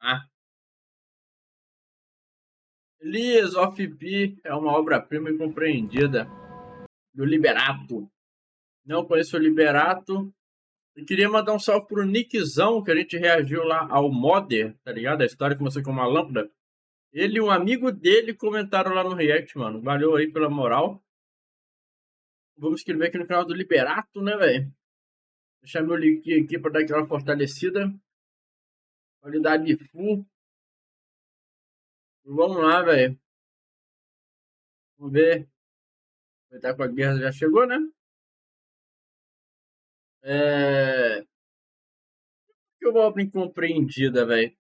Ah, Lies of P é uma obra-prima incompreendida do Liberato. Não conheço o Liberato. Eu queria mandar um salve pro Nickzão, que a gente reagiu lá ao Modder, tá ligado? A história começou com uma lâmpada. Ele e um amigo dele comentaram lá no React, mano. Valeu aí pela moral. Vamos escrever aqui no canal do Liberato, né, velho? Deixar meu link aqui pra dar aquela fortalecida. Qualidade full. Vamos lá, velho. Vamos ver. Aproveitar com a guerra já chegou, né? Que obra incompreendida, velho.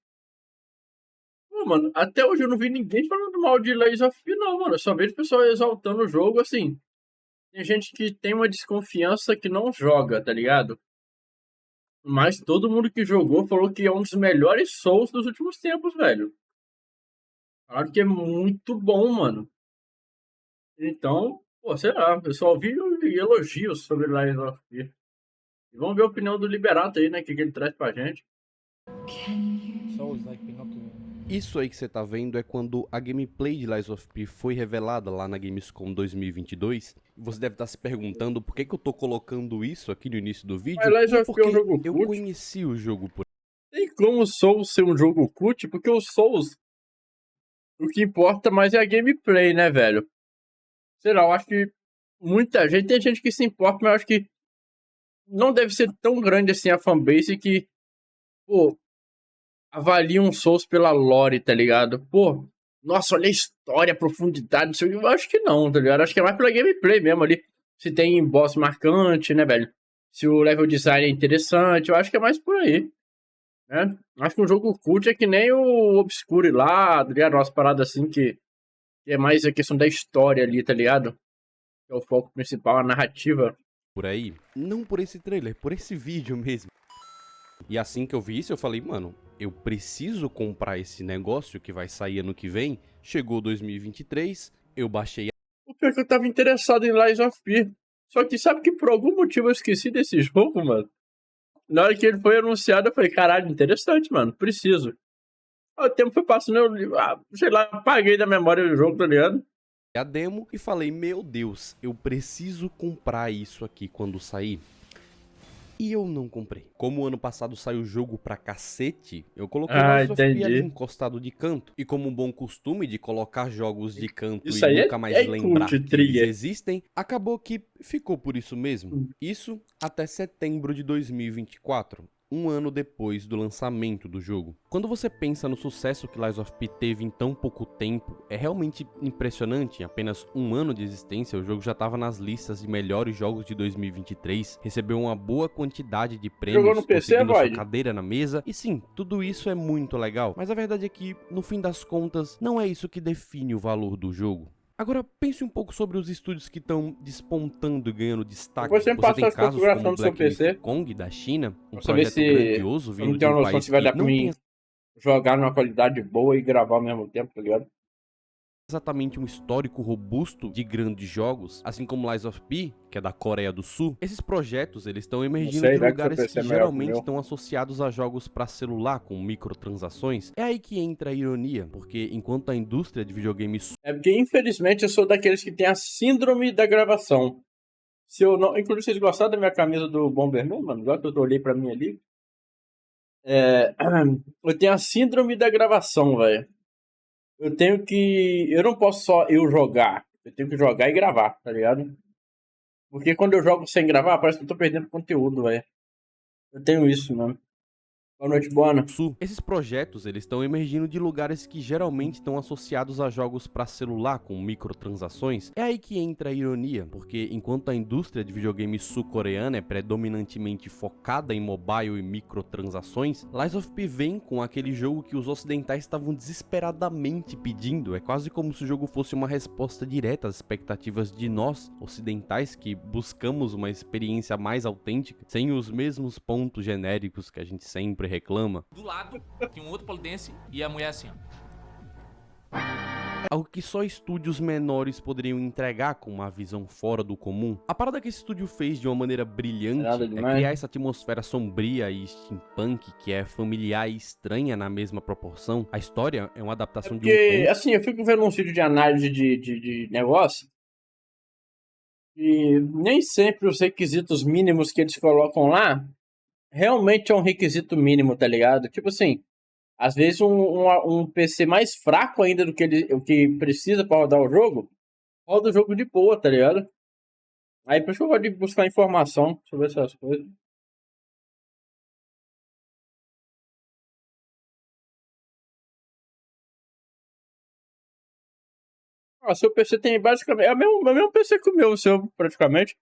Pô, mano, até hoje eu não vi ninguém falando mal de Layers of P, não, mano. Eu só vejo o pessoal exaltando o jogo, assim. Tem gente que tem uma desconfiança que não joga, tá ligado? Mas todo mundo que jogou falou que é um dos melhores Souls dos últimos tempos, velho. Falaram que é muito bom, mano. Então, pô, sei lá, eu só ouvi elogios sobre Layers of P. E vamos ver a opinião do Liberato aí, né? O que ele traz pra gente. Isso aí que você tá vendo é quando a gameplay de Lies of P foi revelada lá na Gamescom 2022. Você deve estar se perguntando por que eu tô colocando isso aqui no início do Mas vídeo. Layers E é of P é um porque jogo eu cult. conheci o jogo por Tem como o Souls ser um jogo cult? Porque o Souls, o que importa mais é a gameplay, né, velho? Sei lá, eu acho que muita gente, tem gente que se importa, mas eu acho que não deve ser tão grande assim a fanbase que, pô, avalia um Souls pela lore, tá ligado? Pô, nossa, olha a história, a profundidade, não sei o que. Eu acho que não, tá ligado? Acho que é mais pela gameplay mesmo ali. Se tem boss marcante, né, velho? Se o level design é interessante, eu acho que é mais por aí, né? Acho que um jogo cult é que nem o Obscure lá, tá ligado? Umas paradas assim que é mais a questão da história ali, tá ligado? Que é o foco principal, a narrativa. aí. Não por esse trailer, por esse vídeo mesmo. E assim que eu vi isso, eu falei, mano, eu preciso comprar esse negócio que vai sair ano que vem. Chegou 2023, eu baixei. O pior é que eu tava interessado em Lies of P. Só que sabe que por algum motivo eu esqueci desse jogo, mano. Na hora que ele foi anunciado, eu falei, caralho, interessante, mano, preciso. Aí o tempo foi passando, sei lá, apaguei da memória do jogo, tá ligado? A demo e falei, meu Deus, eu preciso comprar isso aqui quando sair. E eu não comprei. Como o ano passado saiu o jogo pra cacete, eu coloquei Ah, Lies of P ali entendi. encostado de canto. E como um bom costume de colocar jogos de canto Isso e aí nunca mais é cult, lembrar que eles trigger. existem, acabou que ficou por isso mesmo. Isso até setembro de 2024. Um ano depois do lançamento do jogo. Quando você pensa no sucesso que Lies of P teve em tão pouco tempo, é realmente impressionante. Em apenas um ano de existência, o jogo já estava nas listas de melhores jogos de 2023, recebeu uma boa quantidade de Jogou no prêmios, PC, conseguindo sua Void? cadeira na mesa, e sim, tudo isso é muito legal, mas a verdade é que, no fim das contas, não é isso que define o valor do jogo. Agora, pense um pouco sobre os estúdios que estão despontando e ganhando destaque. Depois você me Você passou tem as casos como o configurações do seu Black Myth PC. Kong da China, um Pra saber projeto se grandioso eu não vindo de tenho um noção país se vai que dar pra não tem mim jogar numa qualidade boa e gravar ao mesmo tempo, tá ligado? exatamente um histórico robusto de grandes jogos, assim como Lies of P, que é da Coreia do Sul. Esses projetos, eles estão Não emergindo sei, de vai que seu lugares PC que é melhor que o geralmente meu. estão associados a jogos para celular com microtransações. É aí que entra a ironia, porque enquanto a indústria de videogames É porque, infelizmente, eu sou daqueles que tem a síndrome da gravação. Se eu não. Inclusive, vocês gostaram da minha camisa do Bomberman, mano? Agora que eu olhei pra mim ali. É... Eu tenho a síndrome da gravação, velho. Eu tenho que. Eu não posso só eu jogar. Eu tenho que jogar e gravar, tá ligado? Porque quando eu jogo sem gravar, parece que eu tô perdendo conteúdo, velho. Eu tenho isso, mano. Boa noite, Bona. Sul. Esses projetos, eles estão emergindo de lugares que geralmente estão associados a jogos para celular com microtransações. É aí que entra a ironia, porque enquanto a indústria de videogames sul-coreana é predominantemente focada em mobile e microtransações, Lies of P vem com aquele jogo que os ocidentais estavam desesperadamente pedindo. É quase como se o jogo fosse uma resposta direta às expectativas de nós, ocidentais, que buscamos uma experiência mais autêntica, sem os mesmos pontos genéricos que a gente sempre reclama. Do lado, tinha um outro polidense e a mulher assim, ó. Algo que só estúdios menores poderiam entregar com uma visão fora do comum. A parada que esse estúdio fez de uma maneira brilhante Nada é demais. criar essa atmosfera sombria e steampunk que é familiar e estranha na mesma proporção. A história é uma adaptação de um Porque, conto. assim, eu fico vendo uns vídeos de análise de negócio e nem sempre os requisitos mínimos que eles colocam lá realmente é um requisito mínimo, tá ligado? Tipo assim, às vezes um PC mais fraco ainda do que o que precisa pra rodar o jogo, roda o jogo de boa, tá ligado? Aí por isso que eu gosto de buscar informação sobre essas coisas. Ah, seu PC tem basicamente. É o mesmo PC que o meu, o seu, praticamente.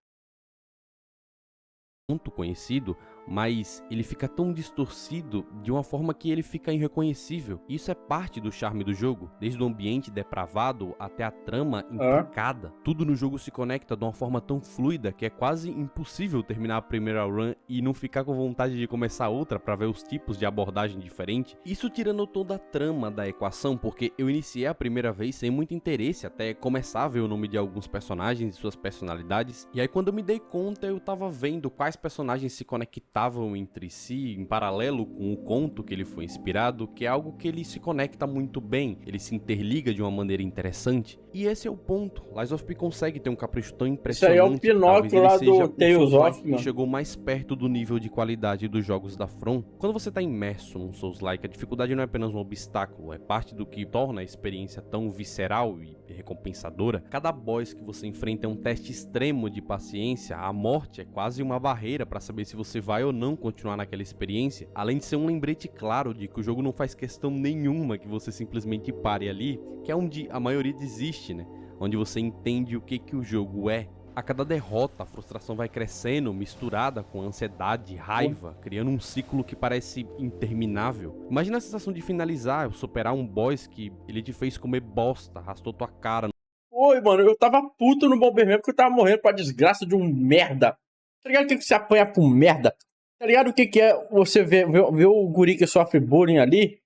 Muito conhecido, mas ele fica tão distorcido de uma forma que ele fica irreconhecível. Isso é parte do charme do jogo, desde o ambiente depravado até a trama Ah. intricada. Tudo no jogo se conecta de uma forma tão fluida que é quase impossível terminar a primeira run e não ficar com vontade de começar outra para ver os tipos de abordagem diferente. Isso tirando toda a trama da equação, porque eu iniciei a primeira vez sem muito interesse até começar a ver o nome de alguns personagens e suas personalidades. E aí quando eu me dei conta, eu tava vendo quais personagens se conectavam entre si em paralelo com o conto que ele foi inspirado, que é algo que ele se conecta muito bem, ele se interliga de uma maneira interessante. E esse é o ponto. Lies of P consegue ter um capricho tão Isso aí é o impressionante que talvez Pinóquio ele lá seja do o Tales Souls-like of, que mano. chegou mais perto do nível de qualidade dos jogos da From. Quando você tá imerso num Souls-like, a dificuldade não é apenas um obstáculo, é parte do que torna a experiência tão visceral e recompensadora. Cada boss que você enfrenta é um teste extremo de paciência, a morte é quase uma barreira para saber se você vai ou não continuar naquela experiência, além de ser um lembrete claro de que o jogo não faz questão nenhuma que você simplesmente pare ali, que é onde a maioria desiste, né? Onde você entende o que o jogo é. A cada derrota, a frustração vai crescendo, misturada com ansiedade, raiva, criando um ciclo que parece interminável. Imagina a sensação de finalizar, superar um boss que ele te fez comer bosta, arrastou tua cara. Oi, mano, eu tava puto no Bomberman porque eu tava morrendo pra desgraça de um merda. Tá ligado o que você apanha por merda? Tá ligado o que é você ver o guri que sofre bullying ali?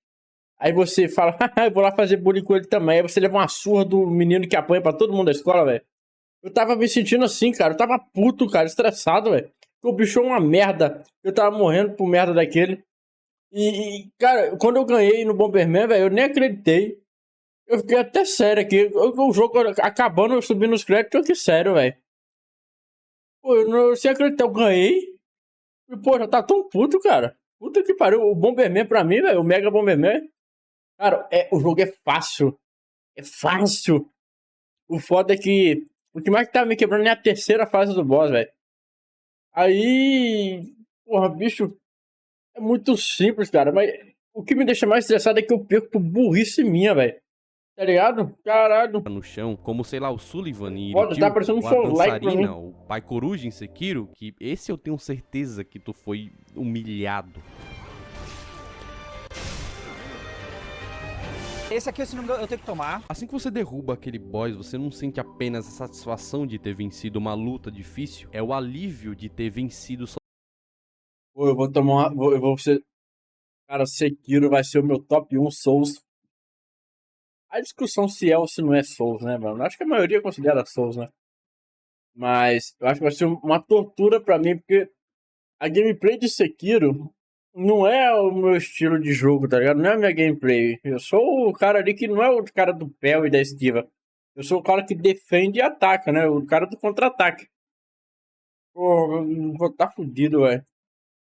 Aí você fala, eu vou lá fazer bullying com ele também. Aí você leva uma surra do menino que apanha pra todo mundo da escola, velho. Eu tava me sentindo assim, cara. Eu tava puto, cara, estressado, velho. O bicho é uma merda. Eu tava morrendo por merda daquele. Cara, quando eu ganhei no Bomberman, velho, eu nem acreditei. Eu fiquei até sério aqui. O jogo acabando, eu subi nos créditos, eu fiquei sério, velho. Pô, eu não sei acreditar, eu ganhei. E, pô, já tá tão puto, cara. Puta que pariu. O Bomberman pra mim, velho, o Mega Bomberman. Cara, o jogo é fácil. É fácil. O foda é que o que mais tá me quebrando é a terceira fase do boss, velho. Aí, porra, bicho, é muito simples, cara. Mas o que me deixa mais estressado é que eu perco por burrice minha, velho. Tá ligado? Caralho. No chão, como sei lá, o Sullivan em Foda, tá Irithil, parecendo um ou a Soul-like pra dançarina, mim. o Pai Coruja em Sekiro, que esse eu tenho certeza que tu foi humilhado. Esse aqui, se não me engano, eu tenho que tomar. Assim que você derruba aquele boss, você não sente apenas a satisfação de ter vencido uma luta difícil, é o alívio de ter vencido só. Pô, eu vou tomar uma. Eu vou ser. Cara, Sekiro vai ser o meu top 1 Souls. A discussão se é ou se não é Souls, né, mano? Acho que a maioria considera Souls, né? Mas eu acho que vai ser uma tortura pra mim, porque a gameplay de Sekiro não é o meu estilo de jogo, tá ligado? Não é a minha gameplay. Eu sou o cara ali que não é o cara do pé e da esquiva. Eu sou o cara que defende e ataca, né? O cara do contra-ataque. Pô, eu vou tá fudido, velho.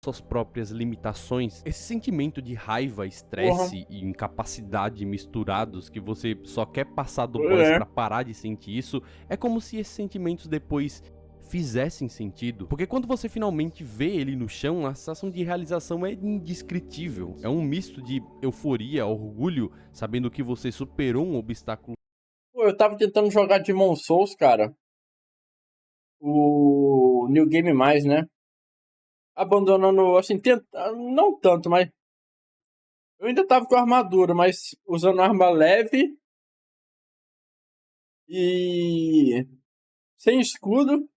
Suas próprias limitações, esse sentimento de raiva, Porra. estresse e incapacidade misturados que você só quer passar do boss pra parar de sentir isso, é como se esses sentimentos depois fizessem sentido. Porque quando você finalmente vê ele no chão, a sensação de realização é indescritível. É um misto de euforia, orgulho, sabendo que você superou um obstáculo. Pô, eu tava tentando jogar Demon Souls, cara. O New Game Mais, né? Abandonando, assim, não tanto, mas eu ainda tava com a armadura, mas usando arma leve e sem escudo,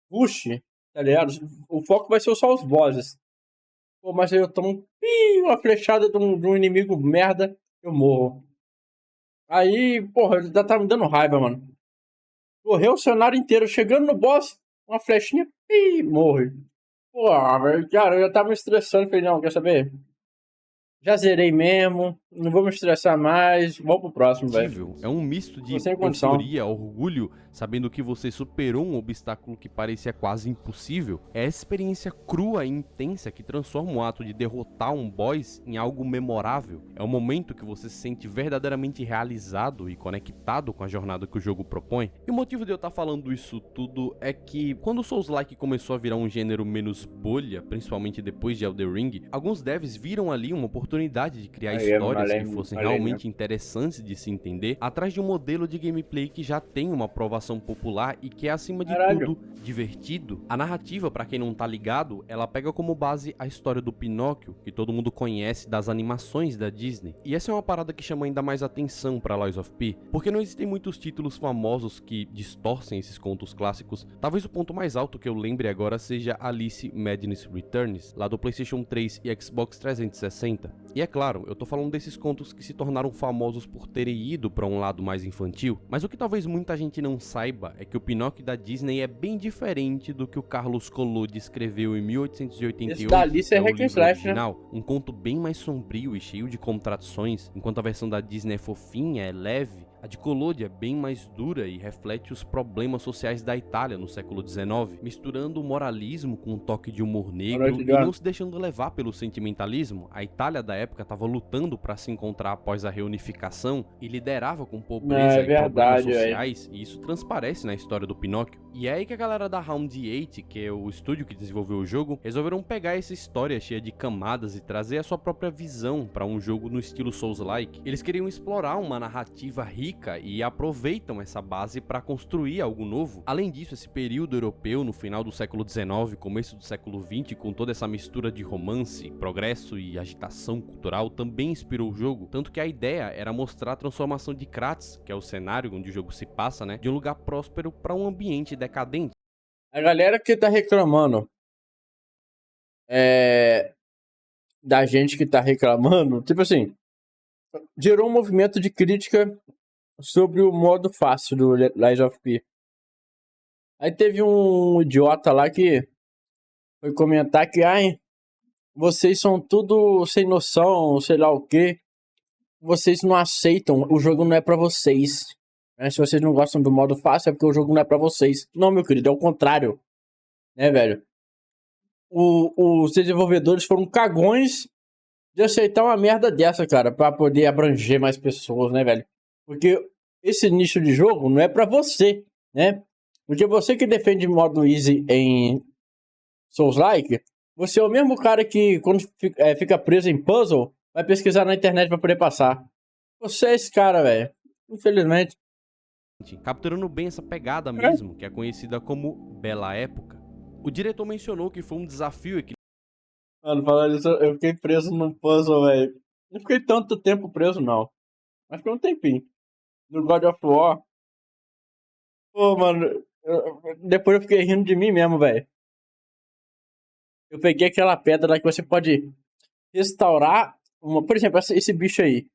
push, tá ligado? O foco vai ser só os bosses. Pô, mas aí eu tomo uma flechada de um inimigo merda, eu morro. Aí, porra, já tá me dando raiva, mano. Correu o cenário inteiro, chegando no boss, uma flechinha, e morre. Porra, velho, cara, eu já tava me estressando, falei, não, quer saber? Já zerei mesmo, não vou me estressar mais, vamos pro próximo, velho. É um misto de Tô sem condição. euforia, orgulho, sabendo que você superou um obstáculo que parecia quase impossível. É a experiência crua e intensa que transforma o ato de derrotar um boss em algo memorável. É o momento que você se sente verdadeiramente realizado e conectado com a jornada que o jogo propõe. E o motivo de eu estar falando isso tudo é que, quando o Souls-like começou a virar um gênero menos bolha, principalmente depois de Elden Ring, alguns devs viram ali uma oportunidade de criar histórias que fossem realmente interessantes de se entender, atrás de um modelo de gameplay que já tem uma aprovação popular e que é, acima de tudo, divertido. A narrativa, pra quem não tá ligado, ela pega como base a história do Pinóquio, que todo mundo conhece das animações da Disney. E essa é uma parada que chama ainda mais atenção pra Lies of P, porque não existem muitos títulos famosos que distorcem esses contos clássicos. Talvez o ponto mais alto que eu lembre agora seja Alice Madness Returns, lá do PlayStation 3 e Xbox 360. E é claro, eu tô falando desses contos que se tornaram famosos por terem ido pra um lado mais infantil, mas o que talvez muita gente não saiba é que o Pinóquio da Disney é bem diferente do que o Carlos Collodi escreveu em 1888, Esse da Alice é o hack and livro slash, original, um conto bem mais sombrio e cheio de contradições, enquanto a versão da Disney é fofinha, é leve. A de Collodi é bem mais dura e reflete os problemas sociais da Itália no século XIX, misturando o moralismo com um toque de humor negro e não se deixando levar pelo sentimentalismo. A Itália da época estava lutando para se encontrar após a reunificação e liderava com pobreza e problemas sociais, e isso transparece na história do Pinóquio. E é aí que a galera da Round 8, que é o estúdio que desenvolveu o jogo, resolveram pegar essa história cheia de camadas e trazer a sua própria visão para um jogo no estilo Souls-like. Eles queriam explorar uma narrativa rica e aproveitam essa base para construir algo novo. Além disso, esse período europeu no final do século XIX, começo do século XX, com toda essa mistura de romance, progresso e agitação cultural, também inspirou o jogo, tanto que a ideia era mostrar a transformação de Kratos, que é o cenário onde o jogo se passa, né, de um lugar próspero para um ambiente decadente. A galera que tá reclamando da gente que tá reclamando, tipo assim, gerou um movimento de crítica sobre o modo fácil do Lies of P. Aí teve um idiota lá que foi comentar que, ai, vocês são tudo sem noção, sei lá o quê. Vocês não aceitam, o jogo não é pra vocês. Se vocês não gostam do modo fácil, é porque o jogo não é pra vocês. Não, meu querido, é o contrário. Né, velho? Os desenvolvedores foram cagões de aceitar uma merda dessa, cara, pra poder abranger mais pessoas, né, velho? Porque esse nicho de jogo não é pra você, né? Porque você que defende modo easy em Souls-like, você é o mesmo cara que, quando fica preso em puzzle, vai pesquisar na internet pra poder passar. Você é esse cara, velho. Infelizmente. Capturando bem essa pegada mesmo, que é conhecida como Bela Época. O diretor mencionou que foi um desafio equilibrado. Mano, falando isso, eu fiquei preso num puzzle, velho. Não fiquei tanto tempo preso, não. Mas fiquei um tempinho. No God of War. Pô, mano. Depois eu fiquei rindo de mim mesmo, velho. Eu peguei aquela pedra lá que você pode restaurar. Por exemplo, esse bicho aí.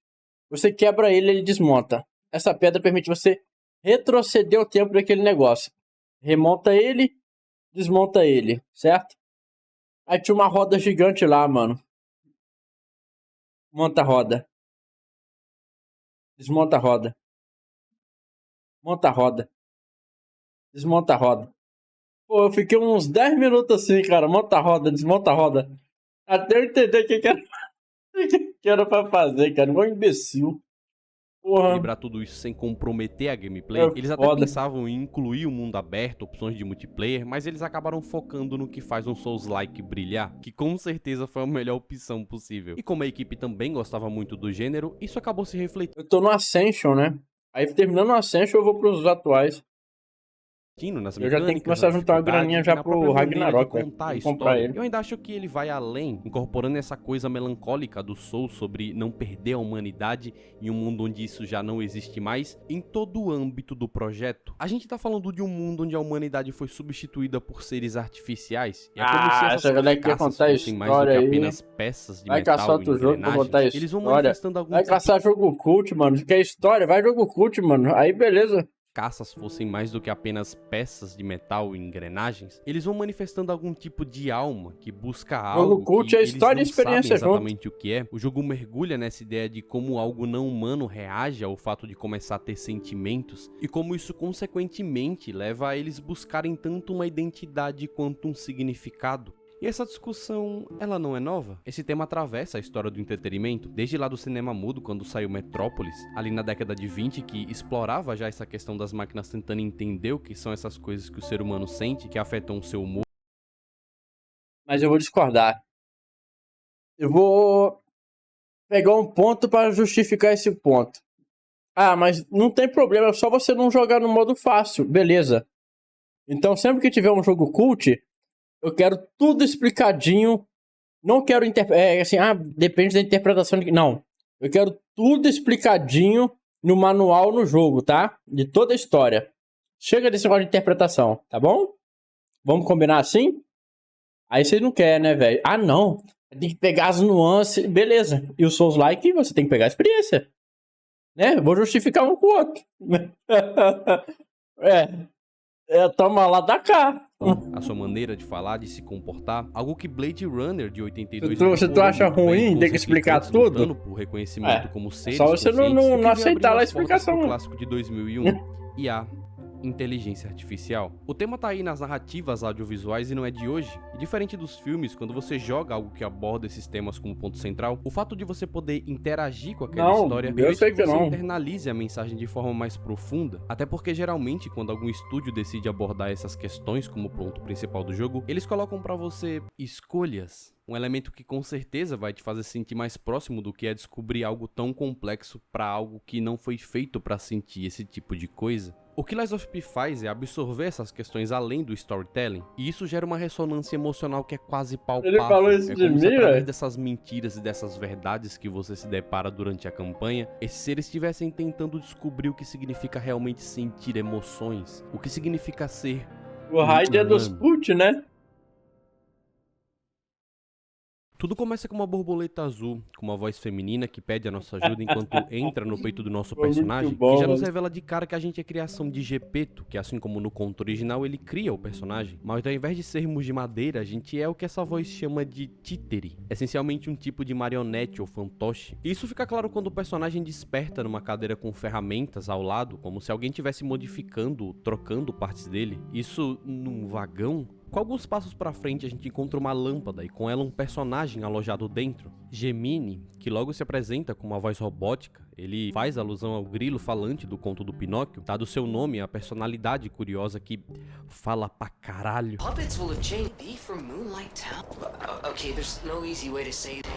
Você quebra ele, ele desmonta. Essa pedra permite você retroceder o tempo daquele negócio. Remonta ele, desmonta ele, certo? Aí tinha uma roda gigante lá, mano. Monta a roda. Desmonta a roda. Monta a roda. Desmonta a roda. Pô, eu fiquei uns 10 minutos assim, cara. Monta a roda, desmonta a roda. Até eu entender o que era pra fazer, cara. Um imbecil. Porra. Equilibrar tudo isso sem comprometer a gameplay. Eles até pensavam em incluir o mundo aberto, opções de multiplayer, mas eles acabaram focando no que faz um Souls-like brilhar, que com certeza foi a melhor opção possível. E como a equipe também gostava muito do gênero, isso acabou se refletindo. Eu tô no Ascension, né? Aí terminando o Ascension eu vou pros atuais. nas Eu já tenho que mecânicas, começar a na juntar uma dificuldade graninha e já na pro própria maneira Ragnarok, de velho. contar a Vou comprar história. ele. Eu ainda acho que ele vai além, incorporando essa coisa melancólica do Souls sobre não perder a humanidade em um mundo onde isso já não existe mais, em todo o âmbito do projeto. A gente tá falando de um mundo onde a humanidade foi substituída por seres artificiais. E é como se essas essa galera quer carcaças contar a fossem mais do que história aí. apenas peças de Vai caçar metal e outro jogo pra botar engrenagens. Eles vão história. manifestando algum Vai tipo caçar jogo cult, mano. Quer história? Vai jogo cult, mano. Aí beleza. caças fossem mais do que apenas peças de metal e engrenagens, eles vão manifestando algum tipo de alma que busca algo cult que é eles história e não sabem experiência junto. exatamente o que é. O jogo mergulha nessa ideia de como algo não humano reage ao fato de começar a ter sentimentos e como isso consequentemente leva a eles buscarem tanto uma identidade quanto um significado. E essa discussão, ela não é nova. Esse tema atravessa a história do entretenimento, desde lá do cinema mudo, quando saiu Metrópolis, ali na década de 20, que explorava já essa questão das máquinas tentando entender o que são essas coisas que o ser humano sente, que afetam o seu humor. Mas eu vou discordar. Eu vou pegar um ponto para justificar esse ponto. Ah, mas não tem problema, é só você não jogar no modo fácil. Beleza. Então sempre que tiver um jogo cult, eu quero tudo explicadinho. Não quero assim, depende da interpretação de... Não. Eu quero tudo explicadinho no manual no jogo, tá? De toda a história. Chega desse negócio de interpretação, tá bom? Vamos combinar assim? Aí você não quer, né, velho? Ah, não. Tem que pegar as nuances. Beleza. E o Souls-like, você tem que pegar a experiência. Né? Vou justificar um com o outro. Toma lá da cá. A sua maneira de falar, de se comportar, algo que Blade Runner de 82 Se tu acha ruim, tem que explicar tudo. Por reconhecimento como seres só você não aceitar lá a explicação. O clássico de 2001 e a inteligência artificial. O tema tá aí nas narrativas audiovisuais e não é de hoje. E diferente dos filmes, quando você joga algo que aborda esses temas como ponto central, o fato de você poder interagir com aquela história permite que você internalize a mensagem de forma mais profunda. Até porque geralmente, quando algum estúdio decide abordar essas questões como ponto principal do jogo, eles colocam pra você escolhas. Um elemento que com certeza vai te fazer sentir mais próximo do que é descobrir algo tão complexo pra algo que não foi feito pra sentir esse tipo de coisa. O que Lies of P faz é absorver essas questões além do storytelling, e isso gera uma ressonância emocional que é quase palpável. Ele falou isso como se através dessas mentiras e dessas verdades que você se depara durante a campanha, esses seres estivessem tentando descobrir o que significa realmente sentir emoções, o que significa ser o Raid é dos cult, né? Tudo começa com uma borboleta azul, com uma voz feminina que pede a nossa ajuda enquanto entra no peito do nosso personagem, que já nos revela de cara que a gente é criação de Gepeto, que assim como no conto original ele cria o personagem, mas ao invés de sermos de madeira, a gente é o que essa voz chama de títere, essencialmente um tipo de marionete ou fantoche. E isso fica claro quando o personagem desperta numa cadeira com ferramentas ao lado, como se alguém estivesse modificando, trocando partes dele. Isso num vagão? Com alguns passos pra frente a gente encontra uma lâmpada e com ela um personagem alojado dentro, Gemini, que logo se apresenta com uma voz robótica. Ele faz alusão ao grilo falante do conto do Pinóquio, dado seu nome à personalidade curiosa que fala pra caralho. Puppets will have changed B from Moonlight Town. Okay, there's no easy way to say it.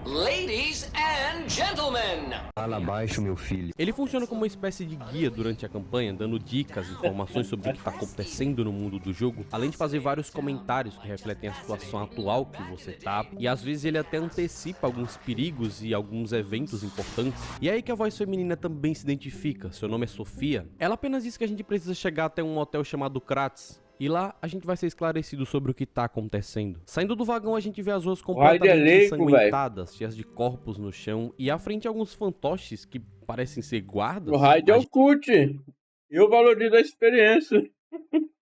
Ladies and gentlemen. Fala baixo, meu filho. Ele funciona como uma espécie de guia durante a campanha, dando dicas, informações sobre o que está acontecendo no mundo do jogo, além de fazer vários comentários que refletem a situação atual que você tá, e às vezes ele até antecipa alguns perigos e alguns eventos importantes. E é aí que a voz feminina também se identifica. Seu nome é Sofia. Ela apenas diz que a gente precisa chegar até um hotel chamado Kratz, e lá a gente vai ser esclarecido sobre o que tá acontecendo. Saindo do vagão a gente vê as ruas completamente ensanguentadas, cheias de corpos no chão, e à frente alguns fantoches que parecem ser guardas. O Raid é o cult. Eu valorizo a experiência.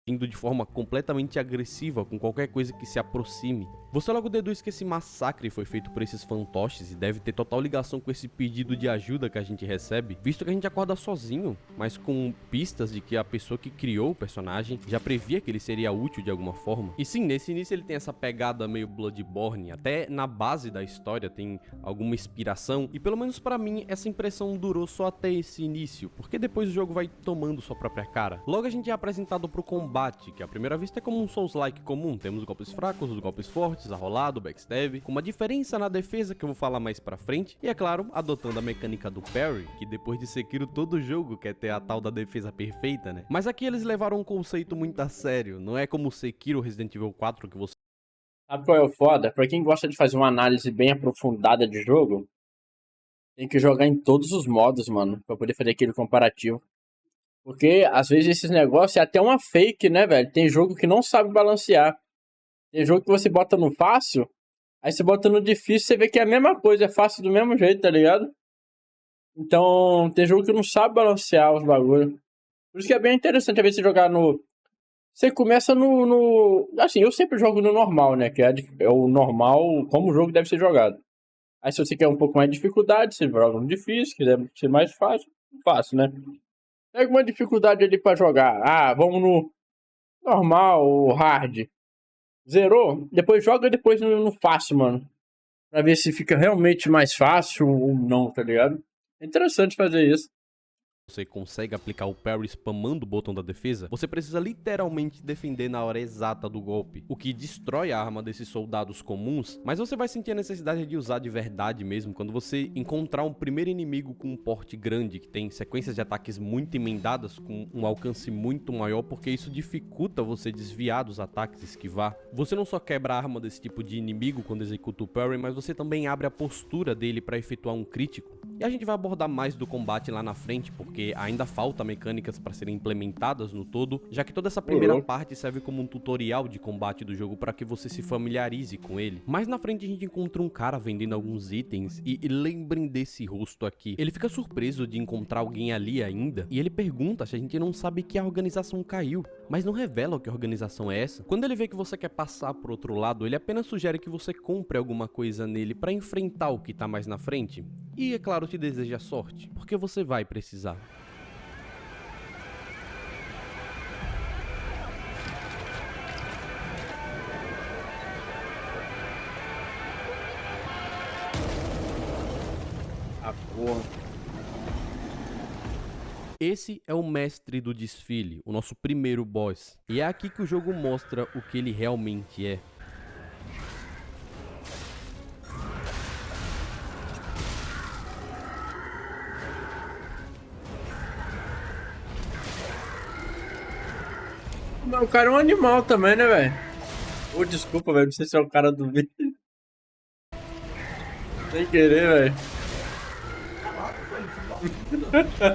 Indo de forma completamente agressiva com qualquer coisa que se aproxime. Você logo deduz que esse massacre foi feito por esses fantoches e deve ter total ligação com esse pedido de ajuda que a gente recebe, visto que a gente acorda sozinho, mas com pistas de que a pessoa que criou o personagem já previa que ele seria útil de alguma forma. E sim, nesse início ele tem essa pegada meio Bloodborne, até na base da história tem alguma inspiração, e pelo menos pra mim essa impressão durou só até esse início, porque depois o jogo vai tomando sua própria cara. Logo a gente é apresentado pro combate combate, que à primeira vista é como um Souls-like comum. Temos os golpes fracos, os golpes fortes, arrolado, backstab, com uma diferença na defesa que eu vou falar mais pra frente. E é claro, adotando a mecânica do parry, que depois de Sekiro todo jogo quer ter a tal da defesa perfeita, né? Mas aqui eles levaram um conceito muito a sério. Não é como Sekiro Resident Evil 4 que você Sabe qual é o foda? Pra quem gosta de fazer uma análise bem aprofundada de jogo, tem que jogar em todos os modos, mano, pra poder fazer aquele comparativo. Porque, às vezes, esses negócios é até uma fake, né, velho? Tem jogo que não sabe balancear. Tem jogo que você bota no fácil, aí você bota no difícil, você vê que é a mesma coisa, é fácil do mesmo jeito, tá ligado? Então, tem jogo que não sabe balancear os bagulhos. Por isso que é bem interessante, às vezes, você jogar no... Você começa Assim, eu sempre jogo no normal, né? Que é o normal, como o jogo deve ser jogado. Aí, se você quer um pouco mais de dificuldade, você joga no difícil, quiser ser mais fácil, fácil, né? Pega uma dificuldade ali pra jogar. Ah, vamos no normal ou hard. Zerou? Depois joga depois no fácil, mano. Pra ver se fica realmente mais fácil ou não, tá ligado? É interessante fazer isso. consegue aplicar o parry spamando o botão da defesa, você precisa literalmente defender na hora exata do golpe, o que destrói a arma desses soldados comuns, mas você vai sentir a necessidade de usar de verdade mesmo quando você encontrar um primeiro inimigo com um porte grande, que tem sequências de ataques muito emendadas, com um alcance muito maior, porque isso dificulta você desviar dos ataques e esquivar. Você não só quebra a arma desse tipo de inimigo quando executa o parry, mas você também abre a postura dele para efetuar um crítico. E a gente vai abordar mais do combate lá na frente, porque ainda falta mecânicas para serem implementadas no todo, já que toda essa primeira parte serve como um tutorial de combate do jogo para que você se familiarize com ele. Mais na frente a gente encontra um cara vendendo alguns itens e lembrem desse rosto aqui. Ele fica surpreso de encontrar alguém ali ainda e ele pergunta se a gente não sabe que a organização caiu, mas não revela que organização é essa. Quando ele vê que você quer passar pro outro lado, ele apenas sugere que você compre alguma coisa nele para enfrentar o que tá mais na frente. E é claro, te deseja sorte, porque você vai precisar. Ah, porra. Esse é o mestre do desfile, o nosso primeiro boss. E é aqui que o jogo mostra o que ele realmente é. Mas o cara é um animal também, né, velho? Ô, desculpa, velho. Não sei se é o cara do vídeo. Sem querer, velho.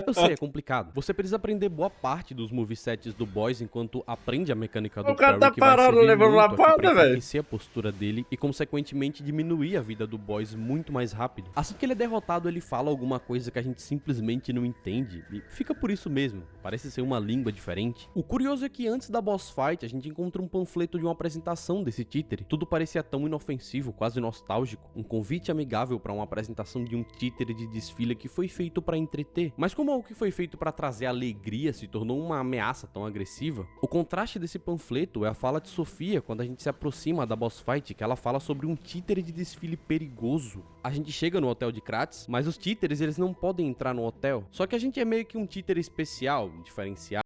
Eu sei, é complicado. Você precisa aprender boa parte dos movesets do boss enquanto aprende a mecânica do O cara parry, tá que vai parado servir levando muito aqui pra lapada, velho. enfraquecer a postura dele e, consequentemente, diminuir a vida do boss muito mais rápido. Assim que ele é derrotado, ele fala alguma coisa que a gente simplesmente não entende e fica por isso mesmo. Parece ser uma língua diferente. O curioso é que antes da boss fight, a gente encontra um panfleto de uma apresentação desse títere. Tudo parecia tão inofensivo, quase nostálgico. Um convite amigável para uma apresentação de um títere de desfile que foi feito para entreter. Mas como algo que foi feito para trazer alegria se tornou uma ameaça tão agressiva, o contraste desse panfleto é a fala de Sofia quando a gente se aproxima da boss fight, que ela fala sobre um títere de desfile perigoso. A gente chega no hotel de Kratos, mas os títeres eles não podem entrar no hotel. Só que a gente é meio que um títere especial, diferenciado.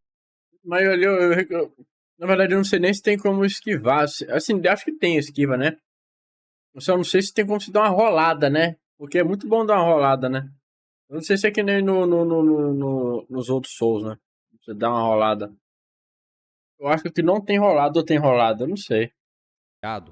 Mas na verdade, eu não sei nem se tem como esquivar. Assim, acho que tem esquiva, né? Eu só não sei se tem como se dar uma rolada, né? Porque é muito bom dar uma rolada, né? Eu não sei se é que nem nos outros Souls, né? Você dá uma rolada. Eu acho que não tem rolada ou tem rolada, eu não sei.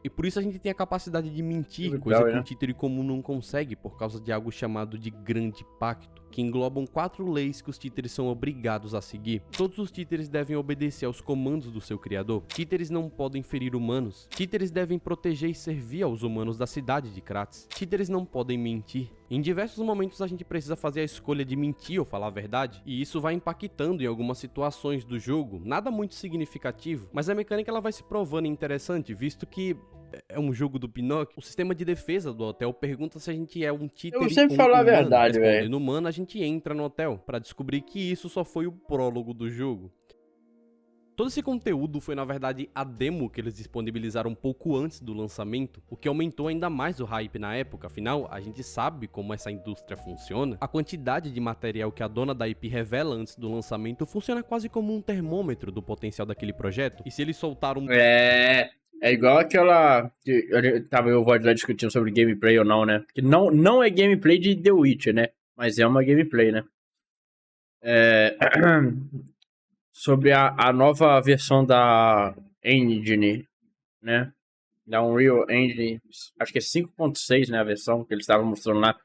E por isso a gente tem a capacidade de mentir, Legal, coisa que né? um títere comum não consegue por causa de algo chamado de Grande Pacto, que englobam 4 leis que os títeres são obrigados a seguir. Todos os títeres devem obedecer aos comandos do seu criador. Títeres não podem ferir humanos. Títeres devem proteger e servir aos humanos da cidade de Kratos. Títeres não podem mentir. Em diversos momentos a gente precisa fazer a escolha de mentir ou falar a verdade, e isso vai impactando em algumas situações do jogo, nada muito significativo, mas a mecânica ela vai se provando interessante, visto que é um jogo do Pinóquio. O sistema de defesa do hotel pergunta se a gente é um títere Eu sempre ou um falo a humano. verdade, velho. Respondendo humano, a gente entra no hotel, pra descobrir que isso só foi o prólogo do jogo. Todo esse conteúdo foi na verdade a demo que eles disponibilizaram um pouco antes do lançamento, o que aumentou ainda mais o hype na época. Afinal, a gente sabe como essa indústria funciona. A quantidade de material que a dona da IP revela antes do lançamento funciona quase como um termômetro do potencial daquele projeto. E se eles soltaram É igual aquela que tava eu vou lá discutindo sobre gameplay ou não, né? Que não é gameplay de The Witcher, né? Mas é uma gameplay, né? Sobre a nova versão da Engine, né? Da Unreal Engine, acho que é 5.6, né? A versão que eles estavam mostrando lá.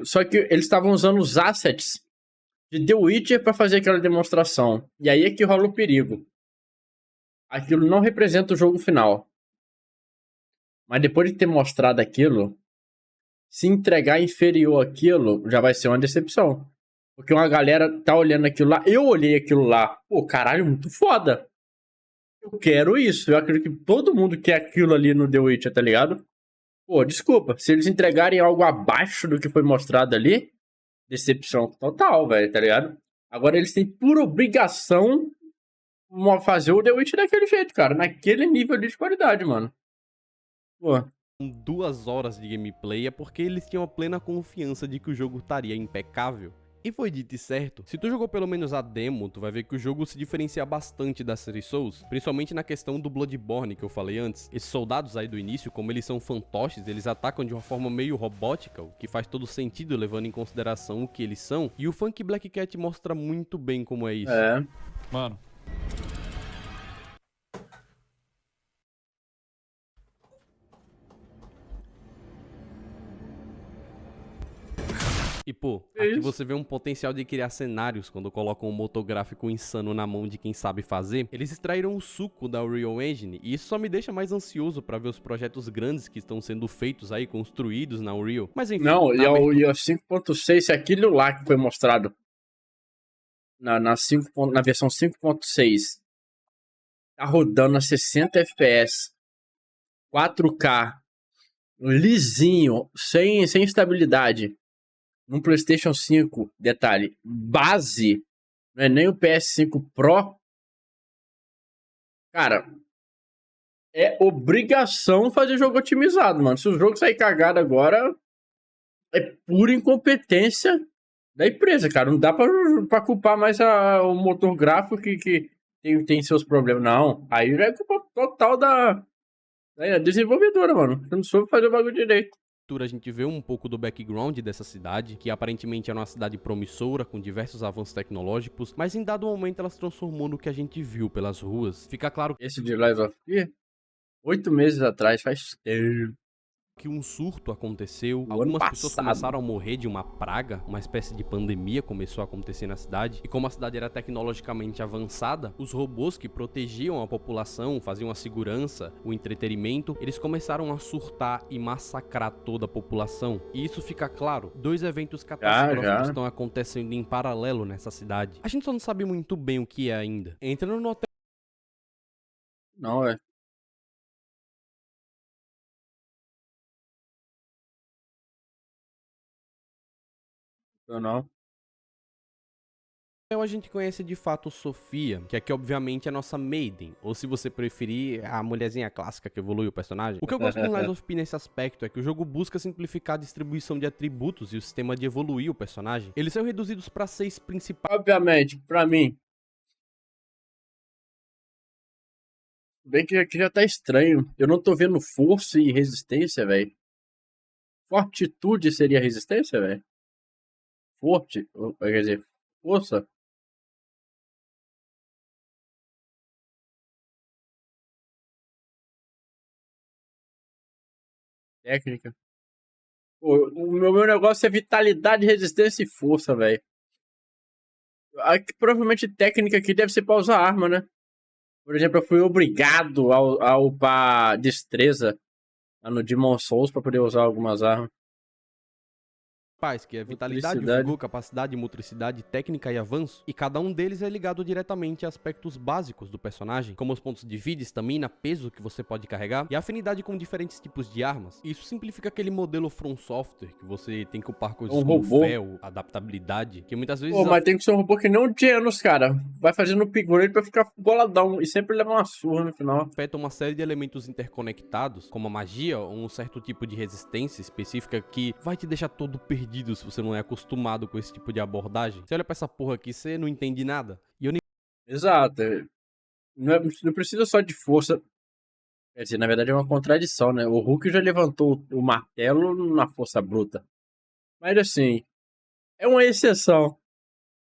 Só que eles estavam usando os assets de The Witcher para fazer aquela demonstração. E aí é que rola o perigo. Aquilo não representa o jogo final. Mas depois de ter mostrado aquilo, se entregar inferior àquilo, já vai ser uma decepção. Porque uma galera tá olhando aquilo lá. Eu olhei aquilo lá. Pô, caralho, muito foda. Eu quero isso. Eu acredito que todo mundo quer aquilo ali no The Witcher, tá ligado? Pô, desculpa. Se eles entregarem algo abaixo do que foi mostrado ali, decepção total, velho, tá ligado? Agora eles têm por obrigação fazer o The Witcher daquele jeito, cara. Naquele nível de qualidade, mano. Pô. 2 horas de gameplay é porque eles tinham a plena confiança de que o jogo estaria impecável. E foi dito e certo, se tu jogou pelo menos a demo, tu vai ver que o jogo se diferencia bastante da série Souls, principalmente na questão do Bloodborne que eu falei antes. Esses soldados aí do início, como eles são fantoches, eles atacam de uma forma meio robótica, o que faz todo sentido levando em consideração o que eles são, e o Funky Black Cat mostra muito bem como é isso. Mano. E pô, aqui você vê um potencial de criar cenários quando colocam um motor gráfico insano na mão de quem sabe fazer. Eles extraíram o suco da Unreal Engine e isso só me deixa mais ansioso pra ver os projetos grandes que estão sendo feitos aí, construídos na Unreal. Mas enfim. Não, e o 5.6, se aquilo lá que foi mostrado na versão 5.6 tá rodando a 60 FPS, 4K, lisinho, sem estabilidade. No PlayStation 5, detalhe, base, não é nem o PS5 Pro. Cara, é obrigação fazer jogo otimizado, mano. Se o jogo sair cagado agora, é pura incompetência da empresa, cara. Não dá pra culpar mais o motor gráfico que tem seus problemas. Não, aí é culpa total da desenvolvedora, mano. Você não soube fazer o bagulho direito. A gente vê um pouco do background dessa cidade, que aparentemente era uma cidade promissora, com diversos avanços tecnológicos, mas em dado momento ela se transformou no que a gente viu pelas ruas. Fica claro Esse de Lies of P, 8 meses atrás, faz tempo. Que um surto aconteceu, algumas pessoas começaram a morrer de uma praga, uma espécie de pandemia começou a acontecer na cidade, e como a cidade era tecnologicamente avançada, os robôs que protegiam a população, faziam a segurança, o entretenimento, eles começaram a surtar e massacrar toda a população. E isso fica claro, 2 eventos catastróficos estão acontecendo em paralelo nessa cidade. A gente só não sabe muito bem o que é ainda. Entrando no hotel... Não, é. Não. A gente conhece de fato Sofia, que aqui obviamente é a nossa Maiden, ou se você preferir, a mulherzinha clássica que evolui o personagem. O que eu gosto do Lies of P nesse aspecto é que o jogo busca simplificar a distribuição de atributos e o sistema de evoluir o personagem. Eles são reduzidos para 6 principais. Obviamente, pra mim. Bem que aqui já tá estranho. Eu não tô vendo força e resistência, velho. Fortitude seria resistência, velho? Forte, quer dizer, força. Técnica. Pô, o meu negócio é vitalidade, resistência e força, velho. Provavelmente técnica aqui deve ser pra usar arma, né? Por exemplo, eu fui obrigado a upar destreza no Demon Souls pra poder usar algumas armas. principais, que é vitalidade, vigor, capacidade, motricidade, técnica e avanço, e cada um deles é ligado diretamente a aspectos básicos do personagem, como os pontos de vida, estamina, peso que você pode carregar, e afinidade com diferentes tipos de armas. Isso simplifica aquele modelo From Software, que você tem que upar coisas como fé, adaptabilidade, que muitas vezes... Pô, mas tem que ser um robô que nem o Genos, cara. Vai fazendo upgrade pra ficar boladão, e sempre leva uma surra no final. Afeta uma série de elementos interconectados, como a magia ou um certo tipo de resistência específica que vai te deixar todo perdido se você não é acostumado com esse tipo de abordagem. Você olha pra essa porra aqui, você não entende nada. E eu nem... Exato. Não precisa só de força. Quer dizer, na verdade é uma contradição, né? O Hulk já levantou o martelo na força bruta. Mas assim, é uma exceção.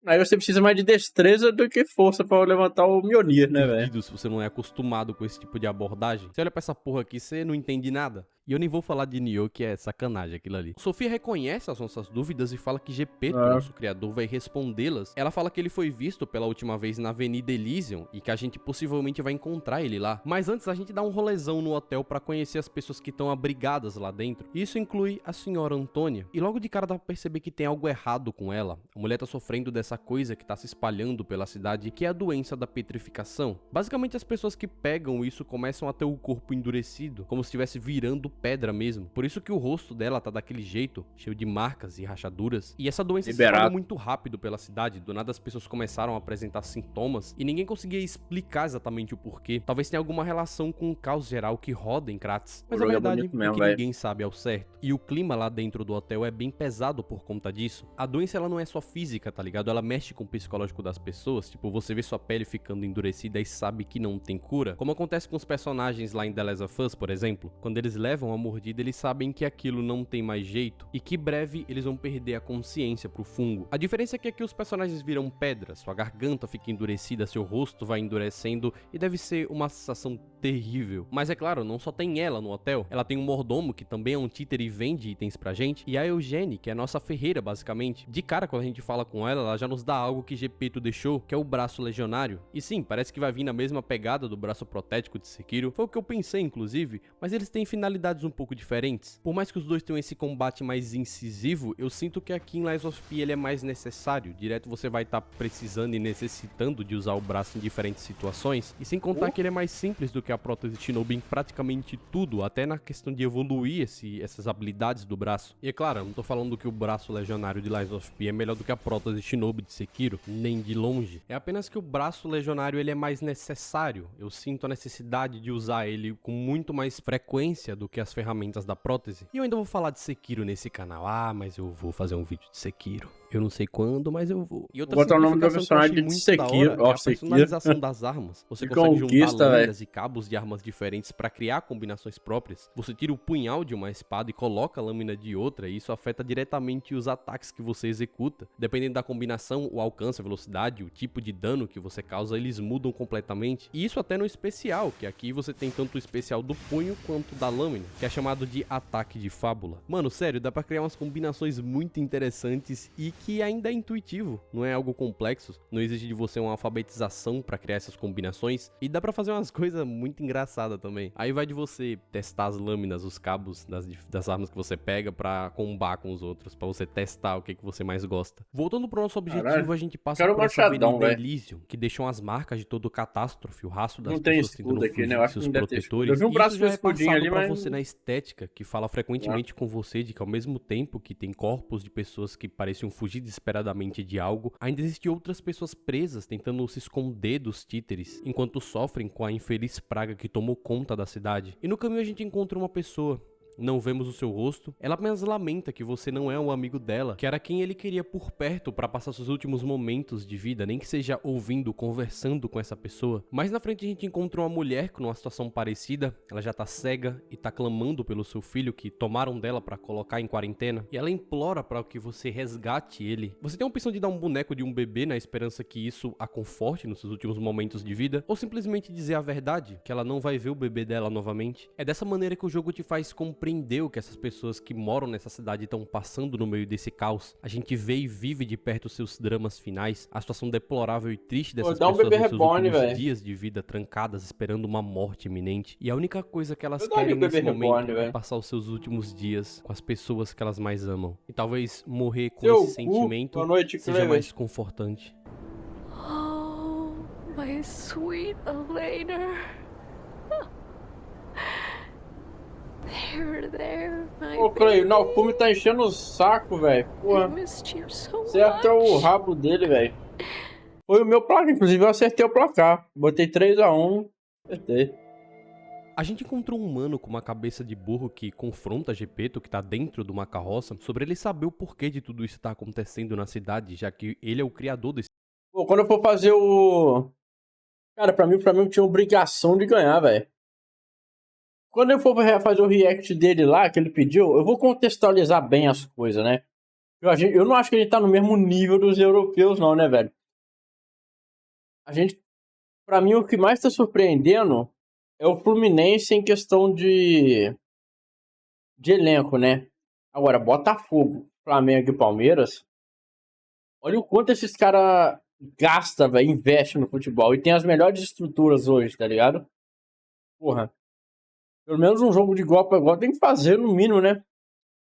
Aí você precisa mais de destreza do que força pra levantar o Mjolnir, né, velho? Se você não é acostumado com esse tipo de abordagem. Você olha pra essa porra aqui, você não entende nada. E eu nem vou falar de Nioh, que é sacanagem aquilo ali. Sofia reconhece as nossas dúvidas e fala que Gepeto, nosso criador, vai respondê-las. Ela fala que ele foi visto pela última vez na Avenida Elysium e que a gente possivelmente vai encontrar ele lá. Mas antes a gente dá um rolezão no hotel pra conhecer as pessoas que estão abrigadas lá dentro. Isso inclui a senhora Antônia. E logo de cara dá pra perceber que tem algo errado com ela. A mulher tá sofrendo dessa coisa que tá se espalhando pela cidade, que é a doença da petrificação. Basicamente as pessoas que pegam isso começam a ter o corpo endurecido, como se estivesse virando pedra mesmo. Por isso que o rosto dela tá daquele jeito, cheio de marcas e rachaduras. E essa doença se espalhou muito rápido pela cidade. Do nada as pessoas começaram a apresentar sintomas e ninguém conseguia explicar exatamente o porquê. Talvez tenha alguma relação com o caos geral que roda em Kratos. Mas a verdade é que ninguém sabe ao certo. E o clima lá dentro do hotel é bem pesado por conta disso. A doença ela não é só física, tá ligado? Ela mexe com o psicológico das pessoas. Tipo, você vê sua pele ficando endurecida e sabe que não tem cura. Como acontece com os personagens lá em The Last of Us, por exemplo. Quando eles levam a mordida, eles sabem que aquilo não tem mais jeito e que breve eles vão perder a consciência pro fungo. A diferença é que aqui os personagens viram pedra, sua garganta fica endurecida, seu rosto vai endurecendo e deve ser uma sensação terrível. Mas é claro, não só tem ela no hotel, ela tem um mordomo que também é um títere e vende itens pra gente, e a Eugênie, que é a nossa ferreira basicamente. De cara, quando a gente fala com ela, ela já nos dá algo que Gepeto deixou, que é o braço legionário. E sim, parece que vai vir na mesma pegada do braço protético de Sekiro, foi o que eu pensei inclusive, mas eles têm finalidades um pouco diferentes. Por mais que os dois tenham esse combate mais incisivo, eu sinto que aqui em Lies of P ele é mais necessário. Direto você vai estar precisando e necessitando de usar o braço em diferentes situações, e sem contar que ele é mais simples do que a prótese Shinobi em praticamente tudo, até na questão de evoluir essas habilidades do braço. E é claro, eu não tô falando que o braço legionário de Lies of P é melhor do que a prótese Shinobi de Sekiro, nem de longe. É apenas que o braço legionário ele é mais necessário. Eu sinto a necessidade de usar ele com muito mais frequência do que as ferramentas da prótese. E eu ainda vou falar de Sekiro nesse canal. Ah, mas eu vou fazer um vídeo de Sekiro. Eu não sei quando, mas eu vou. E outra botar o nome do personagem de Sekiro, é a personalização das armas. Você consegue juntar lâminas e cabos de armas diferentes para criar combinações próprias. Você tira o punhal de uma espada e coloca a lâmina de outra, e isso afeta diretamente os ataques que você executa. Dependendo da combinação, o alcance, a velocidade, o tipo de dano que você causa, eles mudam completamente. E isso até no especial, que aqui você tem tanto o especial do punho quanto da lâmina, que é chamado de ataque de fábula. Mano, sério, dá pra criar umas combinações muito interessantes e que ainda é intuitivo, não é algo complexo, não exige de você uma alfabetização pra criar essas combinações, e dá pra fazer umas coisas muito engraçadas também. Aí vai de você testar as lâminas, os cabos das armas que você pega pra combar com os outros, pra você testar o que você mais gosta. Voltando pro nosso objetivo, a gente passa por essa Avenida Elysium, que deixam as marcas de todo o catástrofe, o rastro das pessoas tentando fugir de seus protetores. Eu vi um braço já é passado ali, pra você na estética, que fala frequentemente com você de que ao mesmo tempo que tem corpos de pessoas que pareciam fugir desesperadamente de algo, ainda existem outras pessoas presas tentando se esconder dos títeres, enquanto sofrem com a infeliz praga que tomou conta da cidade. E no caminho a gente encontra uma pessoa. Não vemos o seu rosto, ela apenas lamenta que você não é um amigo dela, que era quem ele queria por perto para passar seus últimos momentos de vida, nem que seja ouvindo, conversando com essa pessoa. Mais na frente a gente encontra uma mulher com uma situação parecida, ela já tá cega e tá clamando pelo seu filho que tomaram dela para colocar em quarentena, e ela implora para que você resgate ele. Você tem a opção de dar um boneco de um bebê na esperança que isso a conforte nos seus últimos momentos de vida, ou simplesmente dizer a verdade, que ela não vai ver o bebê dela novamente. É dessa maneira que o jogo te faz compreender compreender o que essas pessoas que moram nessa cidade estão passando no meio desse caos. A gente vê e vive de perto os seus dramas finais, a situação deplorável e triste dessas dá um pessoas bebê nos seus reborn, últimos velho. dias de vida trancadas, esperando uma morte iminente. E a única coisa que elas Eu daria querem um bebê nesse momento reborn, é velho. passar os seus últimos dias com as pessoas que elas mais amam. E talvez morrer com Seu esse cu. sentimento Boa noite, seja Clever. mais confortante. Oh, my sweet Elena. There, my Ô, Cleio, não, o baby. Fume tá enchendo o saco, velho. I Porra, missed you so acerta o much. rabo dele, velho. Foi o meu placar, inclusive eu acertei o placar. Botei 3-1, acertei. A gente encontrou um humano com uma cabeça de burro que confronta Gepeto, que tá dentro de uma carroça, sobre ele saber o porquê de tudo isso tá acontecendo na cidade, já que ele é o criador desse. Pô, quando eu for fazer o... Cara, pra mim eu tinha obrigação de ganhar, velho. Quando eu for fazer o react dele lá, que ele pediu, eu vou contextualizar bem as coisas, né? Eu não acho que a gente tá no mesmo nível dos europeus, não, né, velho? Pra mim, o que mais tá surpreendendo é o Fluminense em questão de elenco, né? Agora, Botafogo, Flamengo e Palmeiras, olha o quanto esses caras gastam, velho, investem no futebol. E tem as melhores estruturas hoje, tá ligado? Porra. Pelo menos um jogo de igual pra igual tem que fazer, no mínimo, né?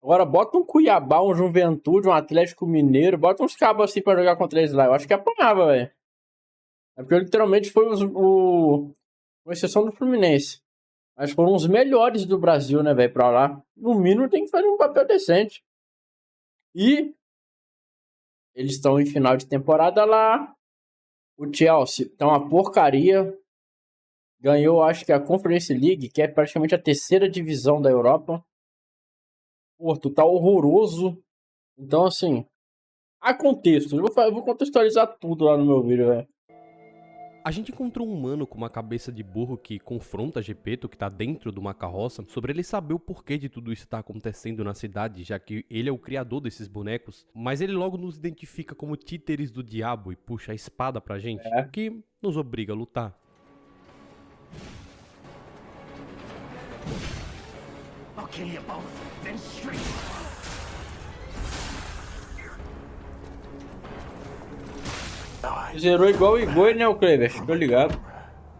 Agora, bota um Cuiabá, um Juventude, um Atlético Mineiro, bota uns cabos assim pra jogar contra eles lá. Eu acho que apanhava, velho. É porque literalmente foi com exceção do Fluminense. Mas foram os melhores do Brasil, né, velho, pra lá. No mínimo tem que fazer um papel decente. E eles estão em final de temporada lá. O Chelsea tá uma porcaria. Ganhou, acho que a Conference League, que é praticamente a terceira divisão da Europa. Porto tá horroroso. Então, assim, há contexto. Eu vou contextualizar tudo lá no meu vídeo, velho. A gente encontrou um humano com uma cabeça de burro que confronta Gepeto, que tá dentro de uma carroça, sobre ele saber o porquê de tudo isso tá acontecendo na cidade, já que ele é o criador desses bonecos, mas ele logo nos identifica como títeres do diabo e puxa a espada pra gente, É. o que nos obriga a lutar. I'll kill you both, then street. Zerou igual o Igor, né, o Clever? Tô ligado.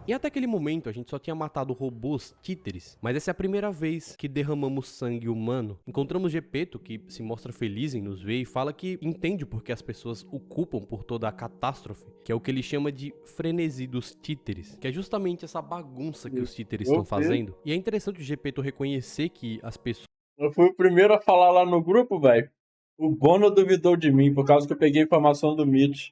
E até aquele momento a gente só tinha matado robôs títeres, mas essa é a primeira vez que derramamos sangue humano. Encontramos Gepeto, que se mostra feliz em nos ver e fala que entende porque as pessoas o culpam por toda a catástrofe, que é o que ele chama de frenesi dos títeres, que é justamente essa bagunça que os títeres estão fazendo. E é interessante o Gepeto reconhecer que as pessoas... Eu fui o primeiro a falar lá no grupo, velho. O Bono duvidou de mim, por causa que eu peguei a informação do Mitch.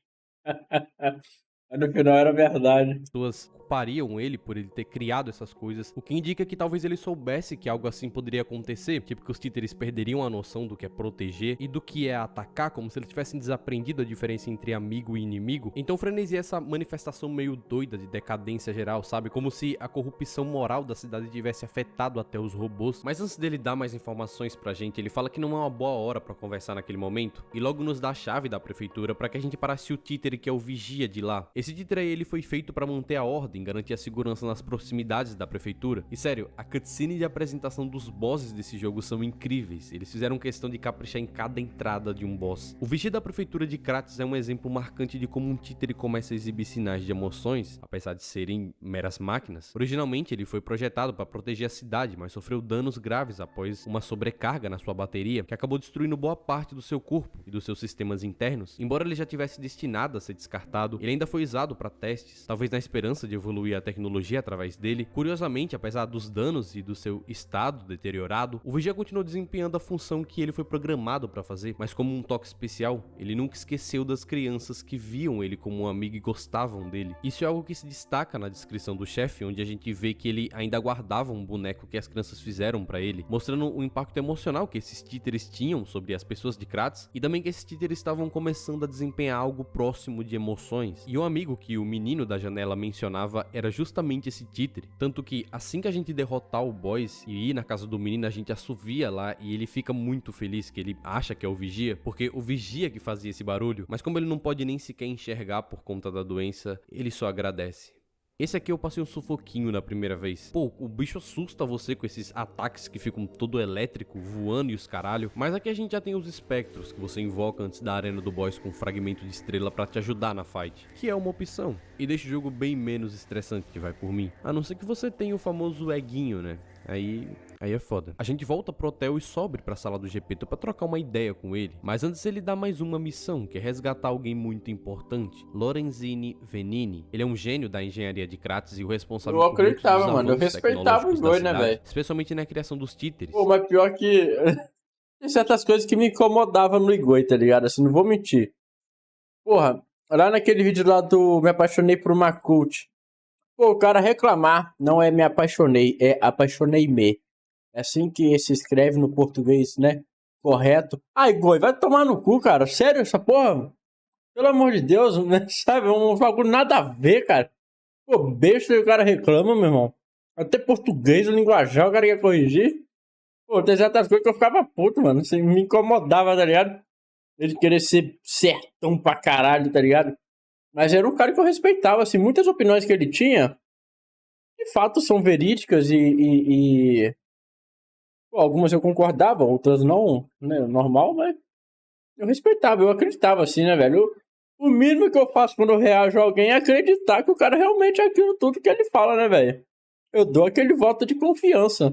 Mas no final era verdade. pessoas culpariam ele por ele ter criado essas coisas, o que indica que talvez ele soubesse que algo assim poderia acontecer, tipo que os títeres perderiam a noção do que é proteger e do que é atacar, como se eles tivessem desaprendido a diferença entre amigo e inimigo. Então Frenesi é essa manifestação meio doida de decadência geral, sabe? Como se a corrupção moral da cidade tivesse afetado até os robôs. Mas antes dele dar mais informações pra gente, ele fala que não é uma boa hora pra conversar naquele momento, e logo nos dá a chave da prefeitura pra que a gente parasse o títere que é o vigia de lá. Esse títere aí, ele foi feito pra manter a ordem, garantir a segurança nas proximidades da prefeitura. E sério, a cutscene de apresentação dos bosses desse jogo são incríveis. Eles fizeram questão de caprichar em cada entrada de um boss. O vigia da prefeitura de Kratos é um exemplo marcante de como um títere começa a exibir sinais de emoções, apesar de serem meras máquinas. Originalmente ele foi projetado para proteger a cidade, mas sofreu danos graves após uma sobrecarga na sua bateria, que acabou destruindo boa parte do seu corpo e dos seus sistemas internos. Embora ele já tivesse destinado a ser descartado, ele ainda foi usado para testes, talvez na esperança de evoluir a tecnologia através dele. Curiosamente, apesar dos danos e do seu estado deteriorado, o Vigia continuou desempenhando a função que ele foi programado para fazer, mas como um toque especial, ele nunca esqueceu das crianças que viam ele como um amigo e gostavam dele. Isso é algo que se destaca na descrição do chefe, onde a gente vê que ele ainda guardava um boneco que as crianças fizeram para ele, mostrando o impacto emocional que esses títeres tinham sobre as pessoas de Kratos, e também que esses títeres estavam começando a desempenhar algo próximo de emoções. E um amigo que o menino da janela mencionava era justamente esse títere, tanto que assim que a gente derrotar o boss e ir na casa do menino, a gente assovia lá e ele fica muito feliz, que ele acha que é o vigia, porque o vigia que fazia esse barulho, mas como ele não pode nem sequer enxergar por conta da doença, ele só agradece. Esse aqui eu passei um sufoquinho na primeira vez. Pô, o bicho assusta você com esses ataques que ficam todo elétrico, voando e os caralho. Mas aqui a gente já tem os espectros que você invoca antes da arena do boss com um fragmento de estrela pra te ajudar na fight, que é uma opção. E deixa o jogo bem menos estressante, que vai por mim. A não ser que você tenha o famoso eguinho, né? Aí é foda. A gente volta pro hotel e sobe pra sala do Gepeto pra trocar uma ideia com ele. Mas antes ele dá mais uma missão, que é resgatar alguém muito importante. Lorenzini Venini. Ele é um gênio da engenharia de Kratos e o responsável Eu por muitos dos acreditava, mano. Eu avanços respeitava tecnológicos os da dois, né, cidade, velho? especialmente na criação dos títeres. Pô, mas pior que... tem certas coisas que me incomodavam no Igor, tá ligado? Assim, não vou mentir. Porra, lá naquele vídeo lá do Me Apaixonei por uma Cult. Pô, o cara reclamar não é me apaixonei, é apaixonei-me. É assim que se escreve no português, né? Correto. Ai, Goi, vai tomar no cu, cara. Sério, essa porra? Pelo amor de Deus, né? Sabe? Um bagulho nada a ver, cara. Pô, besta e o cara reclama, meu irmão. Até português, o linguajar, o cara quer corrigir. Pô, tem certas coisas que eu ficava puto, mano. Assim, me incomodava, tá ligado? Ele querer ser certão pra caralho, tá ligado? Mas era um cara que eu respeitava, assim. Muitas opiniões que ele tinha, de fato, são verídicas e... Pô, algumas eu concordava, outras não, né, normal, mas eu respeitava, eu acreditava assim, né, velho? O mínimo que eu faço quando eu reajo a alguém é acreditar que o cara realmente é aquilo tudo que ele fala, né, velho? Eu dou aquele voto de confiança.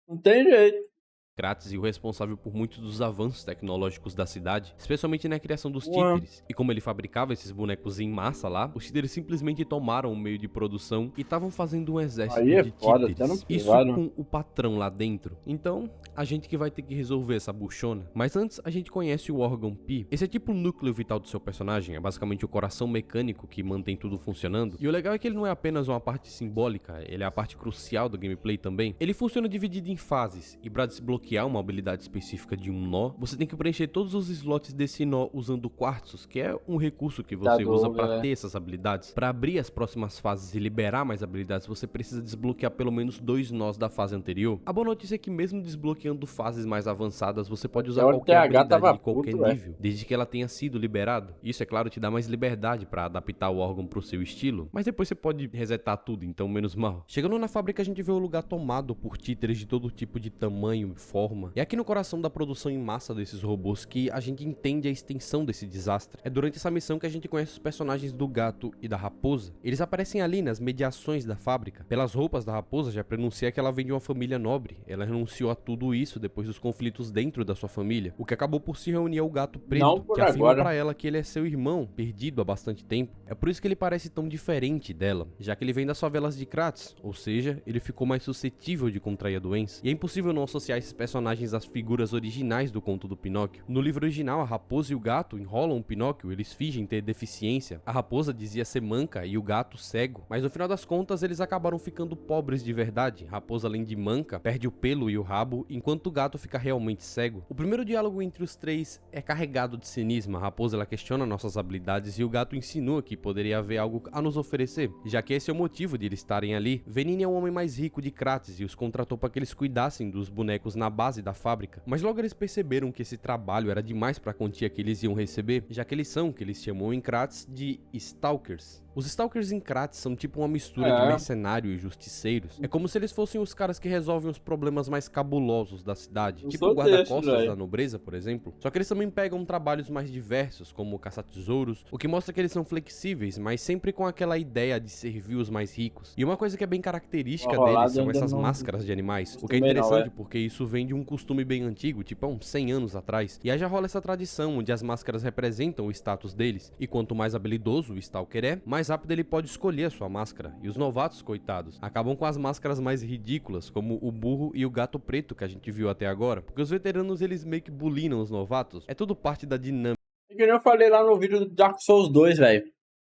Não tem jeito. Kratos e o responsável por muitos dos avanços tecnológicos da cidade, especialmente na criação dos Ué. títeres. E como ele fabricava esses bonecos em massa lá, os títeres simplesmente tomaram o meio de produção e estavam fazendo um exército Aí é de foda, títeres. até no Isso privado. com o patrão lá dentro. Então, a gente que vai ter que resolver essa buchona. Mas antes, a gente conhece o órgão Pi. Esse é tipo o núcleo vital do seu personagem, é basicamente o coração mecânico que mantém tudo funcionando. E o legal é que ele não é apenas uma parte simbólica, ele é a parte crucial do gameplay também. Ele funciona dividido em fases, e para desbloquear uma habilidade específica de um nó, você tem que preencher todos os slots desse nó usando quartzos, que é um recurso que você usa para ter essas habilidades. Para abrir as próximas fases e liberar mais habilidades, você precisa desbloquear pelo menos 2 nós da fase anterior. A boa notícia é que mesmo desbloqueando fases mais avançadas, você pode usar qualquer habilidade de qualquer nível, desde que ela tenha sido liberada. Isso, é claro, te dá mais liberdade para adaptar o órgão pro seu estilo, mas depois você pode resetar tudo, então menos mal. Chegando na fábrica, a gente vê o lugar tomado por títeres de todo tipo de tamanho e forma. E aqui no coração da produção em massa desses robôs que a gente entende a extensão desse desastre. É durante essa missão que a gente conhece os personagens do gato e da raposa. Eles aparecem ali nas mediações da fábrica. Pelas roupas da raposa, já pronuncia que ela vem de uma família nobre. Ela renunciou a tudo isso depois dos conflitos dentro da sua família, o que acabou por se reunir ao gato preto, que afirma pra ela que ele é seu irmão, perdido há bastante tempo. É por isso que ele parece tão diferente dela, já que ele vem das favelas de Kratos, ou seja, ele ficou mais suscetível de contrair a doença. E é impossível não associar esses personagens às figuras originais do conto do Pinóquio. No livro original, a raposa e o gato enrolam o Pinóquio, eles fingem ter deficiência. A raposa dizia ser manca e o gato cego, mas no final das contas eles acabaram ficando pobres de verdade. A raposa, além de manca, perde o pelo e o rabo, enquanto o gato fica realmente cego. O primeiro diálogo entre os três é carregado de cinismo. A raposa, ela questiona nossas habilidades e o gato insinua que poderia haver algo a nos oferecer, já que esse é o motivo de eles estarem ali. Venini é o homem mais rico de Kratos e os contratou para que eles cuidassem dos bonecos na base da fábrica, mas logo eles perceberam que esse trabalho era demais para a quantia que eles iam receber, já que eles são o que eles chamam em Kratos de Stalkers. Os Stalkers em Kratos são tipo uma mistura de mercenário e justiceiros. É como se eles fossem os caras que resolvem os problemas mais cabulosos da cidade, tipo o guarda-costas da nobreza, por exemplo. Só que eles também pegam trabalhos mais diversos, como caçar tesouros, o que mostra que eles são flexíveis, mas sempre com aquela ideia de servir os mais ricos. E uma coisa que é bem característica deles são essas máscaras de animais, o que é interessante porque isso vem de um costume bem antigo, tipo há uns 100 anos atrás. E aí já rola essa tradição, onde as máscaras representam o status deles, e quanto mais habilidoso o Stalker é, mais rápido ele pode escolher a sua máscara. E os novatos, coitados, acabam com as máscaras mais ridículas, como o burro e o gato preto que a gente viu até agora, porque os veteranos eles meio que bulinam os novatos. É tudo parte da dinâmica. É que nem eu falei lá no vídeo do Dark Souls 2, velho.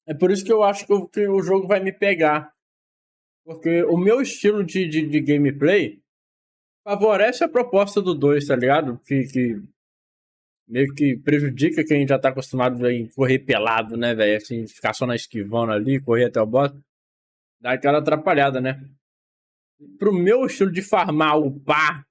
É por isso que eu acho que o jogo vai me pegar. Porque o meu estilo de gameplay favorece a proposta do 2, tá ligado? Que meio que prejudica quem já tá acostumado a correr pelado, né, velho? Assim, ficar só na esquivando ali, correr até o boss. Dá aquela atrapalhada, né? Pro meu estilo de farmar, upar,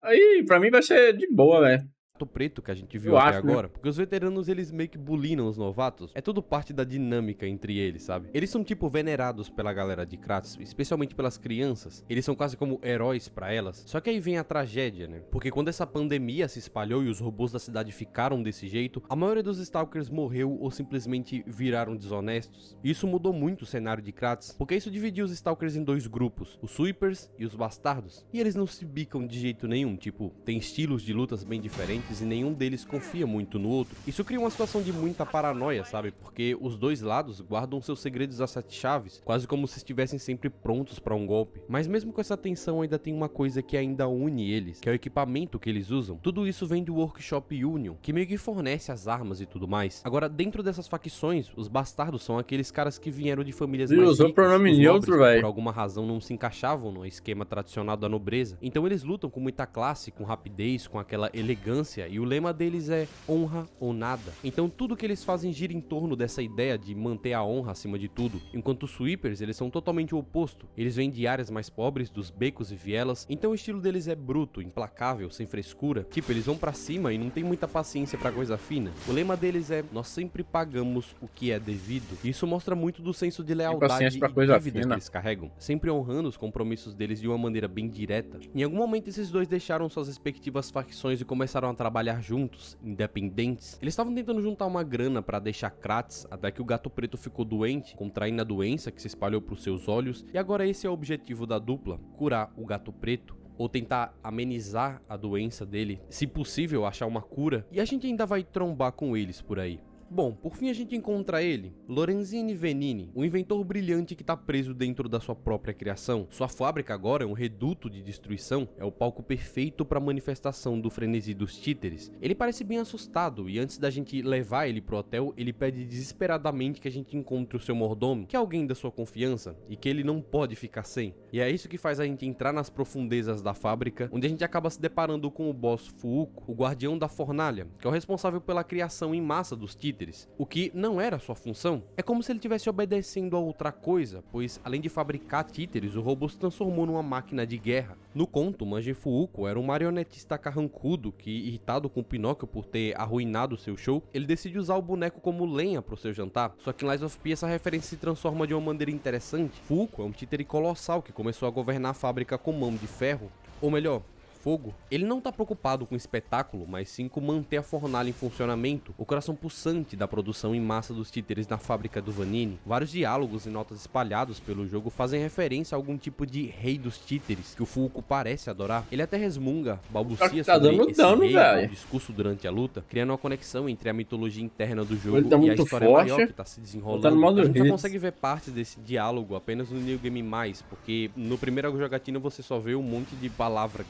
aí pra mim vai ser de boa, velho. Gato Preto que a gente viu Eu até acho, né? agora, porque os veteranos eles meio que bulinam os novatos, é tudo parte da dinâmica entre eles, sabe? Eles são tipo venerados pela galera de Kratos, especialmente pelas crianças, eles são quase como heróis pra elas, só que aí vem a tragédia, né? Porque quando essa pandemia se espalhou e os robôs da cidade ficaram desse jeito, a maioria dos Stalkers morreu ou simplesmente viraram desonestos. E isso mudou muito o cenário de Kratos, porque isso dividiu os Stalkers em dois grupos, os Sweepers e os Bastardos. E eles não se bicam de jeito nenhum, tipo, tem estilos de lutas bem diferentes e nenhum deles confia muito no outro. Isso cria uma situação de muita paranoia, sabe? Porque os dois lados guardam seus segredos a sete chaves, quase como se estivessem sempre prontos pra um golpe. Mas mesmo com essa tensão ainda tem uma coisa que ainda une eles, que é o equipamento que eles usam. Tudo isso vem do Workshop Union, que meio que fornece as armas e tudo mais. Agora, dentro dessas facções, os Bastardos são aqueles caras que vieram de famílias Ele mais usou ricas, pronome os neutro, nobres, que velho. por alguma razão não se encaixavam no esquema tradicional da nobreza. Então eles lutam com muita classe, com rapidez, com aquela elegância, e o lema deles é honra ou nada. Então tudo que eles fazem gira em torno dessa ideia de manter a honra acima de tudo. Enquanto os Sweepers, eles são totalmente o oposto. Eles vêm de áreas mais pobres, dos becos e vielas, então o estilo deles é bruto, implacável, sem frescura. Tipo, eles vão pra cima e não tem muita paciência pra coisa fina. O lema deles é: nós sempre pagamos o que é devido. E isso mostra muito do senso de lealdade paciência pra e coisa dívida que fina. eles carregam, sempre honrando os compromissos deles de uma maneira bem direta. Em algum momento esses dois deixaram suas respectivas facções e começaram a trabalhar juntos, independentes. Eles estavam tentando juntar uma grana pra deixar Kratos, até que o Gato Preto ficou doente, contraindo a doença que se espalhou pros seus olhos, e agora esse é o objetivo da dupla: curar o Gato Preto, ou tentar amenizar a doença dele, se possível achar uma cura, e a gente ainda vai trombar com eles por aí. Bom, por fim a gente encontra ele, Lorenzini Venini, um inventor brilhante que tá preso dentro da sua própria criação. Sua fábrica agora é um reduto de destruição, é o palco perfeito para a manifestação do frenesi dos títeres. Ele parece bem assustado e antes da gente levar ele pro hotel, ele pede desesperadamente que a gente encontre o seu mordomo, que é alguém da sua confiança e que ele não pode ficar sem. E é isso que faz a gente entrar nas profundezas da fábrica, onde a gente acaba se deparando com o boss Fuuko, o guardião da fornalha, que é o responsável pela criação em massa dos títeres. O que não era sua função. É como se ele estivesse obedecendo a outra coisa, pois além de fabricar títeres, o robô se transformou numa máquina de guerra. No conto, Manji Fuuko era um marionetista carrancudo que, irritado com Pinóquio por ter arruinado seu show, ele decide usar o boneco como lenha pro seu jantar. Só que em Lies of P essa referência se transforma de uma maneira interessante. Fuuko é um títere colossal que começou a governar a fábrica com mão de ferro, ou melhor, fogo. Ele não tá preocupado com o espetáculo, mas sim com manter a fornalha em funcionamento, o coração pulsante da produção em massa dos títeres na fábrica do Vanini. Vários diálogos e notas espalhados pelo jogo fazem referência a algum tipo de rei dos títeres, que o Fuuko parece adorar. Ele até resmunga, balbucia Tá sobre dando esse dano, rei velho. no discurso durante a luta, criando uma conexão entre a mitologia interna do jogo Ele tá e a muito história forte. maior que tá se desenrolando. Tá no modo A gente só hits. consegue ver parte desse diálogo apenas no New Game Mais, porque no primeiro jogatina você só vê um monte de palavra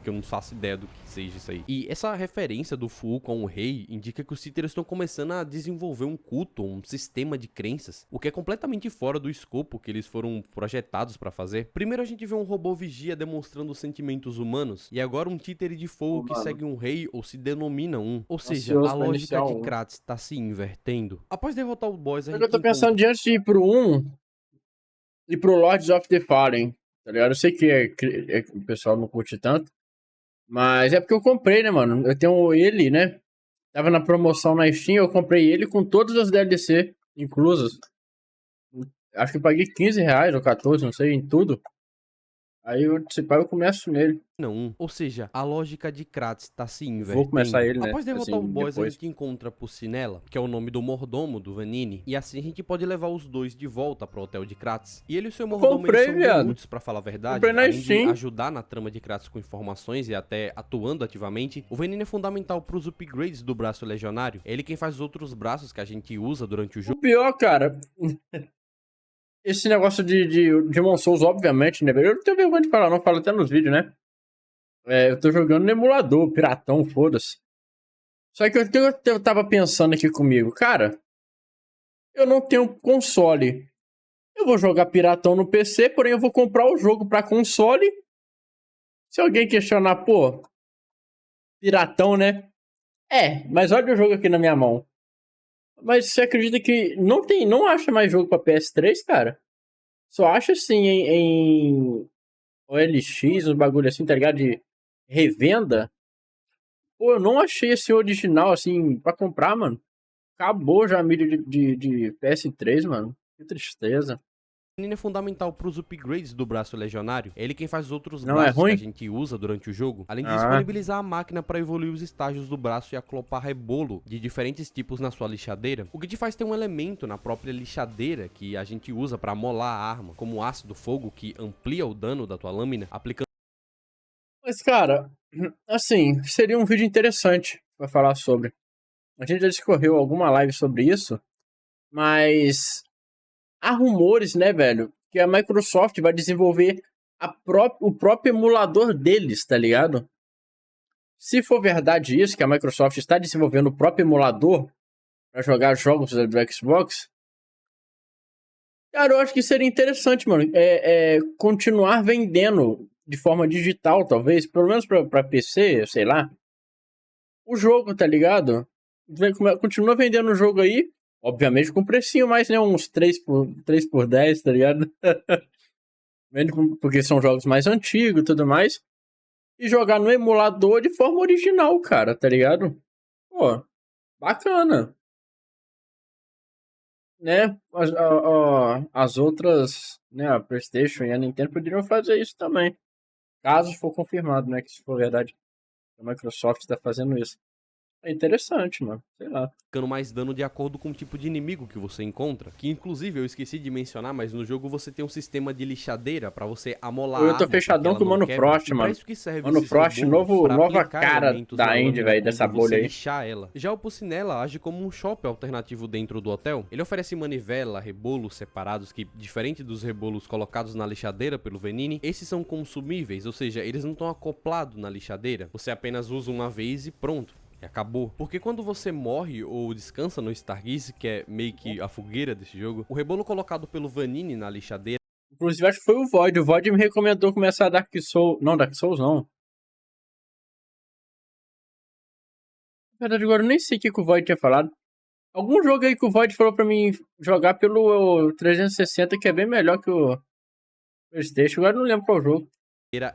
que eu não faço ideia do que seja isso aí. E essa referência do Fuuko com o rei indica que os títeres estão começando a desenvolver um culto, um sistema de crenças, o que é completamente fora do escopo que eles foram projetados pra fazer. Primeiro a gente vê um robô vigia demonstrando sentimentos humanos, e agora um títere de fogo que segue um rei ou se denomina um. Ou seja, Ansioso a pra lógica iniciar de um. Kratos tá se invertendo. Após derrotar o boss, a gente Eu tô pensando de antes de ir pro 1 e pro Lords of the Fallen, tá ligado? Eu sei que o pessoal não curte tanto, mas é porque eu comprei, né, mano? Eu tenho ele, né? Tava na promoção na Steam, eu comprei ele com todas as DLC inclusas. Acho que eu paguei R$15 ou 14, não sei, em tudo. Aí se pá, eu começo nele. não. Ou seja, a lógica de Kratos tá se invertendo. Vou começar ele, né? Após derrotar Assim, o boss, depois. a gente encontra Pulcinella, que é o nome do mordomo do Vanini, e assim a gente pode levar os dois de volta pro hotel de Kratos. E ele e o seu mordomo Comprei, eles são viado. muito, pra falar a verdade, Comprei na além de Steam. ajudar na trama de Kratos com informações e até atuando ativamente. O Vanini é fundamental pros upgrades do braço legionário. É ele quem faz os outros braços que a gente usa durante o jogo. O pior, cara, esse negócio de Demon Souls, obviamente, né? Eu não tenho vergonha de falar, não. Falo até nos vídeos, né? Eu tô jogando no emulador, piratão, foda-se. Só que o que eu tava pensando aqui comigo, cara, eu não tenho console. Eu vou jogar piratão no PC, porém eu vou comprar o jogo pra console. Se alguém questionar, pô, piratão, né? Mas olha o jogo aqui na minha mão. Mas você acredita que não acha mais jogo pra PS3, cara? Só acha assim em OLX, uns bagulho assim, tá ligado? De revenda. Pô, eu não achei esse original, assim, pra comprar, mano. Acabou já a mídia de PS3, mano. Que tristeza. O Vanini é fundamental para os upgrades do braço legionário. É ele quem faz os outros Não é braços que ruim? a gente usa durante o jogo, além de Ah. disponibilizar a máquina para evoluir os estágios do braço e acoplar rebolo de diferentes tipos na sua lixadeira, o que te faz ter um elemento na própria lixadeira que a gente usa para molar a arma, como o ácido fogo que amplia o dano da tua lâmina, aplicando Mas, cara, assim, seria um vídeo interessante pra falar sobre. A gente já discorreu alguma live sobre isso, mas há rumores, né, velho, que a Microsoft vai desenvolver o próprio emulador deles, tá ligado? Se for verdade isso, que a Microsoft está desenvolvendo o próprio emulador pra jogar jogos do Xbox, cara, eu acho que seria interessante, mano, continuar vendendo de forma digital, talvez, pelo menos pra PC, sei lá, o jogo, tá ligado? Continua vendendo o jogo aí, obviamente com precinho mais, né, uns 3 por 10, tá ligado? Porque são jogos mais antigos e tudo mais. E jogar no emulador de forma original, cara, tá ligado? Pô, bacana. Né? As outras, né, a PlayStation e a Nintendo poderiam fazer isso também. Caso for confirmado, né, que se for verdade, a Microsoft tá fazendo isso. É interessante, mano. Sei lá. ficando mais dano de acordo com o tipo de inimigo que você encontra. Que inclusive eu esqueci de mencionar, mas no jogo você tem um sistema de lixadeira pra você amolar a Eu tô arma, fechadão porque com o ela não Mano quebra. Frost, E pra mano. isso que serve Mano esses Frost, rebobos, pra nova aplicar cara elementos da na Indy, lâmina velho, quando dessa você bolha aí. lixar ela. Já o Pucinella age como um shopping alternativo dentro do hotel. Ele oferece manivela, rebolos separados que, diferente dos rebolos colocados na lixadeira pelo Vanini, esses são consumíveis, ou seja, eles não estão acoplados na lixadeira. Você apenas usa uma vez e pronto. E acabou. Porque quando você morre ou descansa no Stargaze, que é meio que a fogueira desse jogo, o rebolo colocado pelo Vanini na lixadeira Inclusive, acho que foi o Void. O Void me recomendou começar Dark Souls. Não, Dark Souls não. Na verdade, agora eu nem sei o que o Void tinha falado. Algum jogo aí que o Void falou pra mim jogar pelo 360, que é bem melhor que o PlayStation. Agora eu não lembro qual jogo.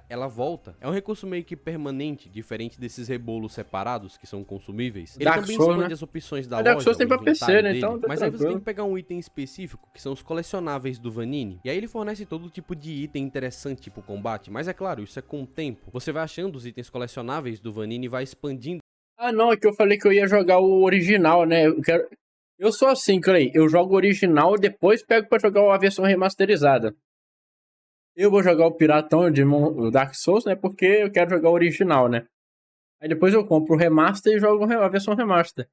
ela volta. É um recurso meio que permanente, diferente desses rebolos separados que são consumíveis. Ele Dark também Souls, expande né? as opções da Mas Dark loja, Souls tem o pra PC, inventário né? dele, Então tá mas aí você tem tranquilo. que pegar um item específico, que são os colecionáveis do Vanini. E aí ele fornece todo tipo de item interessante pro combate, mas é claro, isso é com o tempo. Você vai achando os itens colecionáveis do Vanini e vai expandindo. Ah, não, é que eu falei que eu ia jogar o original, né? Eu sou assim, Clay. Eu jogo o original e depois pego pra jogar a versão remasterizada. Eu vou jogar o Piratão de o Dark Souls, né? Porque eu quero jogar o original, né? Aí depois eu compro o remaster e jogo a versão remaster.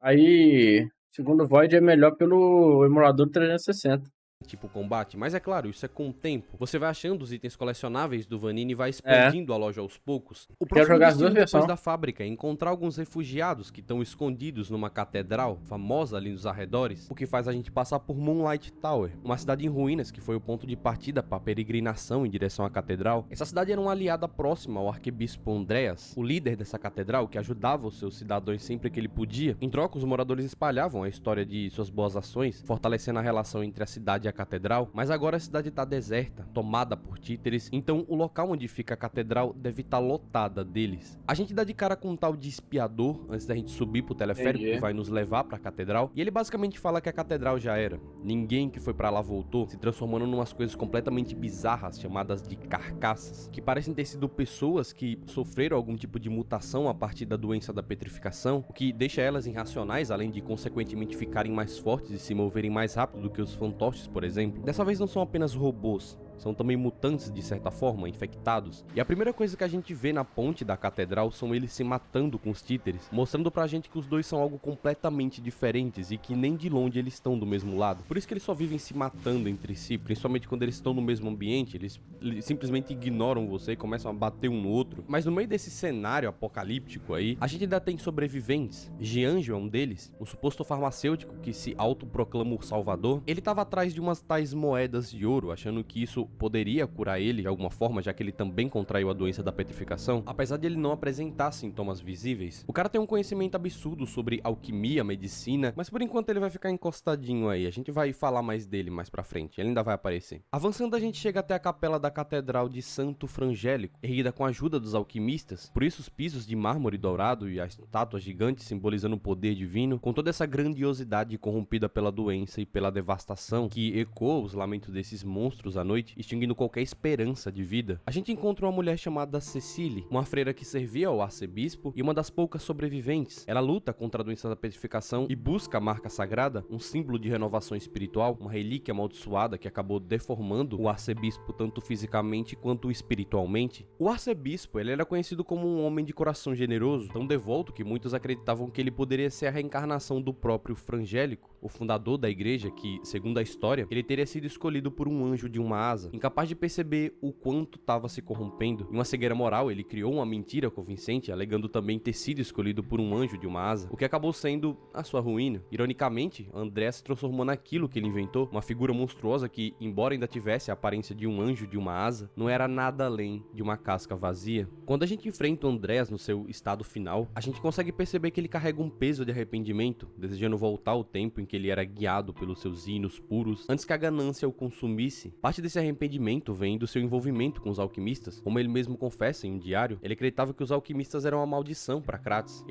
Aí, segundo o Void, é melhor pelo emulador 360. Tipo combate, mas é claro, isso é com o tempo. Você vai achando os itens colecionáveis do Vanini e vai expandindo a loja aos poucos. O próximo jogar as destino duas depois versões. da fábrica é encontrar alguns refugiados que estão escondidos numa catedral famosa ali nos arredores, o que faz a gente passar por Moonlight Tower, uma cidade em ruínas que foi o ponto de partida para a peregrinação em direção à catedral. Essa cidade era uma aliada próxima ao arcebispo Andreas, o líder dessa catedral que ajudava os seus cidadãos sempre que ele podia. Em troca, os moradores espalhavam a história de suas boas ações, fortalecendo a relação entre a cidade e a catedral, mas agora a cidade está deserta, tomada por títeres, então o local onde fica a catedral deve estar lotada deles. A gente dá de cara com um tal de espiador antes da gente subir pro teleférico que vai nos levar pra catedral, e ele basicamente fala que a catedral já era. Ninguém que foi pra lá voltou, se transformando em umas coisas completamente bizarras chamadas de carcaças, que parecem ter sido pessoas que sofreram algum tipo de mutação a partir da doença da petrificação, o que deixa elas irracionais, além de consequentemente ficarem mais fortes e se moverem mais rápido do que os fantoches, por exemplo. Dessa vez não são apenas robôs, são também mutantes de certa forma, infectados. E a primeira coisa que a gente vê na ponte da catedral são eles se matando com os títeres, mostrando pra gente que os dois são algo completamente diferentes e que nem de longe eles estão do mesmo lado. Por isso que eles só vivem se matando entre si, principalmente quando eles estão no mesmo ambiente, eles simplesmente ignoram você e começam a bater um no outro. Mas no meio desse cenário apocalíptico aí, a gente ainda tem sobreviventes. Gianjo é um deles, um suposto farmacêutico que se autoproclama o salvador. Ele tava atrás de umas tais moedas de ouro, achando que isso isso poderia curar ele de alguma forma, já que ele também contraiu a doença da petrificação, apesar de ele não apresentar sintomas visíveis. O cara tem um conhecimento absurdo sobre alquimia, medicina, mas por enquanto ele vai ficar encostadinho aí. A gente vai falar mais dele mais pra frente, ele ainda vai aparecer. Avançando, a gente chega até a capela da Catedral de Santo Frangélico, erguida com a ajuda dos alquimistas. Por isso os pisos de mármore dourado e a estátua gigante simbolizando o poder divino, com toda essa grandiosidade corrompida pela doença e pela devastação que ecoa os lamentos desses monstros à noite, extinguindo qualquer esperança de vida. A gente encontra uma mulher chamada Cecile, uma freira que servia ao arcebispo e uma das poucas sobreviventes. Ela luta contra a doença da petrificação e busca a marca sagrada, um símbolo de renovação espiritual, uma relíquia amaldiçoada que acabou deformando o arcebispo tanto fisicamente quanto espiritualmente. O arcebispo, ele era conhecido como um homem de coração generoso, tão devoto que muitos acreditavam que ele poderia ser a reencarnação do próprio Frangélico, o fundador da igreja que, segundo a história, ele teria sido escolhido por um anjo de uma asa. Incapaz de perceber o quanto estava se corrompendo, em uma cegueira moral, ele criou uma mentira convincente, alegando também ter sido escolhido por um anjo de uma asa, o que acabou sendo a sua ruína. Ironicamente, André se transformou naquilo que ele inventou, uma figura monstruosa que, embora ainda tivesse a aparência de um anjo de uma asa, não era nada além de uma casca vazia. Quando a gente enfrenta o Andrés no seu estado final, a gente consegue perceber que ele carrega um peso de arrependimento, desejando voltar ao tempo em que ele era guiado pelos seus hinos puros, antes que a ganância o consumisse. Parte desse arrependimento vem do seu envolvimento com os alquimistas. Como ele mesmo confessa em um diário, ele acreditava que os alquimistas eram uma maldição para Kratos.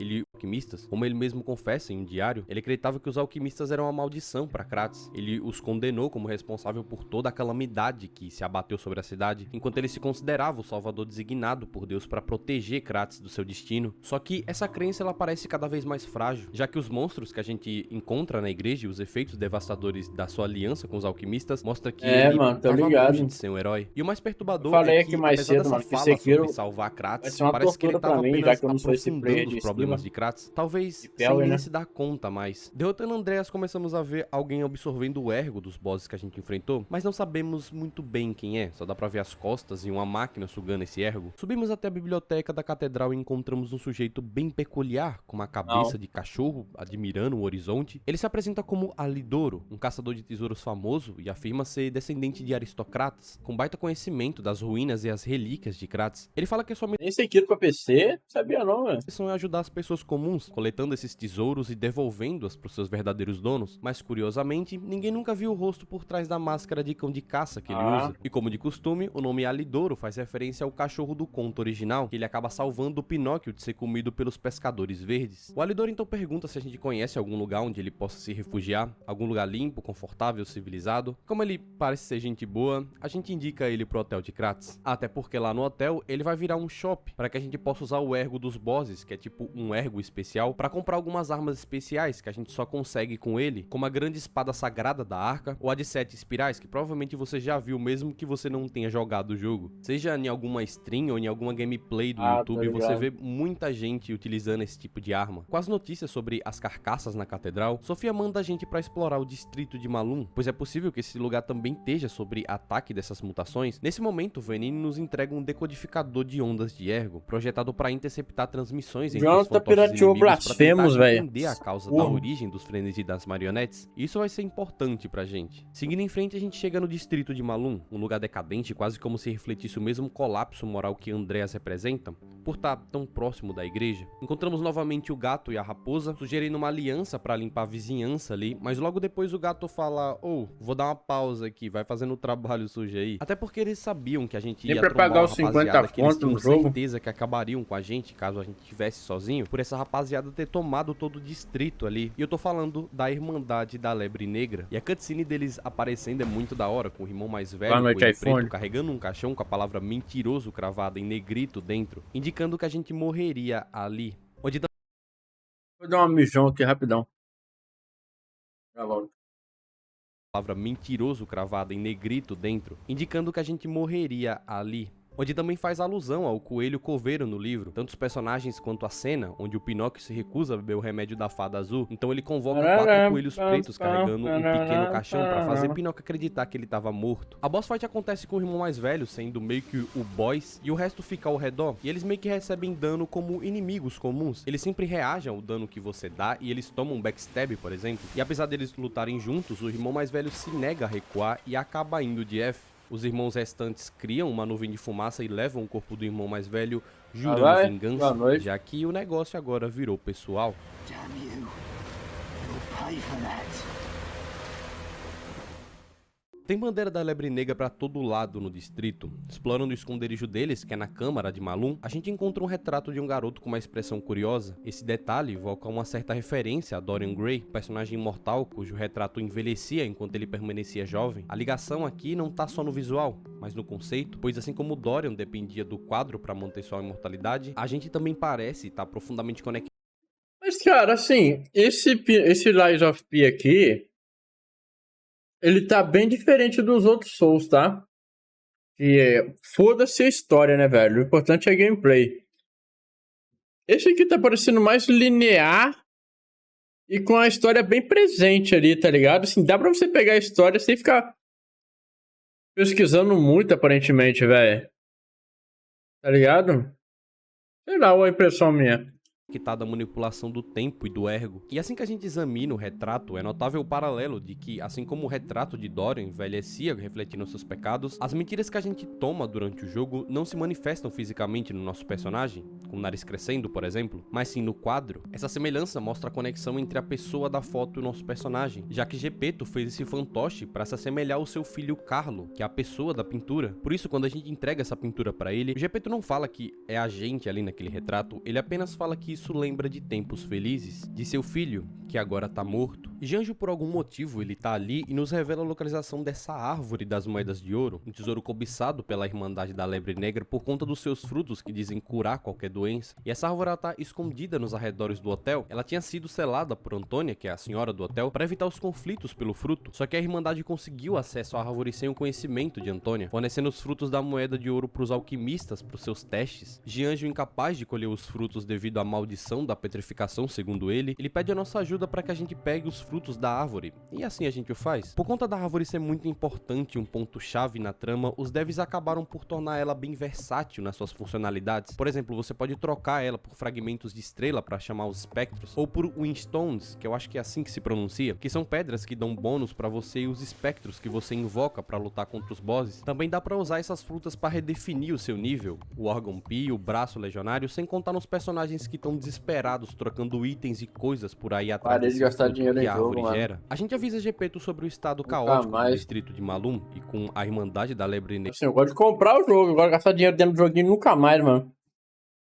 Ele os condenou como responsável por toda a calamidade que se abateu sobre a cidade, enquanto ele se considerava o salvador designado por Deus para proteger Kratos do seu destino. Só que essa crença ela parece cada vez mais frágil, já que os monstros que a gente encontra na igreja e os efeitos devastadores da sua aliança com os alquimistas mostra que ele tava longe de ser um herói. E o mais perturbador Falei é que, aqui mais apesar cedo, dessa mano, que fala Sekiro sobre salvar Kratos, vai ser uma parece que ele tortura pra tava mim, apenas já que eu não sou esse player aprofundando de os problemas esquiva. de Kratos, talvez sem Pelve, nem né? se dar conta mais. Derrotando Andreas, começamos a ver alguém absorvendo o ergo dos bosses que a gente enfrentou, mas não sabemos muito bem quem é, só dá pra ver as costas e uma máquina sugando esse ergo. Subimos até a biblioteca da catedral e encontramos um sujeito bem peculiar, com uma cabeça de cachorro, admirando o horizonte. Ele se apresenta como Alidoro, um caçador de tesouros famoso, e afirma ser descendente de aristocratas, com baita conhecimento das ruínas e as relíquias de Kratos. Ele fala que a sua Nem Sekiro pra PC, sabia não, velho. missão é ajudar as pessoas comuns, coletando esses tesouros e devolvendo-as para os seus verdadeiros donos. Mas, curiosamente, ninguém nunca viu o rosto por trás da máscara de cão de caça que ele usa. E como de costume, o nome Alidoro faz referência ao cachorro do conto original, que ele acaba salvando o Pinóquio de ser comido pelos pescadores verdes. O Alidoro então pergunta se a gente conhece algum lugar onde ele possa se refugiar, algum lugar limpo, confortável, civilizado. Como ele parece ser gente boa, a gente indica ele pro hotel de Kratos. Até porque lá no hotel ele vai virar um shop para que a gente possa usar o ergo dos bosses, que é tipo um ergo especial, para comprar algumas armas especiais que a gente só consegue com ele, como a grande espada sagrada da Arca, ou a de 7 espirais, que provavelmente você já viu mesmo que você não tenha jogado o jogo. Seja em alguma stream ou em alguma gameplay do YouTube, você vê muita gente utilizando esse tipo de arma. Com as notícias sobre as carcaças na catedral, Sofia manda a gente para explorar o distrito de Malum, pois é possível que esse lugar também esteja sobre ataque dessas mutações. Nesse momento, Venini nos entrega um decodificador de ondas de ergo, projetado para interceptar transmissões entre os fantoches pirateou inimigos pra tentar Blasphemous, velho. entender a causa da origem dos frenesi das marionetes. Isso vai ser importante pra gente. Seguindo em frente, a gente chega no distrito de Malum, um lugar decadente, quase como se refletisse o mesmo colapso moral que Andreas representa, por estar tão próximo da igreja. Encontramos novamente o gato e a raposa, sugerindo uma aliança pra limpar a vizinhança ali, mas logo depois o gato fala: vou dar uma pausa aqui, vai fazendo o trabalho sujo aí. Até porque eles sabiam que a gente ia Nem pra trombar pagar uma os 50 rapaziada que eles conto no tinham jogo. certeza que acabariam com a gente caso a gente estivesse sozinho, por essa rapaziada ter tomado todo o distrito ali. E eu tô falando da Irmandade da Lebre Negra. E a cutscene deles aparecendo é muito da hora, com o irmão mais velho, Boa noite, com ele iPhone. preto, carregando um caixão com a palavra mentiroso cravada em negrito dentro, indicando que a gente morreria ali. Onde Vou dar uma mijão aqui rapidão. Já volto. palavra mentiroso cravada em negrito dentro, indicando que a gente morreria ali. Onde também faz alusão ao coelho coveiro no livro, tanto os personagens quanto a cena, onde o Pinóquio se recusa a beber o remédio da fada azul, então ele convoca 4 coelhos pretos carregando um pequeno caixão pra fazer Pinóquio acreditar que ele tava morto. A boss fight acontece com o irmão mais velho, sendo meio que o boss, e o resto fica ao redor, e eles meio que recebem dano como inimigos comuns. Eles sempre reagem ao dano que você dá, e eles tomam um backstab, por exemplo, e apesar deles lutarem juntos, o irmão mais velho se nega a recuar e acaba indo de F. Os irmãos restantes criam uma nuvem de fumaça e levam o corpo do irmão mais velho, jurando vai. vingança, Boa noite. já que o negócio agora virou pessoal. Damn you. You'll pay for that. Tem bandeira da Lebre Negra pra todo lado no distrito. Explorando o esconderijo deles, que é na Câmara de Malum, a gente encontra um retrato de um garoto com uma expressão curiosa. Esse detalhe evoca uma certa referência a Dorian Gray, personagem imortal cujo retrato envelhecia enquanto ele permanecia jovem. A ligação aqui não tá só no visual, mas no conceito, pois assim como Dorian dependia do quadro pra manter sua imortalidade, a gente também parece estar profundamente conectado. Mas, cara, assim, esse Lies of P aqui, ele tá bem diferente dos outros Souls, tá? Foda-se a história, né, velho? O importante é a gameplay. Esse aqui tá parecendo mais linear e com a história bem presente ali, tá ligado? Assim, dá pra você pegar a história sem ficar pesquisando muito, aparentemente, velho. Tá ligado? Sei lá, uma impressão minha. Da manipulação do tempo e do ergo. E assim que a gente examina o retrato, é notável o paralelo de que, assim como o retrato de Dorian envelhecia refletindo seus pecados, as mentiras que a gente toma durante o jogo não se manifestam fisicamente no nosso personagem, com o nariz crescendo, por exemplo, mas sim no quadro. Essa semelhança mostra a conexão entre a pessoa da foto e o nosso personagem, já que Geppetto fez esse fantoche para se assemelhar ao seu filho Carlo, que é a pessoa da pintura. Por isso, quando a gente entrega essa pintura para ele, o Geppetto não fala que é a gente ali naquele retrato, ele apenas fala que isso lembra de tempos felizes, de seu filho, que agora tá morto. E Janjo, por algum motivo, ele tá ali e nos revela a localização dessa árvore das moedas de ouro, um tesouro cobiçado pela Irmandade da Lebre Negra por conta dos seus frutos que dizem curar qualquer doença. E essa árvore ela tá escondida nos arredores do hotel. Ela tinha sido selada por Antônia, que é a senhora do hotel, para evitar os conflitos pelo fruto, só que a Irmandade conseguiu acesso à árvore sem o conhecimento de Antônia, fornecendo os frutos da moeda de ouro pros alquimistas para os seus testes. Janjo, incapaz de colher os frutos devido à maldição da petrificação, segundo ele pede a nossa ajuda para que a gente pegue os frutos da árvore, e assim a gente o faz. Por conta da árvore ser muito importante e um ponto-chave na trama, os devs acabaram por tornar ela bem versátil nas suas funcionalidades. Por exemplo, você pode trocar ela por fragmentos de estrela para chamar os espectros, ou por Windstones, que eu acho que é assim que se pronuncia, que são pedras que dão bônus para você e os espectros que você invoca para lutar contra os bosses. Também dá para usar essas frutas para redefinir o seu nível, o órgão Pi, o braço legionário, sem contar nos personagens que estão desesperados trocando itens e coisas por aí atrás Parei de gastar dinheiro que em a jogo, árvore mano. gera. A gente avisa Geppetto sobre o estado caótico do mais. distrito de Malum e com a Irmandade da Lebre Negra. Assim, eu gosto de comprar o jogo, agora gastar dinheiro dentro do joguinho nunca mais, mano.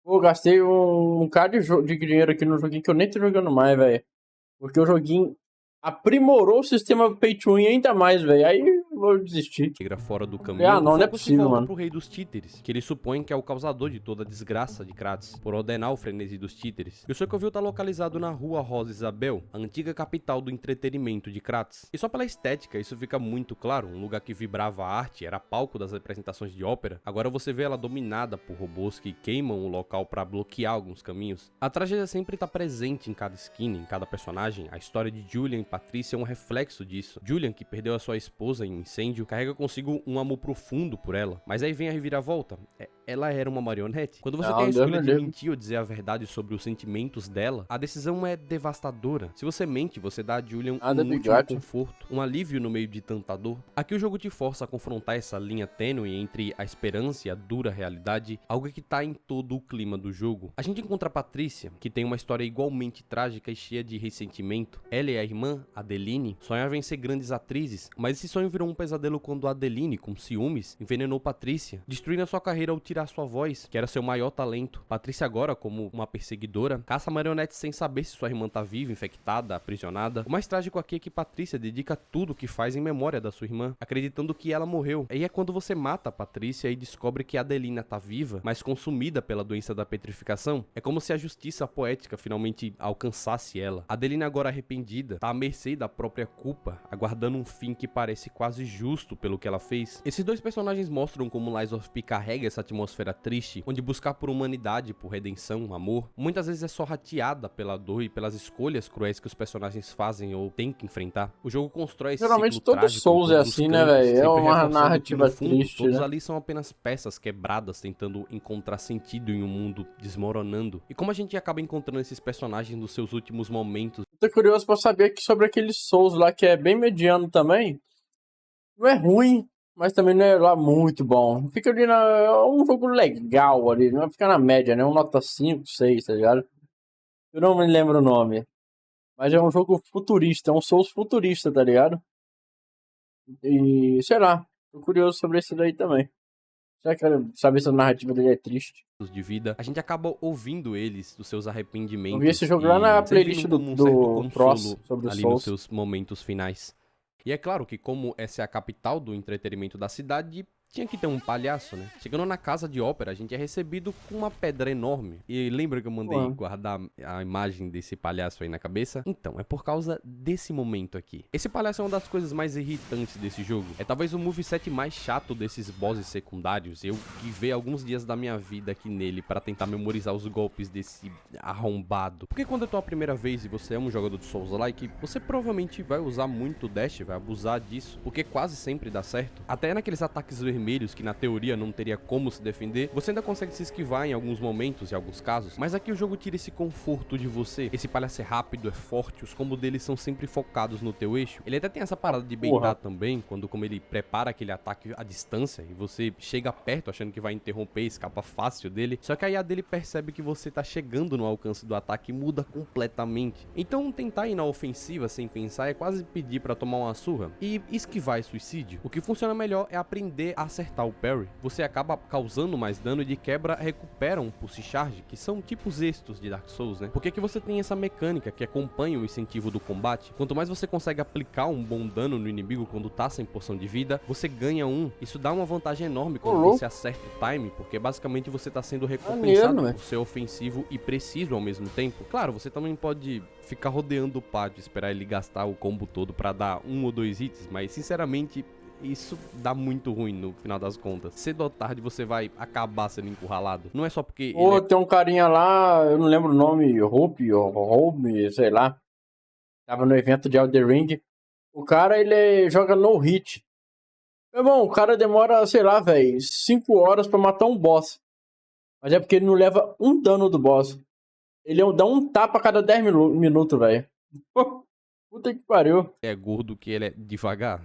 Pô, gastei um cara de dinheiro aqui no joguinho que eu nem tô jogando mais, velho. Porque o joguinho aprimorou o sistema pay to win ainda mais, velho. Aí eu vou desistir. Fora do caminho, Não é o foco se possível, volta mano. pro rei dos títeres, que ele supõe que é o causador de toda a desgraça de Kratos, por ordenar o frenesi dos títeres. E o Sokovil tá localizado na Rua Rosa Isabel, a antiga capital do entretenimento de Kratos. E só pela estética isso fica muito claro, um lugar que vibrava a arte, era palco das apresentações de ópera. Agora você vê ela dominada por robôs que queimam o local para bloquear alguns caminhos. A tragédia sempre tá presente em cada esquina, em cada personagem. A história de Julian e Patrícia é um reflexo disso. Julian, que perdeu a sua esposa em um incêndio, carrega consigo um amor profundo por ela. Mas aí vem a reviravolta. Ela era uma marionete. Quando você tem a escolha de mentir ou dizer a verdade sobre os sentimentos dela, a decisão é devastadora. Se você mente, você dá a Julian um último conforto, um alívio no meio de tanta dor. Aqui o jogo te força a confrontar essa linha tênue entre a esperança e a dura realidade, algo que tá em todo o clima do jogo. A gente encontra a Patrícia, que tem uma história igualmente trágica e cheia de ressentimento. Ela e a irmã, Adeline, sonhavam em ser grandes atrizes, mas esse sonho virou um pesadelo quando Adeline, com ciúmes, envenenou Patrícia, destruindo a sua carreira ao tirar sua voz, que era seu maior talento. Patrícia agora, como uma perseguidora, caça marionetes sem saber se sua irmã tá viva, infectada, aprisionada. O mais trágico aqui é que Patrícia dedica tudo o que faz em memória da sua irmã, acreditando que ela morreu. E é quando você mata a Patrícia e descobre que Adelina tá viva, mas consumida pela doença da petrificação. É como se a justiça poética finalmente alcançasse ela. Adelina, agora arrependida, tá à mercê da própria culpa, aguardando um fim que parece quase justo pelo que ela fez. Esses dois personagens mostram como Lies of P carrega essa atmosfera triste, onde buscar por humanidade, por redenção, amor, muitas vezes é sorrateada pela dor e pelas escolhas cruéis que os personagens fazem ou têm que enfrentar. O jogo constrói esse Geralmente ciclo todo trágico Souls é assim, né, velho? É uma narrativa triste, todos né? ali são apenas peças quebradas tentando encontrar sentido em um mundo desmoronando. E como a gente acaba encontrando esses personagens nos seus últimos momentos? Tô curioso pra saber que sobre aquele Souls lá que é bem mediano também. Não é ruim, mas também não é lá muito bom. Fica ali é um jogo legal ali, não vai ficar na média, né? Um nota 5, 6, tá ligado? Eu não me lembro o nome. Mas é um jogo futurista, é um Souls futurista, tá ligado? E, sei lá, tô curioso sobre esse daí também. Já quero saber se a narrativa dele é triste. De vida, a gente acaba ouvindo eles, dos seus arrependimentos. Eu vi esse jogo lá na e playlist servindo do, como um certo do Cross consolo sobre o ali Souls. nos seus momentos finais. E é claro que como essa é a capital do entretenimento da cidade, tinha que ter um palhaço, né? Chegando na casa de ópera, a gente é recebido com uma pedra enorme. E lembra que eu mandei guardar a imagem desse palhaço aí na cabeça? Então, é por causa desse momento aqui. Esse palhaço é uma das coisas mais irritantes desse jogo. É talvez o moveset mais chato desses bosses secundários. Eu guivei alguns dias da minha vida aqui nele para tentar memorizar os golpes desse arrombado. Porque quando é a tua primeira vez e você é um jogador de Souls-like, você provavelmente vai usar muito o dash, vai abusar disso, porque quase sempre dá certo. Até naqueles ataques vermelhos que na teoria não teria como se defender, você ainda consegue se esquivar em alguns momentos, em alguns casos, mas aqui o jogo tira esse conforto de você. Esse palhaço é rápido, é forte, os combos dele são sempre focados no teu eixo. Ele até tem essa parada de baitar também, como ele prepara aquele ataque à distância e você chega perto achando que vai interromper, escapa fácil dele, só que aí a dele percebe que você tá chegando no alcance do ataque e muda completamente. Então tentar ir na ofensiva sem pensar é quase pedir pra tomar uma surra. E esquivar é suicídio. O que funciona melhor é aprender a acertar o parry. Você acaba causando mais dano e de quebra recupera um pulse charge, que são tipos extras de Dark Souls, né? Porque que você tem essa mecânica que acompanha o incentivo do combate. Quanto mais você consegue aplicar um bom dano no inimigo quando tá sem poção de vida, você ganha um. Isso dá uma vantagem enorme quando você acerta o time, porque basicamente você tá sendo recompensado por ser ofensivo e preciso ao mesmo tempo. Claro, você também pode ficar rodeando o pad, esperar ele gastar o combo todo pra dar 1 ou 2 hits, mas sinceramente isso dá muito ruim no final das contas. Cedo ou tarde você vai acabar sendo encurralado. Não é só porque Tem um carinha lá, eu não lembro o nome, Hope ou Home, sei lá. Tava no evento de Elden Ring. O cara, ele joga no hit. Meu irmão, o cara demora, sei lá, velho, 5 horas pra matar um boss. Mas é porque ele não leva um dano do boss. Ele dá um tapa a cada 10 minutos, velho. Puta que pariu. é gordo, que ele é devagar.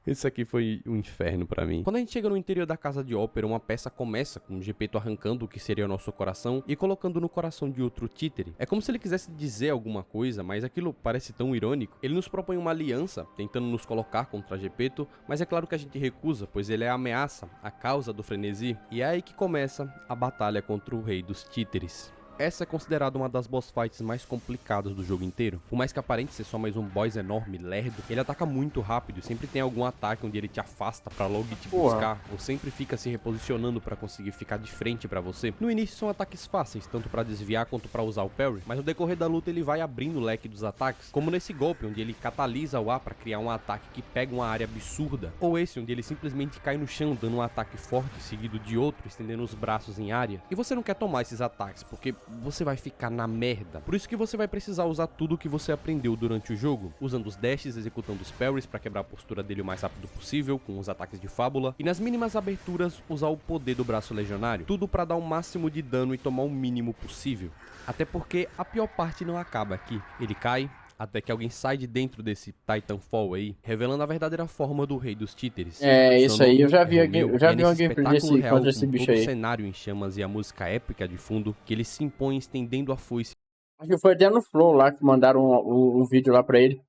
Isso aqui foi um inferno pra mim. Quando a gente chega no interior da casa de ópera, uma peça começa com o Gepeto arrancando o que seria o nosso coração e colocando no coração de outro títere. É como se ele quisesse dizer alguma coisa, mas aquilo parece tão irônico. Ele nos propõe uma aliança, tentando nos colocar contra Gepeto, mas é claro que a gente recusa, pois ele é a ameaça, a causa do frenesi. E é aí que começa a batalha contra o rei dos títeres. Essa é considerada uma das boss fights mais complicadas do jogo inteiro. Por mais que aparente ser só mais um boss enorme, lerdo, ele ataca muito rápido e sempre tem algum ataque onde ele te afasta pra logo te buscar, ou sempre fica se reposicionando pra conseguir ficar de frente pra você. No início são ataques fáceis, tanto pra desviar quanto pra usar o parry, mas no decorrer da luta ele vai abrindo o leque dos ataques, como nesse golpe onde ele catalisa o ar pra criar um ataque que pega uma área absurda, ou esse onde ele simplesmente cai no chão dando um ataque forte seguido de outro, estendendo os braços em área. E você não quer tomar esses ataques, porque você vai ficar na merda. Por isso que você vai precisar usar tudo que você aprendeu durante o jogo, usando os dashes, executando os parries para quebrar a postura dele o mais rápido possível, com os ataques de fábula, e nas mínimas aberturas usar o poder do braço legionário, tudo para dar o máximo de dano e tomar o mínimo possível. Até porque a pior parte não acaba aqui. Ele cai, até que alguém sai de dentro desse Titanfall aí, revelando a verdadeira forma do rei dos títeres. Isso aí, eu já vi uma gameplay contra esse bicho aí. O cenário em chamas e a música épica de fundo, que ele se impõe estendendo a foice. Acho que foi até no Flow lá que mandaram um vídeo lá pra ele.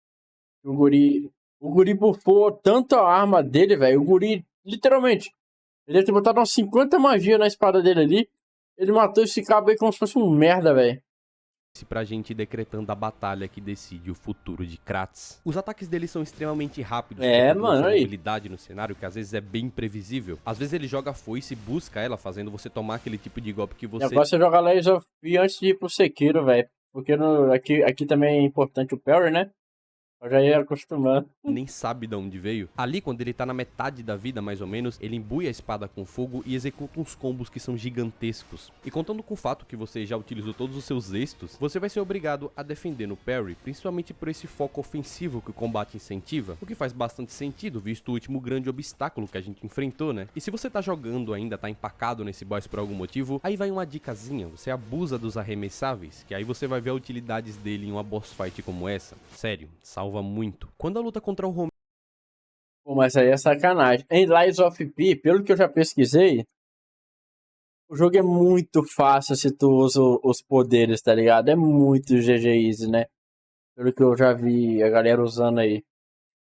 O guri bufou tanto a arma dele, velho. O guri, literalmente, ele deve ter botado umas 50 magia na espada dele ali. Ele matou esse cabo aí como se fosse um merda, velho. Pra gente decretando a batalha que decide o futuro de Kratos. Os ataques dele são extremamente rápidos, mano, aí. habilidade no cenário que às vezes é bem imprevisível. Às vezes ele joga a foice e busca ela, fazendo você tomar aquele tipo de golpe que você... O negócio é jogar Layers of Fear antes de ir pro Sekiro, velho. Porque aqui também é importante o parry, né? Eu já ia acostumando. Nem sabe de onde veio. Ali, quando ele tá na metade da vida, mais ou menos, ele imbui a espada com fogo e executa uns combos que são gigantescos. E contando com o fato que você já utilizou todos os seus extos, você vai ser obrigado a defender no parry, principalmente por esse foco ofensivo que o combate incentiva, o que faz bastante sentido, visto o último grande obstáculo que a gente enfrentou, né? E se você tá jogando ainda, tá empacado nesse boss por algum motivo, aí vai uma dicasinha, você abusa dos arremessáveis, que aí você vai ver utilidades dele em uma boss fight como essa. Sério, salva muito. Quando a luta contra o Pô, mas aí é sacanagem. Em Lies of P, pelo que eu já pesquisei, o jogo é muito fácil se tu usa os poderes, tá ligado? É muito GG Easy, né? Pelo que eu já vi a galera usando aí.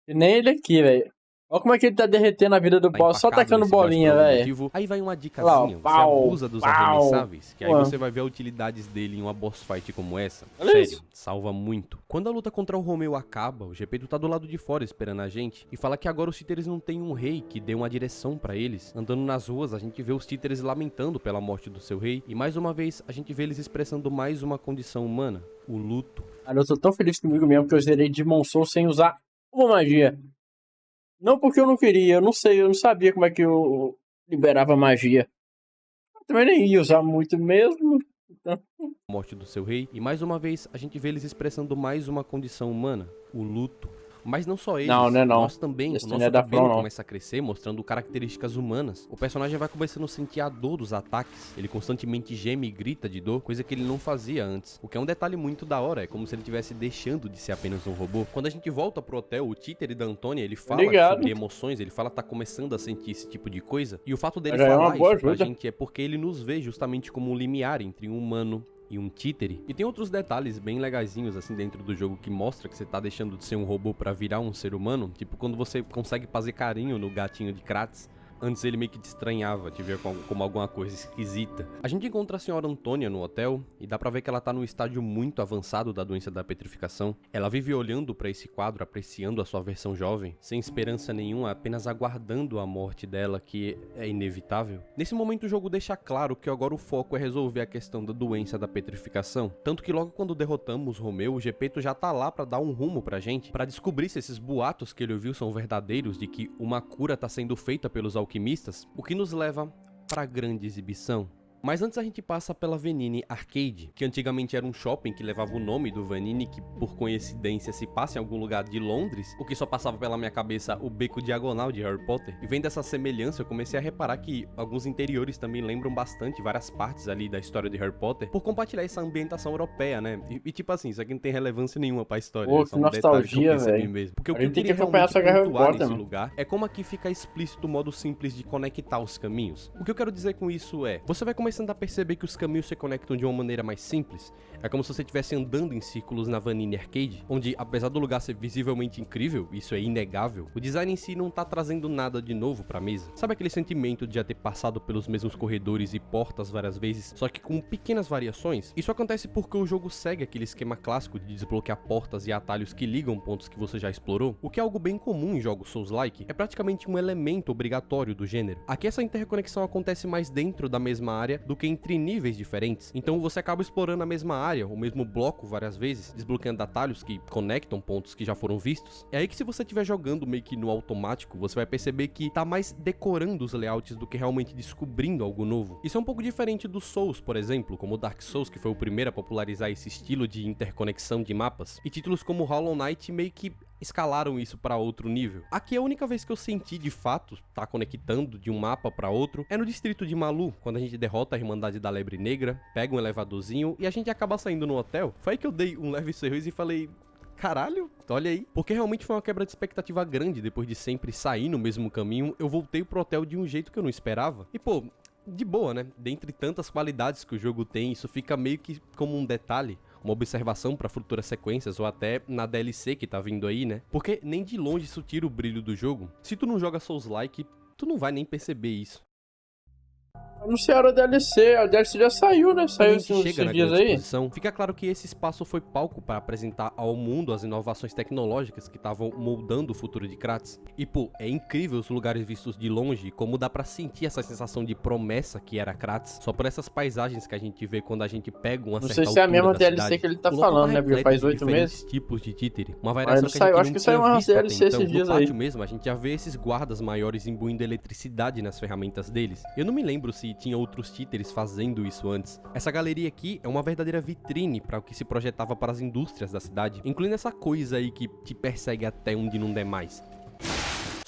E nem ele aqui, velho. Olha como é que ele tá derretendo a vida do Tá boss, só empacado tacando nesse boss bolinha, por algum velho. motivo. Aí vai uma Lá, dicasinha, ó, você pau, abusa dos pau. arremessáveis, que aí Ué. você vai ver a utilidades dele em uma boss fight como essa. Olha Sério, isso. salva muito. Quando a luta contra o Romeu acaba, o Gepeto tá do lado de fora esperando a gente e fala que agora os títeres não tem um rei que dê uma direção pra eles. Andando nas ruas, a gente vê os títeres lamentando pela morte do seu rei e mais uma vez a gente vê eles expressando mais uma condição humana, o luto. Cara, eu tô tão feliz comigo mesmo que eu zerei Demon Souls sem usar uma magia. Não porque eu não queria, eu não sei, eu não sabia como é que eu liberava magia. Eu também nem ia usar muito mesmo. Então, Morte do seu rei, e mais uma vez a gente vê eles expressando mais uma condição humana, o luto. Mas não só eles, Não, né, não. nós também, Esse o não nosso é da cabelo From, não. começa a crescer, mostrando características humanas. O personagem vai começando a sentir a dor dos ataques, ele constantemente geme e grita de dor, coisa que ele não fazia antes. O que é um detalhe muito da hora, é como se ele estivesse deixando de ser apenas um robô. Quando a gente volta pro hotel, o títere da Antônia, ele fala Obrigado. sobre emoções, ele fala que tá começando a sentir esse tipo de coisa. E o fato dele Já é uma falar boa isso pra ajuda. gente é porque ele nos vê justamente como um limiar entre um humano e um títere. E tem outros detalhes bem legaisinhos assim dentro do jogo que mostra que você tá deixando de ser um robô pra virar um ser humano, tipo quando você consegue fazer carinho no gatinho de Kratos. Antes ele meio que te estranhava, te via como alguma coisa esquisita. A gente encontra a senhora Antônia no hotel e dá pra ver que ela tá num estágio muito avançado da doença da petrificação. Ela vive olhando pra esse quadro, apreciando a sua versão jovem, sem esperança nenhuma, apenas aguardando a morte dela, que é inevitável. Nesse momento o jogo deixa claro que agora o foco é resolver a questão da doença da petrificação. Tanto que logo quando derrotamos Romeu, o Gepeto já tá lá pra dar um rumo pra gente, pra descobrir se esses boatos que ele ouviu são verdadeiros, de que uma cura tá sendo feita pelos alquimistas, o que nos leva para a grande exibição. Mas antes a gente passa pela Venini Arcade, que antigamente era um shopping que levava o nome do Venini, que por coincidência se passa em algum lugar de Londres, o que só passava pela minha cabeça o beco diagonal de Harry Potter. E vendo essa semelhança, eu comecei a reparar que alguns interiores também lembram bastante várias partes ali da história de Harry Potter, por compartilhar essa ambientação europeia, né? E tipo assim, isso aqui não tem relevância nenhuma pra história. Pô, é só que um detalhe que eu nostalgia, percebi velho. mesmo. Porque o A que eu gente tem queria que acompanhar realmente essa Harry pontuar Potter, nesse mano. lugar é como aqui fica explícito o modo simples de conectar os caminhos. O que eu quero dizer com isso é, você vai começando a perceber que os caminhos se conectam de uma maneira mais simples. É como se você estivesse andando em círculos na Vanilla Arcade, onde apesar do lugar ser visivelmente incrível, isso é inegável, o design em si não tá trazendo nada de novo pra mesa. Sabe aquele sentimento de já ter passado pelos mesmos corredores e portas várias vezes, só que com pequenas variações? Isso acontece porque o jogo segue aquele esquema clássico de desbloquear portas e atalhos que ligam pontos que você já explorou, o que é algo bem comum em jogos Souls-like, é praticamente um elemento obrigatório do gênero. Aqui essa interconexão acontece mais dentro da mesma área do que entre níveis diferentes, então você acaba explorando a mesma área, o mesmo bloco várias vezes, desbloqueando atalhos que conectam pontos que já foram vistos. É aí que se você estiver jogando meio que no automático, você vai perceber que tá mais decorando os layouts do que realmente descobrindo algo novo. Isso é um pouco diferente do Souls, por exemplo, como Dark Souls, que foi o primeiro a popularizar esse estilo de interconexão de mapas, e títulos como Hollow Knight meio que escalaram isso para outro nível. Aqui a única vez que eu senti de fato tá conectando de um mapa para outro é no distrito de Malu, quando a gente derrota a Irmandade da Lebre Negra, pega um elevadorzinho e a gente acaba saindo no hotel. Foi aí que eu dei um leve sorriso e falei: caralho, olha aí. Porque realmente foi uma quebra de expectativa grande. Depois de sempre sair no mesmo caminho, eu voltei pro hotel de um jeito que eu não esperava. E pô, de boa, né? Dentre tantas qualidades que o jogo tem, isso fica meio que como um detalhe, uma observação para futuras sequências ou até na DLC que tá vindo aí, né? Porque nem de longe isso tira o brilho do jogo. Se tu não joga Souls-like, tu não vai nem perceber isso. Anunciaram a DLC já saiu, né? Saiu Quando a gente chega na dias grande aí. exposição, fica claro que esse espaço foi palco para apresentar ao mundo as inovações tecnológicas que estavam moldando o futuro de Kratos. E pô, é incrível os lugares vistos de longe, como dá pra sentir essa sensação de promessa que era Kratos, só por essas paisagens que a gente vê quando a gente pega uma Não certa sei se é a altura mesma da DLC cidade. que ele tá O local falando, né? Porque repleto faz de 8 diferentes meses. tipos de títere. Uma Mas variação não que a saiu, gente acho não que saiu tinha uma visto até DLC então. esses dias No aí. pátio mesmo, a gente já vê esses guardas maiores imbuindo eletricidade nas ferramentas deles. Eu não me lembro se tinha outros títeres fazendo isso antes. Essa galeria aqui é uma verdadeira vitrine para o que se projetava para as indústrias da cidade, incluindo essa coisa aí que te persegue até onde não der mais.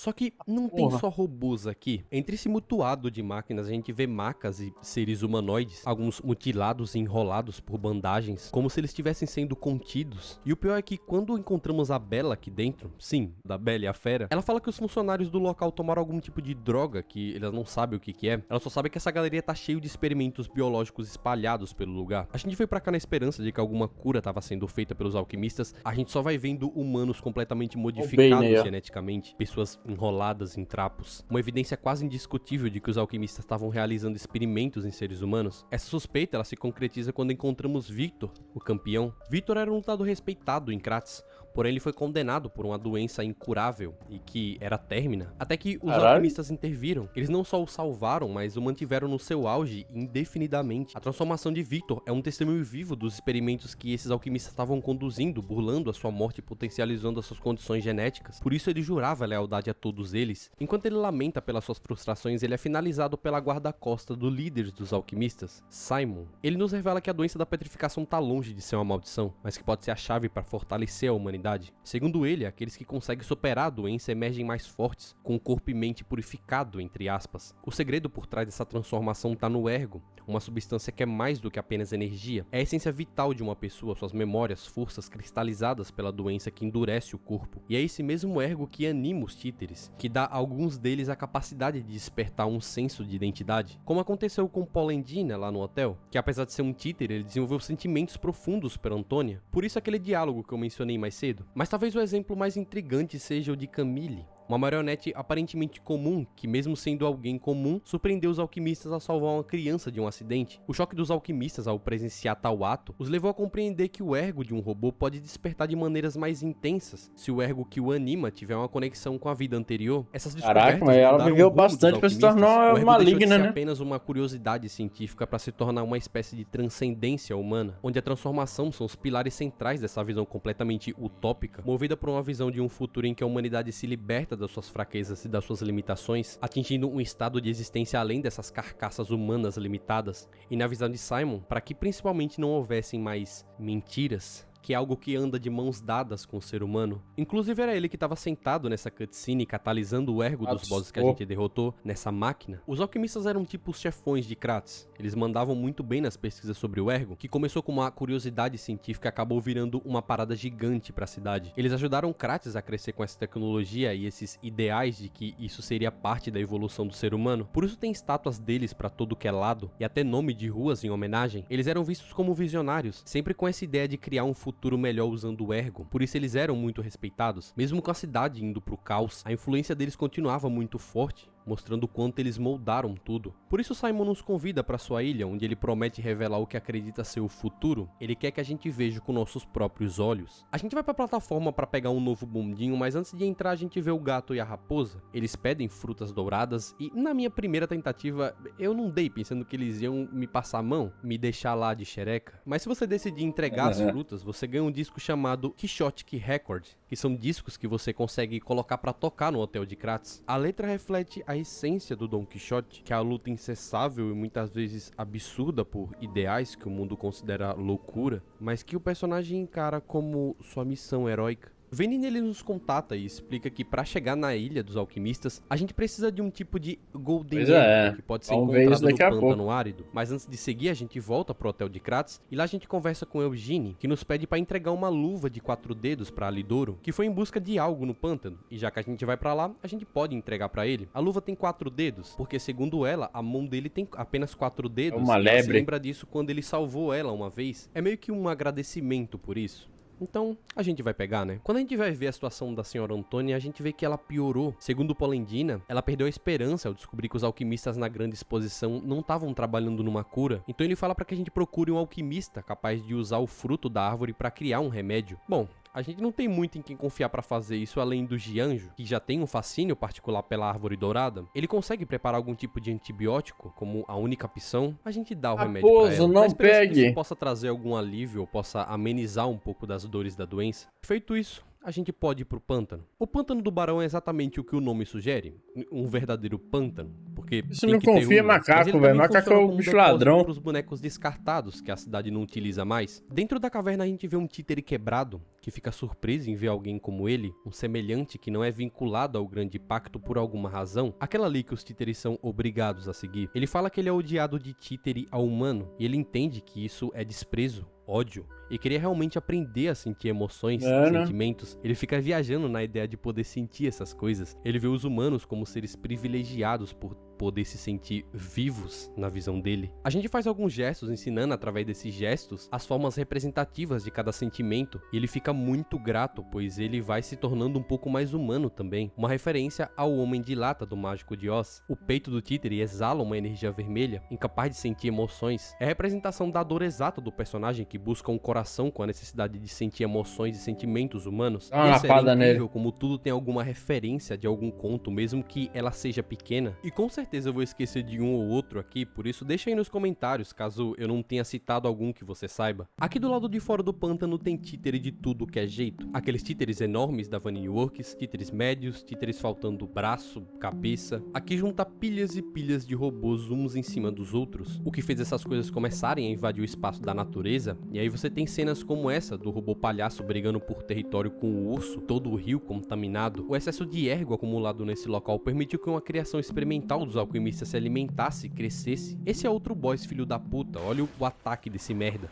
Só que não tem Porra. só robôs aqui. Entre esse mutuado de máquinas, a gente vê macas e seres humanoides, alguns mutilados e enrolados por bandagens, como se eles estivessem sendo contidos. E o pior é que quando encontramos a Bella aqui dentro, sim, da Bella e a Fera, ela fala que os funcionários do local tomaram algum tipo de droga que elas não sabem o que é. Ela só sabe que essa galeria tá cheio de experimentos biológicos espalhados pelo lugar. A gente foi pra cá na esperança de que alguma cura estava sendo feita pelos alquimistas. A gente só vai vendo humanos completamente modificados Bane aí, ó. geneticamente, pessoas enroladas em trapos. Uma evidência quase indiscutível de que os alquimistas estavam realizando experimentos em seres humanos. Essa suspeita ela se concretiza quando encontramos Victor, o campeão. Victor era um lutador respeitado em Kratos, porém ele foi condenado por uma doença incurável e que era términa, até que os Caralho. alquimistas interviram. Eles não só o salvaram, mas o mantiveram no seu auge indefinidamente. A transformação de Victor é um testemunho vivo dos experimentos que esses alquimistas estavam conduzindo, burlando a sua morte e potencializando as suas condições genéticas. Por isso ele jurava lealdade a todos eles. Enquanto ele lamenta pelas suas frustrações, ele é finalizado pela guarda-costa do líder dos alquimistas, Simon. Ele nos revela que a doença da petrificação tá longe de ser uma maldição, mas que pode ser a chave para fortalecer a humanidade. Segundo ele, aqueles que conseguem superar a doença emergem mais fortes, com o corpo e mente purificado, entre aspas. O segredo por trás dessa transformação tá no ergo, uma substância que é mais do que apenas energia. É a essência vital de uma pessoa, suas memórias, forças cristalizadas pela doença que endurece o corpo. E é esse mesmo ergo que anima os títeres, que dá a alguns deles a capacidade de despertar um senso de identidade. Como aconteceu com Polendina lá no hotel, que apesar de ser um títere, ele desenvolveu sentimentos profundos por Antônia. Por isso aquele diálogo que eu mencionei mais cedo. Mas talvez o exemplo mais intrigante seja o de Camille, uma marionete aparentemente comum, que mesmo sendo alguém comum, surpreendeu os alquimistas a salvar uma criança de um acidente. O choque dos alquimistas ao presenciar tal ato os levou a compreender que o ergo de um robô pode despertar de maneiras mais intensas, se o ergo que o anima tiver uma conexão com a vida anterior. Essas descobertas Caraca, mas ela mudaram viveu o rumo dos bastante pra se alquimistas. tornar O ergo maligna, deixou de ser né? apenas uma curiosidade científica para se tornar uma espécie de transcendência humana, onde a transformação são os pilares centrais dessa visão completamente utópica, movida por uma visão de um futuro em que a humanidade se liberta das suas fraquezas e das suas limitações, atingindo um estado de existência além dessas carcaças humanas limitadas. E na visão de Simon, para que principalmente não houvessem mais mentiras, que é algo que anda de mãos dadas com o ser humano. Inclusive era ele que estava sentado nessa cutscene, catalisando o ergo dos bosses que a gente derrotou nessa máquina. Os alquimistas eram tipo os chefões de Kratos. Eles mandavam muito bem nas pesquisas sobre o ergo, que começou com uma curiosidade científica e acabou virando uma parada gigante para a cidade. Eles ajudaram Kratos a crescer com essa tecnologia e esses ideais de que isso seria parte da evolução do ser humano. Por isso tem estátuas deles para todo que é lado e até nome de ruas em homenagem. Eles eram vistos como visionários, sempre com essa ideia de criar um futuro melhor usando o ergo. Por isso eles eram muito respeitados. Mesmo com a cidade indo pro caos, a influência deles continuava muito forte, mostrando o quanto eles moldaram tudo. Por isso Simon nos convida para sua ilha, onde ele promete revelar o que acredita ser o futuro. Ele quer que a gente veja com nossos próprios olhos. A gente vai pra plataforma para pegar um novo bondinho, mas antes de entrar a gente vê o gato e a raposa. Eles pedem frutas douradas e na minha primeira tentativa eu não dei, pensando que eles iam me passar a mão, me deixar lá de xereca. Mas se você decidir entregar as frutas, você ganha um disco chamado Quixotic Record, que são discos que você consegue colocar para tocar no hotel de Kratos. A letra reflete a essência do Dom Quixote, que é a luta incessável e muitas vezes absurda por ideais que o mundo considera loucura, mas que o personagem encara como sua missão heróica. Venin ele nos contata e explica que para chegar na ilha dos alquimistas, a gente precisa de um tipo de Golden Apple, que pode ser encontrado no pântano árido. Mas antes de seguir, a gente volta pro hotel de Kratos e lá a gente conversa com Eugene, que nos pede para entregar uma luva de 4 dedos para Alidoro, que foi em busca de algo no pântano. E já que a gente vai para lá, a gente pode entregar para ele. A luva tem 4 dedos, porque segundo ela, a mão dele tem apenas 4 dedos. É uma e ela se lebre. lembra disso quando ele salvou ela uma vez. É meio que um agradecimento por isso. Então, a gente vai pegar, né? Quando a gente vai ver a situação da senhora Antônia, a gente vê que ela piorou. Segundo Polendina, ela perdeu a esperança ao descobrir que os alquimistas na grande exposição não estavam trabalhando numa cura. Então ele fala para que a gente procure um alquimista capaz de usar o fruto da árvore para criar um remédio. Bom, a gente não tem muito em quem confiar pra fazer isso além do Gianjo, que já tem um fascínio particular pela árvore dourada. Ele consegue preparar algum tipo de antibiótico como a única opção. A gente dá o remédio pra ela. Não Na esperança que pegue. isso possa trazer algum alívio ou possa amenizar um pouco das dores da doença. Feito isso, a gente pode ir pro pântano. O pântano do Barão é exatamente o que o nome sugere, um verdadeiro pântano, porque Isso tem não que ter confia um, macaco, mas ele velho. também Macaco funciona é o como bicho depósito ladrão. pros bonecos descartados que a cidade não utiliza mais. Dentro da caverna a gente vê um títere quebrado, que fica surpreso em ver alguém como ele, um semelhante que não é vinculado ao grande pacto por alguma razão, aquela ali que os títeres são obrigados a seguir. Ele fala que ele é odiado de títere a humano, e ele entende que isso é desprezo, ódio, e queria realmente aprender a sentir emoções, né? sentimentos. Ele fica viajando na ideia de poder sentir essas coisas. Ele vê os humanos como seres privilegiados por poder se sentir vivos na visão dele. A gente faz alguns gestos ensinando através desses gestos as formas representativas de cada sentimento, e ele fica muito grato, pois ele vai se tornando um pouco mais humano também, uma referência ao Homem de Lata do Mágico de Oz. O peito do títere exala uma energia vermelha, incapaz de sentir emoções. É a representação da dor exata do personagem que busca um coração com a necessidade de sentir emoções e sentimentos humanos. Dá uma E essa é lapada incrível nele. como tudo tem alguma referência de algum conto, mesmo que ela seja pequena. E com certeza eu vou esquecer de um ou outro aqui, por isso deixa aí nos comentários caso eu não tenha citado algum que você saiba. Aqui do lado de fora do pântano tem títere de tudo que é jeito. Aqueles títeres enormes da Vanilla Works, títeres médios, títeres faltando braço, cabeça. Aqui junta pilhas e pilhas de robôs uns em cima dos outros, o que fez essas coisas começarem a invadir o espaço da natureza. E aí você tem cenas como essa do robô palhaço brigando por território com o urso, todo o rio contaminado. O excesso de ergo acumulado nesse local permitiu que uma criação experimental dos alquimistas se alimentasse e crescesse. Esse é outro boss filho da puta, olha o ataque desse merda.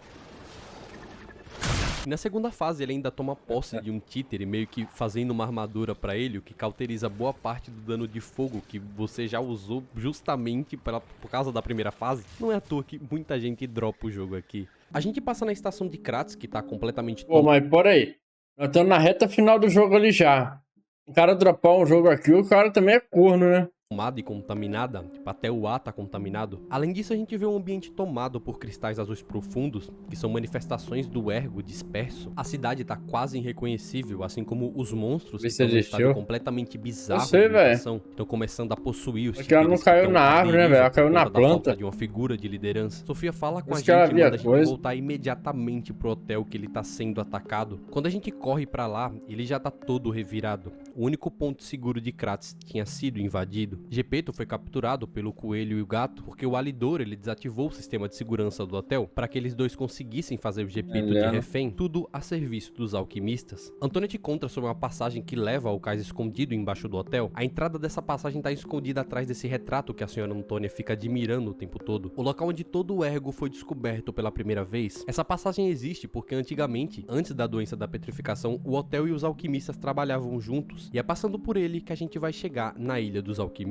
E na segunda fase ele ainda toma posse de um títere, meio que fazendo uma armadura pra ele, o que cauteriza boa parte do dano de fogo que você já usou justamente por causa da primeira fase. Não é à toa que muita gente dropa o jogo aqui. A gente passa na estação de Kratos, que tá completamente Pô, mas por aí. Nós estamos na reta final do jogo ali já. O cara dropar um jogo aqui, o cara também é corno, né? tomada e contaminada, tipo, até o ar tá contaminado. Além disso, a gente vê um ambiente tomado por cristais azuis profundos, que são manifestações do ergo disperso. A cidade tá quase irreconhecível, assim como os monstros que estão num estado completamente bizarro de mutação, estão começando a possuir os títeres. Porque ela não caiu na árvore, né, velho? Ela caiu na planta. De uma figura de liderança. Sofia fala com a gente e manda a gente voltar imediatamente pro hotel que ele tá sendo atacado. Quando a gente corre pra lá, ele já tá todo revirado. O único ponto seguro de Kratos tinha sido invadido. Gepeto foi capturado pelo coelho e o gato porque o Alidor ele desativou o sistema de segurança do hotel para que eles dois conseguissem fazer o Gepeto de refém, tudo a serviço dos alquimistas. Antônia te conta sobre uma passagem que leva ao cais escondido embaixo do hotel. A entrada dessa passagem está escondida atrás desse retrato que a senhora Antônia fica admirando o tempo todo. O local onde todo o ergo foi descoberto pela primeira vez. Essa passagem existe porque antigamente, antes da doença da petrificação, o hotel e os alquimistas trabalhavam juntos. E é passando por ele que a gente vai chegar na Ilha dos Alquimistas.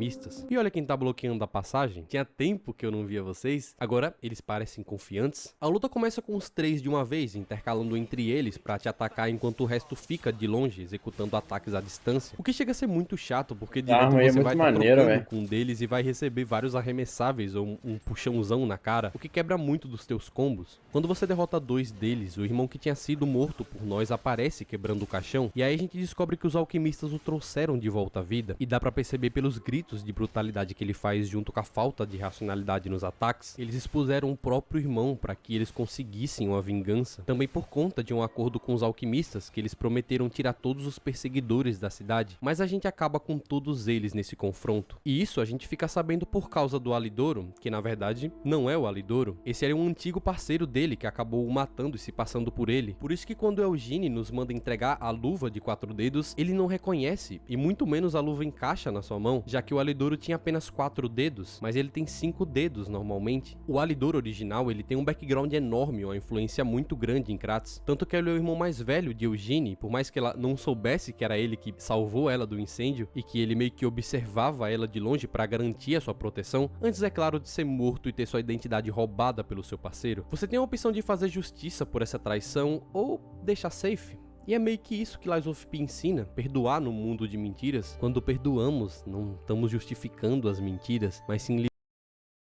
E olha quem tá bloqueando a passagem. Tinha tempo que eu não via vocês. Agora eles parecem confiantes. A luta começa com os três de uma vez, intercalando entre eles pra te atacar enquanto o resto fica de longe, executando ataques à distância. O que chega a ser muito chato, porque direto você vai estar trocando com um deles e vai receber vários arremessáveis ou um puxãozão na cara, o que quebra muito dos teus combos. Quando você derrota dois deles, o irmão que tinha sido morto por nós aparece quebrando o caixão, e aí a gente descobre que os alquimistas o trouxeram de volta à vida, e dá pra perceber pelos gritos de brutalidade que ele faz junto com a falta de racionalidade nos ataques. Eles expuseram o próprio irmão para que eles conseguissem uma vingança, também por conta de um acordo com os alquimistas que eles prometeram tirar todos os perseguidores da cidade, mas a gente acaba com todos eles nesse confronto. E isso a gente fica sabendo por causa do Alidoro, que na verdade não é o Alidoro. Esse era um antigo parceiro dele que acabou o matando e se passando por ele. Por isso que quando Eugene nos manda entregar a luva de 4 dedos, ele não reconhece, e muito menos a luva encaixa na sua mão, já que o Alidoro tinha apenas 4 dedos, mas ele tem 5 dedos normalmente. O Alidor original, ele tem um background enorme, uma influência muito grande em Kratos, tanto que ele é o irmão mais velho de Eugene, por mais que ela não soubesse que era ele que salvou ela do incêndio, e que ele meio que observava ela de longe para garantir a sua proteção, antes é claro de ser morto e ter sua identidade roubada pelo seu parceiro. Você tem a opção de fazer justiça por essa traição, ou deixar safe. E é meio que isso que Lies of P ensina, perdoar no mundo de mentiras. Quando perdoamos, não estamos justificando as mentiras, mas sim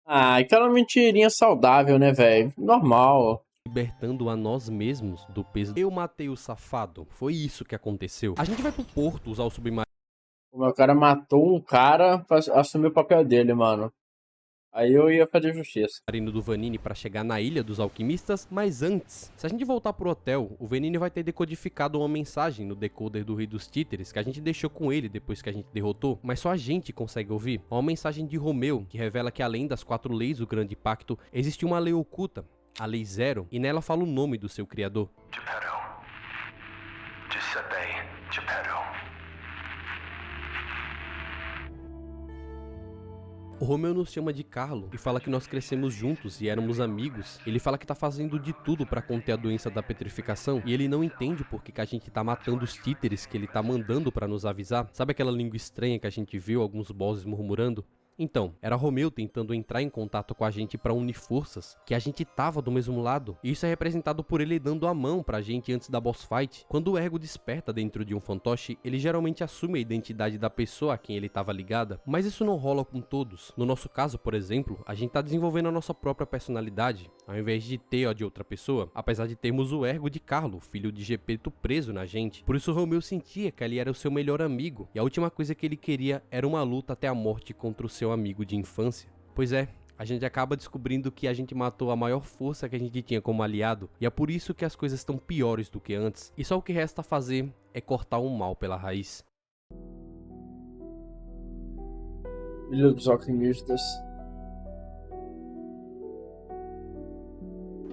aquela mentirinha saudável, né, velho? Normal. Libertando a nós mesmos do peso. Eu matei o safado, foi isso que aconteceu. A gente vai pro porto usar o submarino. O meu cara matou um cara pra assumir o papel dele, mano. Aí eu ia fazer justiça. Do Vanini para chegar na Ilha dos Alquimistas, mas antes, se a gente voltar pro hotel, o Vanini vai ter decodificado uma mensagem no decoder do Rei dos Títeres que a gente deixou com ele depois que a gente derrotou, mas só a gente consegue ouvir. É uma mensagem de Romeu que revela que além das 4 leis do Grande Pacto, existe uma lei oculta, a Lei Zero, e nela fala o nome do seu criador. Geppetto. Giuseppe Geppetto. O Romeu nos chama de Carlo e fala que nós crescemos juntos e éramos amigos. Ele fala que tá fazendo de tudo pra conter a doença da petrificação e ele não entende por que a gente tá matando os títeres que ele tá mandando pra nos avisar. Sabe aquela língua estranha que a gente viu alguns bosses murmurando? Então, era Romeu tentando entrar em contato com a gente pra unir forças, que a gente tava do mesmo lado. E isso é representado por ele dando a mão pra gente antes da boss fight. Quando o Ergo desperta dentro de um fantoche, ele geralmente assume a identidade da pessoa a quem ele tava ligada, mas isso não rola com todos. No nosso caso, por exemplo, a gente tá desenvolvendo a nossa própria personalidade, ao invés de ter a de outra pessoa, apesar de termos o Ergo de Carlo, filho de Geppetto, preso na gente. Por isso Romeu sentia que ele era o seu melhor amigo, e a última coisa que ele queria era uma luta até a morte contra o seu amigo de infância. Pois é, a gente acaba descobrindo que a gente matou a maior força que a gente tinha como aliado, e é por isso que as coisas estão piores do que antes, e só o que resta fazer é cortar o mal pela raiz. Ilha dos Alquimistas.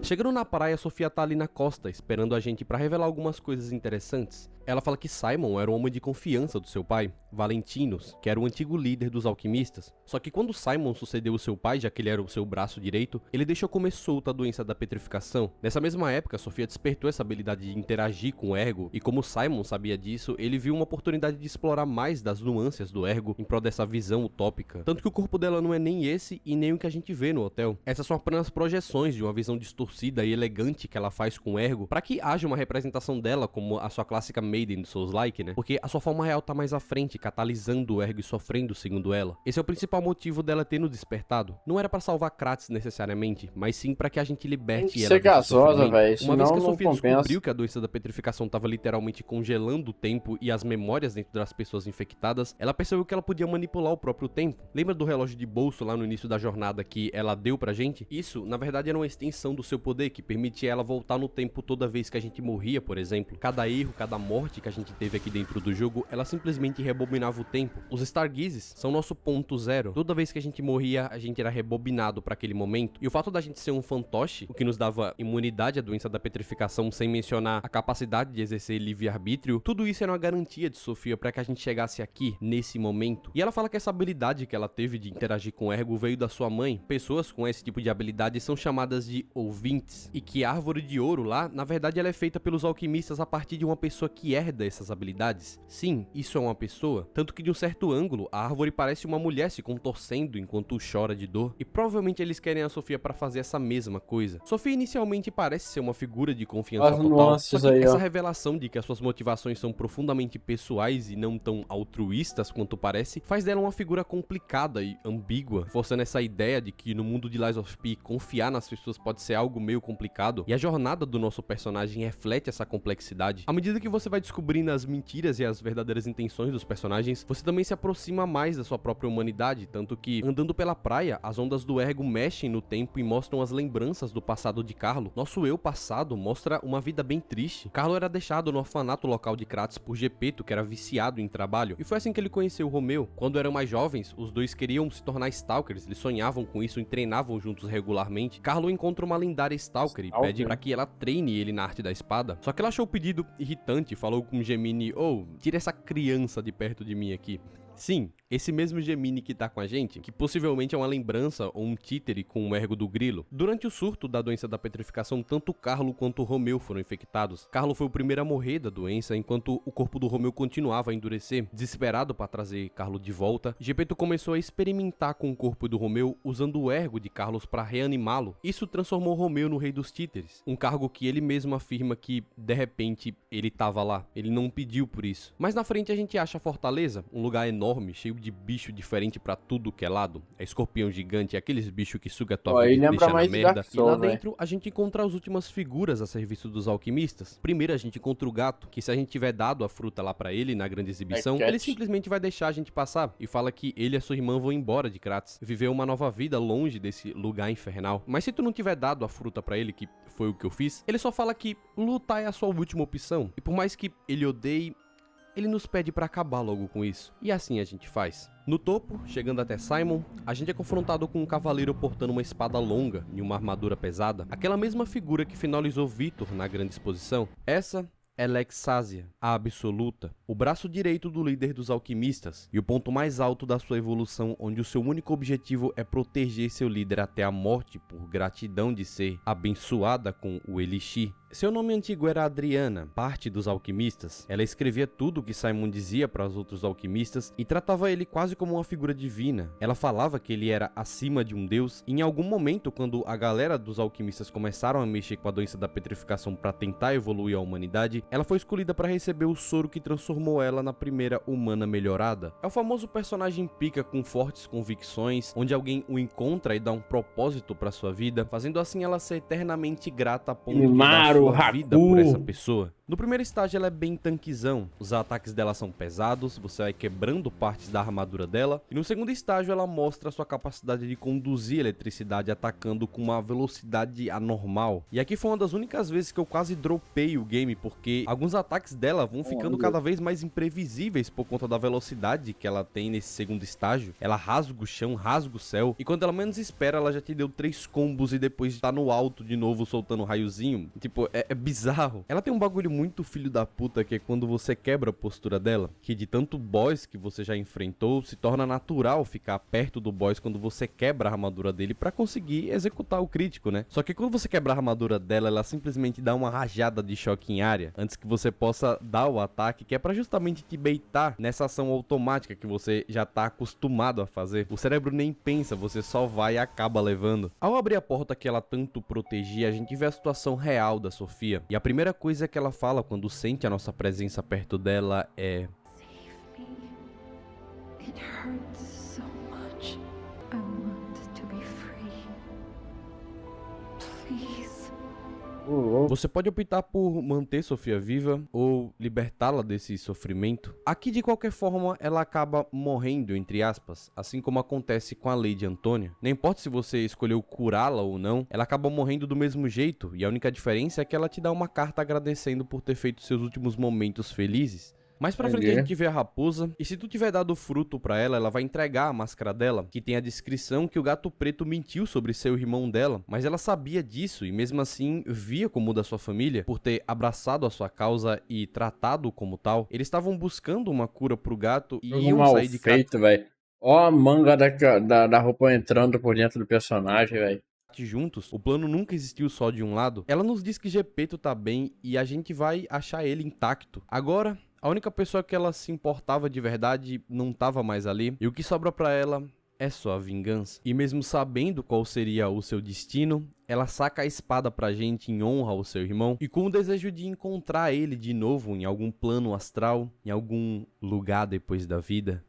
Chegando na praia, Sofia tá ali na costa, esperando a gente pra revelar algumas coisas interessantes. Ela fala que Simon era um homem de confiança do seu pai, Valentinos, que era o antigo líder dos alquimistas. Só que quando Simon sucedeu o seu pai, já que ele era o seu braço direito, ele deixou comer solta a doença da petrificação. Nessa mesma época, Sofia despertou essa habilidade de interagir com o Ergo, e como Simon sabia disso, ele viu uma oportunidade de explorar mais das nuances do Ergo em prol dessa visão utópica. Tanto que o corpo dela não é nem esse e nem o que a gente vê no hotel. Essas são apenas projeções de uma visão distorcida e elegante que ela faz com o Ergo, para que haja uma representação dela como a sua clássica Maiden do Souls-like, né? Porque a sua forma real tá mais à frente, catalisando o Ergo e sofrendo segundo ela. Esse é o principal motivo dela ter nos despertado. Não era pra salvar Kratos necessariamente, mas sim pra que a gente liberte Tem que ela ser gasosa, velho. Uma vez que a Senão não Sofia compensa. descobriu que a doença da petrificação tava literalmente congelando o tempo e as memórias dentro das pessoas infectadas, ela percebeu que ela podia manipular o próprio tempo. Lembra do relógio de bolso lá no início da jornada que ela deu pra gente? Isso, na verdade, era uma extensão do seu poder que permitia ela voltar no tempo toda vez que a gente morria, por exemplo. Cada erro, cada morte que a gente teve aqui dentro do jogo, ela simplesmente rebobinava o tempo. Os Stargazes são nosso ponto zero. Toda vez que a gente morria, a gente era rebobinado pra aquele momento. E o fato da gente ser um fantoche, o que nos dava imunidade à doença da petrificação, sem mencionar a capacidade de exercer livre-arbítrio, tudo isso era uma garantia de Sofia pra que a gente chegasse aqui, nesse momento. E ela fala que essa habilidade que ela teve de interagir com o Ergo veio da sua mãe. Pessoas com esse tipo de habilidade são chamadas de ouvintes. E que a árvore de ouro lá, na verdade, ela é feita pelos alquimistas a partir de uma pessoa que herda essas habilidades. Sim, isso é uma pessoa. Tanto que de um certo ângulo, a árvore parece uma mulher se contorcendo enquanto chora de dor. E provavelmente eles querem a Sofia pra fazer essa mesma coisa. Sofia inicialmente parece ser uma figura de confiança As total. nuances Só que aí, essa ó. revelação de que as suas motivações são profundamente pessoais e não tão altruístas quanto parece, faz dela uma figura complicada e ambígua, forçando essa ideia de que no mundo de Lies of P, confiar nas pessoas pode ser algo meio complicado. E a jornada do nosso personagem reflete essa complexidade. À medida que você vai descobrindo as mentiras e as verdadeiras intenções dos personagens, você também se aproxima mais da sua própria humanidade, tanto que, andando pela praia, as ondas do Ergo mexem no tempo e mostram as lembranças do passado de Carlo. Nosso eu passado mostra uma vida bem triste. Carlo era deixado no orfanato local de Kratos por Geppetto, que era viciado em trabalho, e foi assim que ele conheceu Romeu. Quando eram mais jovens, os dois queriam se tornar Stalkers, eles sonhavam com isso e treinavam juntos regularmente. Carlo encontra uma lendária Stalker e pede pra que ela treine ele na arte da espada, só que ela achou o pedido irritante e falou com Gemini: "Oh, tira essa criança de perto de mim aqui." Sim, esse mesmo Gemini que tá com a gente, que possivelmente é uma lembrança ou um títere com o Ergo do Grilo. Durante o surto da doença da petrificação, tanto Carlo quanto Romeu foram infectados. Carlo foi o primeiro a morrer da doença, enquanto o corpo do Romeu continuava a endurecer. Desesperado para trazer Carlo de volta, Geppetto começou a experimentar com o corpo do Romeu, usando o Ergo de Carlos para reanimá-lo. Isso transformou Romeu no Rei dos Títeres, um cargo que ele mesmo afirma que, de repente, ele tava lá. Ele não pediu por isso. Mas na frente a gente acha a fortaleza, um lugar enorme enorme, cheio de bicho diferente pra tudo que é lado. É escorpião gigante, é aqueles bichos que suga a tua Ó, vida aí e te lembra deixa na mais de merda. Dark E lá Souls, velho. dentro a gente encontra as últimas figuras a serviço dos alquimistas. Primeiro a gente encontra o gato, que se a gente tiver dado a fruta lá pra ele na grande exibição, Cat. ele simplesmente vai deixar a gente passar e fala que ele e a sua irmã vão embora de Kratos, viver uma nova vida longe desse lugar infernal. Mas se tu não tiver dado a fruta pra ele, que foi o que eu fiz, ele só fala que lutar é a sua última opção. E por mais que ele odeie, ele nos pede pra acabar logo com isso. E assim a gente faz. No topo, chegando até Simon, a gente é confrontado com um cavaleiro portando uma espada longa e uma armadura pesada. Aquela mesma figura que finalizou Vitor na grande exposição. Essa é Lexasia, a absoluta, o braço direito do líder dos alquimistas e o ponto mais alto da sua evolução, onde o seu único objetivo é proteger seu líder até a morte por gratidão de ser abençoada com o Elixir. Seu nome antigo era Adriana, parte dos alquimistas. Ela escrevia tudo o que Simon dizia para os outros alquimistas e tratava ele quase como uma figura divina. Ela falava que ele era acima de um deus e em algum momento, quando a galera dos alquimistas começaram a mexer com a doença da petrificação para tentar evoluir a humanidade, ela foi escolhida para receber o soro que transformou ela na primeira humana melhorada. É o famoso personagem pica com fortes convicções, onde alguém o encontra e dá um propósito para sua vida, fazendo assim ela ser eternamente grata a ponto de dar sua vida por essa pessoa. No primeiro estágio ela é bem tanquezão, os ataques dela são pesados, você vai quebrando partes da armadura dela, e no segundo estágio ela mostra sua capacidade de conduzir eletricidade atacando com uma velocidade anormal. E aqui foi uma das únicas vezes que eu quase dropei o game, porque alguns ataques dela vão ficando cada vez mais imprevisíveis por conta da velocidade que ela tem nesse segundo estágio. Ela rasga o chão, rasga o céu, e quando ela menos espera ela já te deu 3 combos e depois tá no alto de novo soltando um raiozinho. Tipo, é bizarro. Ela tem um bagulho muito filho da puta, que é quando você quebra a postura dela, que de tanto boss que você já enfrentou, se torna natural ficar perto do boss quando você quebra a armadura dele pra conseguir executar o crítico, né? Só que quando você quebra a armadura dela, ela simplesmente dá uma rajada de choque em área, antes que você possa dar o ataque, que é pra justamente te baitar nessa ação automática que você já tá acostumado a fazer. O cérebro nem pensa, você só vai e acaba levando. Ao abrir a porta que ela tanto protegia, a gente vê a situação real da Sofia, e a primeira coisa que ela fala quando sente a nossa presença perto dela é: Save me. It hurts so much. I want to be free. Please. você pode optar por manter Sofia viva ou libertá-la desse sofrimento. Aqui, de qualquer forma, ela acaba morrendo, entre aspas, assim como acontece com a Lady Antônia. Não importa se você escolheu curá-la ou não, ela acaba morrendo do mesmo jeito, e a única diferença é que ela te dá uma carta agradecendo por ter feito seus últimos momentos felizes. Mais pra frente a gente vê a raposa, e se tu tiver dado fruto pra ela, ela vai entregar a máscara dela, que tem a descrição que o gato preto mentiu sobre ser o irmão dela, mas ela sabia disso e mesmo assim via como da sua família, por ter abraçado a sua causa e tratado como tal. Eles estavam buscando uma cura pro gato e Jogo iam mal sair de casa feito, velho. Ó a manga da roupa entrando por dentro do personagem, velho. juntos. O plano nunca existiu só de um lado. Ela nos diz que Gepeto tá bem e a gente vai achar ele intacto. Agora, a única pessoa que ela se importava de verdade não tava mais ali, e o que sobra pra ela é só a vingança. E mesmo sabendo qual seria o seu destino, ela saca a espada pra gente em honra ao seu irmão, e com o desejo de encontrar ele de novo em algum plano astral, em algum lugar depois da vida.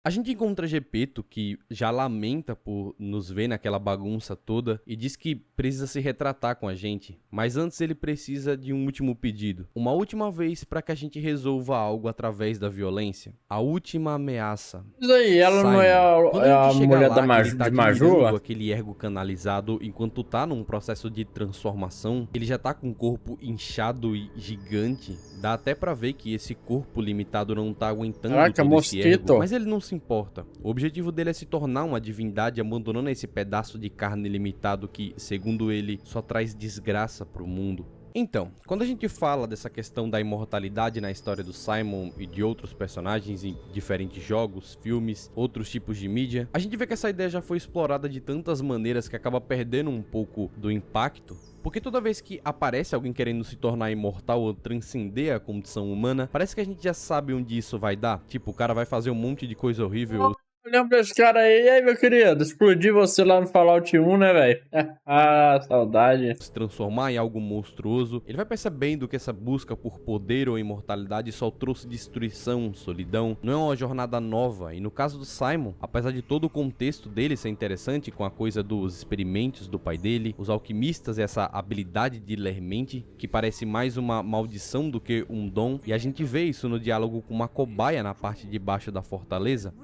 A gente encontra Gepeto, que já lamenta por nos ver naquela bagunça toda e diz que precisa se retratar com a gente, mas antes ele precisa de um último pedido. Uma última vez para que a gente resolva algo através da violência. A última ameaça. Isso aí, ela não é Quando a gente chega mulher lá, da ele tá de Majula? admirando aquele ergo canalizado enquanto tá num processo de transformação. Ele já tá com um corpo inchado e gigante. Dá até pra ver que esse corpo limitado não tá aguentando Caraca, todo esse ergo, mosquito. mas ele não se importa. O objetivo dele é se tornar uma divindade, abandonando esse pedaço de carne limitado que, segundo ele, só traz desgraça pro mundo. Então, quando a gente fala dessa questão da imortalidade na história do Simon e de outros personagens em diferentes jogos, filmes, outros tipos de mídia, a gente vê que essa ideia já foi explorada de tantas maneiras que acaba perdendo um pouco do impacto. Porque toda vez que aparece alguém querendo se tornar imortal ou transcender a condição humana, parece que a gente já sabe onde isso vai dar. Tipo, o cara vai fazer um monte de coisa horrível, Eu lembro desse cara aí. E aí, meu querido? Explodi você lá no Fallout 1, né, velho? Ah, saudade. Se transformar em algo monstruoso, ele vai percebendo que essa busca por poder ou imortalidade só trouxe destruição, solidão, não é uma jornada nova. E no caso do Simon, apesar de todo o contexto dele ser interessante, com a coisa dos experimentos do pai dele, os alquimistas e essa habilidade de ler mente, que parece mais uma maldição do que um dom, e a gente vê isso no diálogo com uma cobaia na parte de baixo da fortaleza,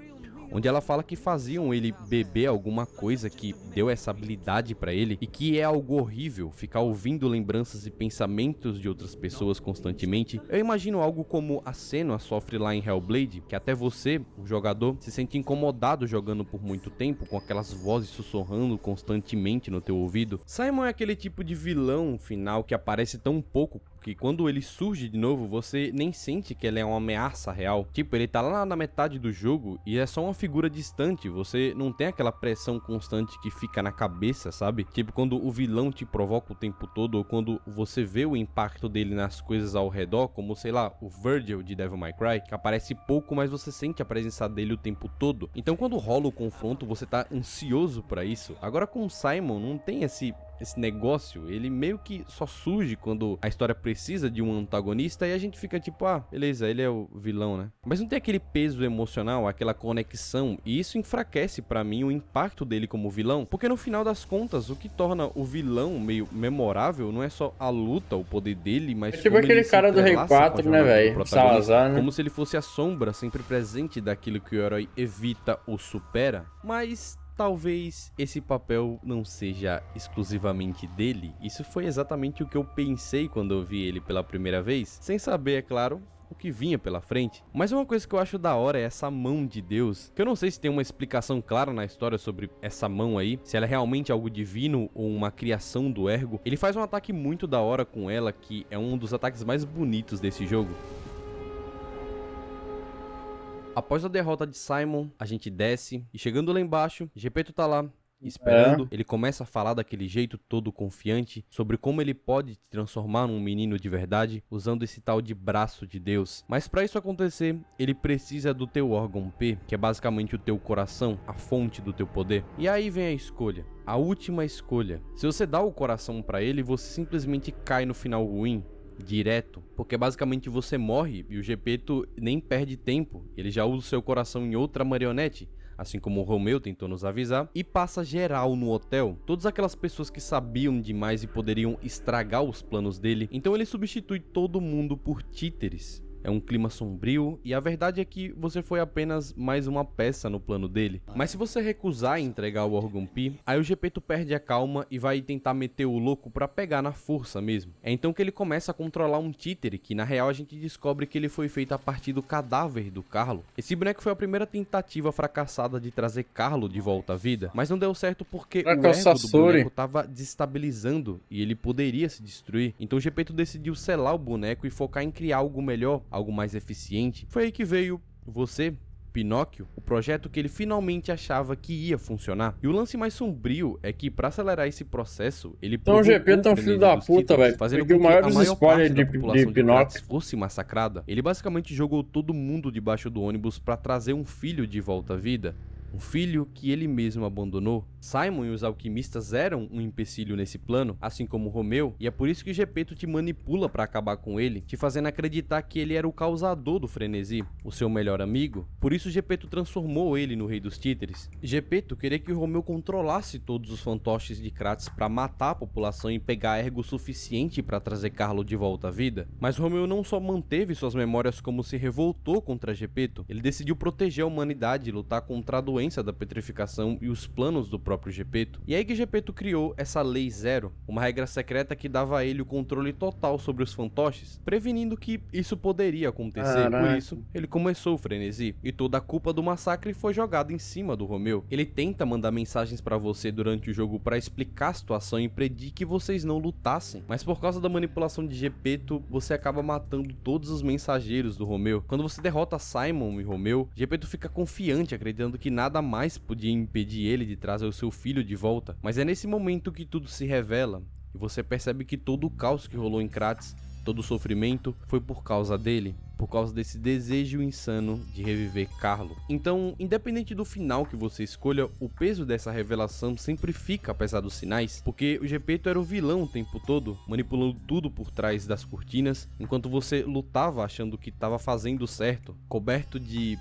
onde ela fala que faziam ele beber alguma coisa que deu essa habilidade pra ele e que é algo horrível, ficar ouvindo lembranças e pensamentos de outras pessoas constantemente. Eu imagino algo como a Senua sofre lá em Hellblade, que até você, o jogador, se sente incomodado jogando por muito tempo, com aquelas vozes sussurrando constantemente no teu ouvido. Simon é aquele tipo de vilão final que aparece tão pouco que quando ele surge de novo, você nem sente que ele é uma ameaça real. Tipo, ele tá lá na metade do jogo e é só uma figura distante, você não tem aquela pressão constante que fica na cabeça, sabe? Tipo, quando o vilão te provoca o tempo todo, ou quando você vê o impacto dele nas coisas ao redor, como, sei lá, o Virgil de Devil May Cry, que aparece pouco, mas você sente a presença dele o tempo todo. Então, quando rola o confronto, você tá ansioso pra isso. Agora, com o Simon, não tem esse negócio, ele meio que só surge quando a história precisa de um antagonista e a gente fica tipo, ah, beleza, ele é o vilão, né? Mas não tem aquele peso emocional, aquela conexão, e isso enfraquece pra mim o impacto dele como vilão, porque no final das contas, o que torna o vilão meio memorável não é só a luta, o poder dele, mas É tipo como aquele ele se cara do Rei entrelaça com a 4, né, jornada do velho? protagonista, Salazar, né? como se ele fosse a sombra sempre presente daquilo que o herói evita ou supera, mas talvez esse papel não seja exclusivamente dele. Isso foi exatamente o que eu pensei quando eu vi ele pela primeira vez, sem saber, é claro, o que vinha pela frente. Mas uma coisa que eu acho da hora é essa mão de Deus, que eu não sei se tem uma explicação clara na história sobre essa mão aí, se ela é realmente algo divino ou uma criação do Ergo. Ele faz um ataque muito da hora com ela, que é um dos ataques mais bonitos desse jogo. Após a derrota de Simon, a gente desce e chegando lá embaixo, Gepeto tá lá esperando. Ele começa a falar daquele jeito todo confiante sobre como ele pode te transformar num menino de verdade usando esse tal de braço de Deus. Mas para isso acontecer, ele precisa do teu órgão P, que é basicamente o teu coração, a fonte do teu poder. E aí vem a escolha. A última escolha. Se você dá o coração para ele, você simplesmente cai no final ruim. Direto, porque basicamente você morre e o Gepeto nem perde tempo, ele já usa o seu coração em outra marionete, assim como o Romeu tentou nos avisar, e passa geral no hotel, todas aquelas pessoas que sabiam demais e poderiam estragar os planos dele, então ele substitui todo mundo por títeres. É um clima sombrio e a verdade é que você foi apenas mais uma peça no plano dele. Mas se você recusar entregar o órgão P, aí o Gepeto perde a calma e vai tentar meter o louco pra pegar na força mesmo. É então que ele começa a controlar um títere, que na real a gente descobre que ele foi feito a partir do cadáver do Carlo. Esse boneco foi a primeira tentativa fracassada de trazer Carlo de volta à vida, mas não deu certo porque o ego do boneco tava desestabilizando e ele poderia se destruir. Então o Gepeto decidiu selar o boneco e focar em criar algo melhor, algo mais eficiente. Foi aí que veio você, Pinóquio, o projeto que ele finalmente achava que ia funcionar. E o lance mais sombrio é que, pra acelerar esse processo, ele então o Gepeto é um filho da puta, velho. Fazendo com que o maior dos spoilers de Pinóquio fosse massacrada. Ele basicamente jogou todo mundo debaixo do ônibus pra trazer um filho de volta à vida. Um filho que ele mesmo abandonou. Simon e os alquimistas eram um empecilho nesse plano, assim como Romeu, e é por isso que Gepeto te manipula para acabar com ele, te fazendo acreditar que ele era o causador do frenesi, o seu melhor amigo. Por isso Gepeto transformou ele no Rei dos Títeres. Gepeto queria que Romeu controlasse todos os fantoches de Kratos para matar a população e pegar ergo suficiente para trazer Carlo de volta à vida. Mas Romeu não só manteve suas memórias como se revoltou contra Gepeto, ele decidiu proteger a humanidade e lutar contra a doença da petrificação e os planos do próprio Gepeto. E aí que Gepeto criou essa Lei Zero, uma regra secreta que dava a ele o controle total sobre os fantoches, prevenindo que isso poderia acontecer. Por isso, ele começou o frenesi, e toda a culpa do massacre foi jogada em cima do Romeu. Ele tenta mandar mensagens pra você durante o jogo pra explicar a situação e impedir que vocês não lutassem, mas por causa da manipulação de Gepeto, você acaba matando todos os mensageiros do Romeu. Quando você derrota Simon e Romeu, Gepeto fica confiante, acreditando que nada mais podia impedir ele de trazer o seu filho de volta. Mas é nesse momento que tudo se revela e você percebe que todo o caos que rolou em Kratos todo o sofrimento foi por causa dele, por causa desse desejo insano de reviver Carlo. Então, independente do final que você escolha, o peso dessa revelação sempre fica apesar dos sinais, porque o Geppetto era o vilão o tempo todo, manipulando tudo por trás das cortinas, enquanto você lutava achando que estava fazendo certo, coberto de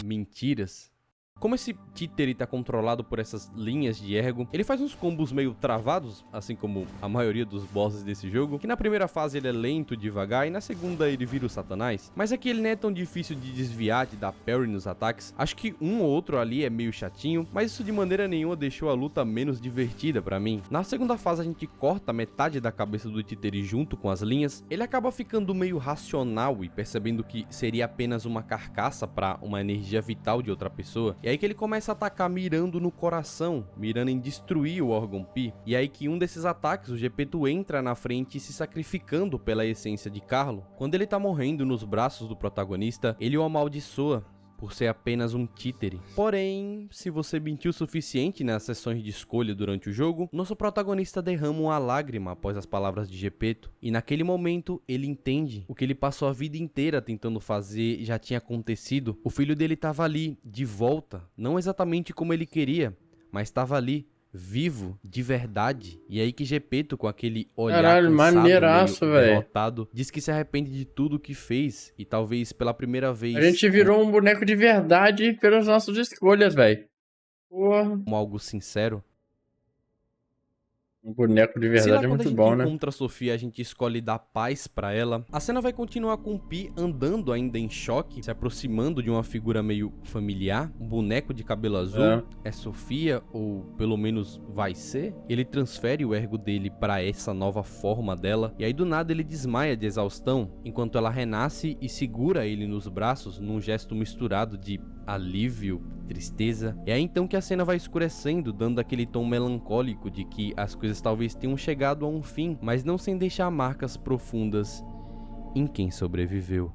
mentiras. Como esse títere tá controlado por essas linhas de ergo, ele faz uns combos meio travados, assim como a maioria dos bosses desse jogo, que na primeira fase ele é lento, devagar, e na segunda ele vira o Satanás. Mas aqui ele não é tão difícil de desviar, de dar parry nos ataques. Acho que um ou outro ali é meio chatinho, mas isso de maneira nenhuma deixou a luta menos divertida pra mim. Na segunda fase a gente corta metade da cabeça do títere junto com as linhas, ele acaba ficando meio racional e percebendo que seria apenas uma carcaça pra uma energia vital de outra pessoa. E aí que ele começa a atacar mirando no coração, mirando em destruir o órgão Pi. E aí que um desses ataques, o Geppetto entra na frente se sacrificando pela essência de Carlo. Quando ele tá morrendo nos braços do protagonista, ele o amaldiçoa por ser apenas um títere. Porém, se você mentiu o suficiente nas sessões de escolha durante o jogo, nosso protagonista derrama uma lágrima após as palavras de Geppetto. E naquele momento, ele entende o que ele passou a vida inteira tentando fazer já tinha acontecido. O filho dele estava ali, de volta, não exatamente como ele queria, mas estava ali, vivo, de verdade. E aí que Geppetto, com aquele olhar Caralho, cansado, maneiraço, meio velho. derrotado, diz que se arrepende de tudo que fez e talvez pela primeira vez A gente virou um boneco de verdade pelas nossas escolhas, velho. Porra. como algo sincero. Um boneco de Se lá verdade é quando a muito gente bom, né? encontra a Sofia, a gente escolhe dar paz pra ela. A cena vai continuar com o Pi andando ainda em choque, se aproximando de uma figura meio familiar, um boneco de cabelo azul. É Sofia, ou pelo menos vai ser? Ele transfere o ergo dele pra essa nova forma dela, e aí do nada ele desmaia de exaustão, enquanto ela renasce e segura ele nos braços num gesto misturado de alívio, tristeza. É aí então que a cena vai escurecendo, dando aquele tom melancólico de que as coisas talvez tenham chegado a um fim, mas não sem deixar marcas profundas em quem sobreviveu.